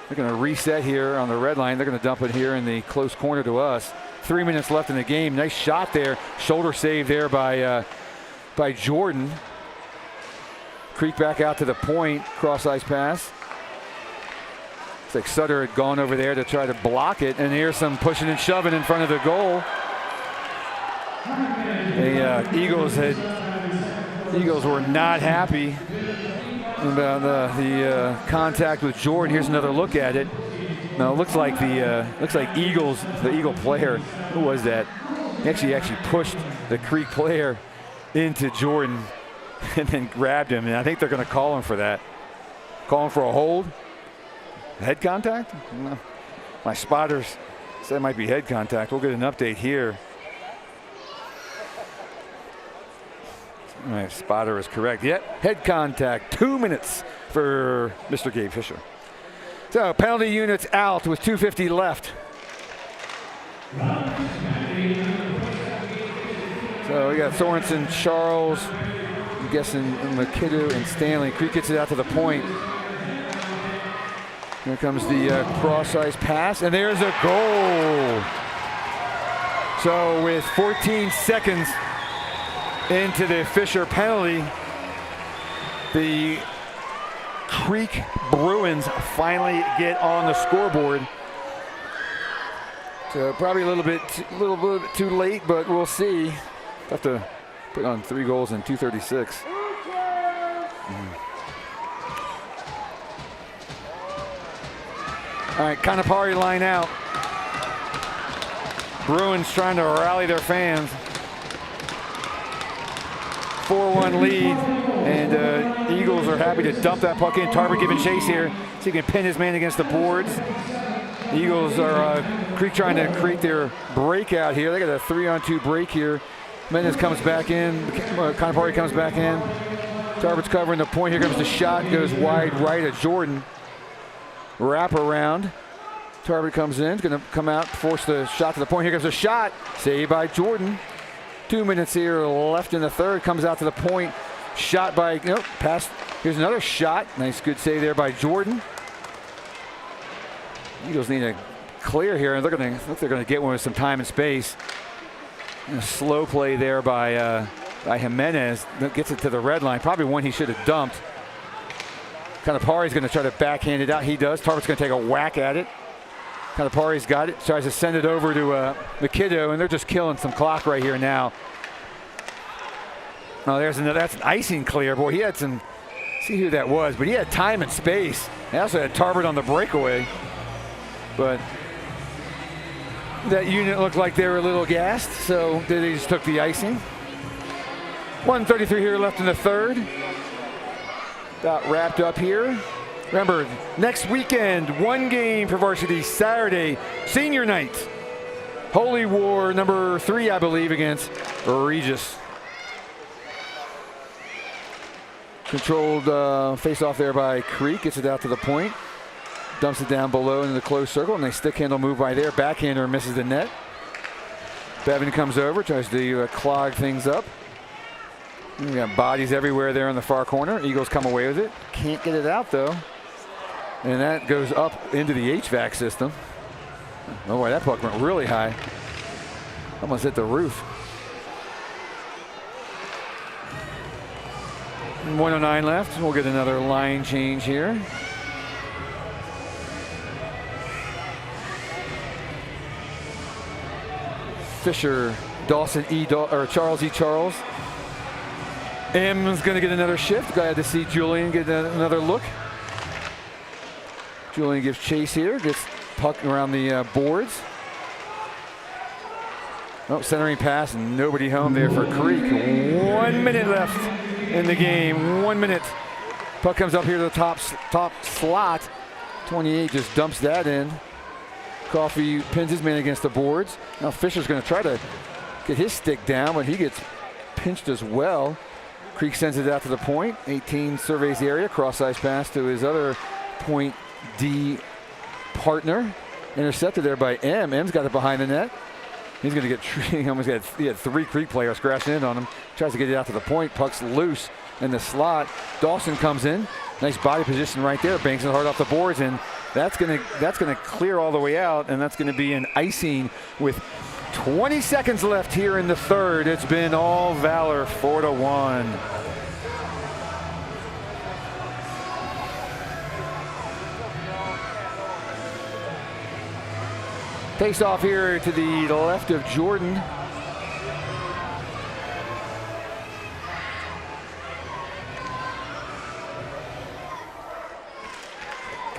They're going to reset here on the red line. They're going to dump it here in the close corner to us. 3 minutes left in the game. Nice shot there. Shoulder save there by Jordan. Creek back out to the point. Cross ice pass. It's like Sutter had gone over there to try to block it. And here's some pushing and shoving in front of the goal. The Eagles were not happy about the contact with Jordan. Here's another look at it. Now it looks like the Eagle player, who was that? He actually pushed the Creek player into Jordan and then grabbed him. And I think they're going to call him for that. Call him for a hold. Head contact? No. My spotters said it might be head contact. We'll get an update here. My spotter is correct. Yep, head contact. 2 minutes for Mr. Gabe Fisher. So penalty units out with 2:50 left. So we got Sorensen, Charles, I'm guessing McKiddo and Stanley. Creek gets it out to the point. Here comes the cross ice pass, and there's a goal. So with 14 seconds into the Fisher penalty, the Creek Bruins finally get on the scoreboard. So probably a little bit too late, but we'll see. Have to put on 3 goals in 2:36. All right, Canapari line out. Bruins trying to rally their fans. 4-1 lead, and Eagles are happy to dump that puck in. Tarbert giving chase here, so he can pin his man against the boards. Eagles are Creek trying to create their breakout here. They got a 3-on-2 break here. Mendes comes back in. Canapari comes back in. Tarbert's covering the point. Here comes the shot. Goes wide right at Jordan. Wrap around. Tarbert comes in. Going to come out, force the shot to the point. Here comes a shot. Saved by Jordan. 2 minutes here left in the third. Comes out to the point. Shot by, pass. Here's another shot. Nice, good save there by Jordan. Eagles need a clear here, and they're going to get one with some time and space. A slow play there by Jimenez. That gets it to the red line. Probably one he should have dumped. Canapari's going to try to backhand it out. He does. Tarbert's going to take a whack at it. Canapari's got it. Tries to send it over to McKiddo, and they're just killing some clock right here now. Oh, there's another. That's an icing clear. Boy, he had some. See who that was, but he had time and space. He also had Tarbert on the breakaway, but that unit looked like they were a little gassed, so they just took the icing. 1:33 here left in the third. About wrapped up here. Remember, next weekend, 1 game for Varsity, Saturday, senior night. Holy War number 3, I believe, against Regis. Controlled face-off there by Creek. Gets it out to the point. Dumps it down below into the closed circle, and they stick handle move by there. Backhander misses the net. Bevan comes over, tries to clog things up. We got bodies everywhere there in the far corner. Eagles come away with it. Can't get it out, though. And that goes up into the HVAC system. Oh boy, that puck went really high. Almost hit the roof. 1:09 left. We'll get another line change here. Fisher, Dawson Charles E. Charles. M's going to get another shift. Glad to see Julian get another look. Julian gives chase here. Gets puck around the boards. Oh, centering pass, and nobody home there for Creek. 1 minute left in the game. 1 minute. Puck comes up here to the top slot. 28 just dumps that in. Coffey pins his man against the boards. Now Fisher's going to try to get his stick down, but he gets pinched as well. Creek sends it out to the point. 18 surveys the area. Cross-ice pass to his other point D partner. Intercepted there by M. M's got it behind the net. He's going to get, he had 3 Creek players crashing in on him. Tries to get it out to the point. Puck's loose in the slot. Dawson comes in. Nice body position right there. Banks it hard off the boards, and that's going to clear all the way out, and that's going to be an icing with 20 seconds left here in the third. It's been all Valor, 4-1. Face off here to the left of Jordan.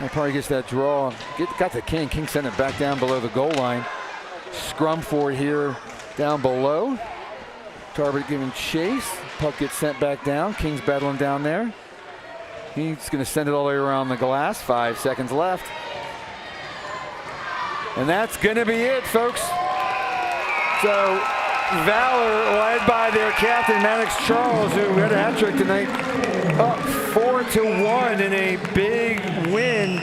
He probably gets that draw. Got the King. King sent it back down below the goal line. Scrum for it here down below. Tarbert giving chase. Puck gets sent back down. King's battling down there. He's going to send it all the way around the glass. 5 seconds left. And that's going to be it, folks. So Valor, led by their captain, Maddox Charles, who had a hat trick tonight, up 4-1 in a big win.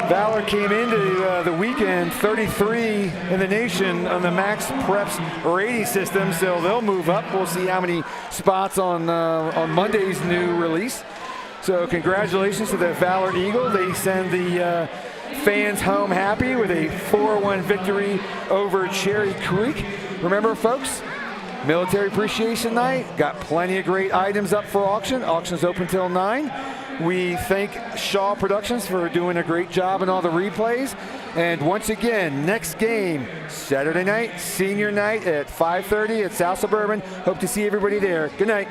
Valor came into the weekend 33 in the nation on the Max Preps rating system, so they'll move up. We'll see how many spots on Monday's new release. So congratulations to the Valor Eagle. They send the fans home happy with a 4-1 victory over Cherry Creek. Remember, folks, Military Appreciation Night, got plenty of great items up for auction. Auction's open till 9. We thank Shaw Productions for doing a great job in all the replays. And once again, next game, Saturday night, senior night at 5:30 at South Suburban. Hope to see everybody there. Good night.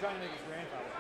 trying to make his grandfather.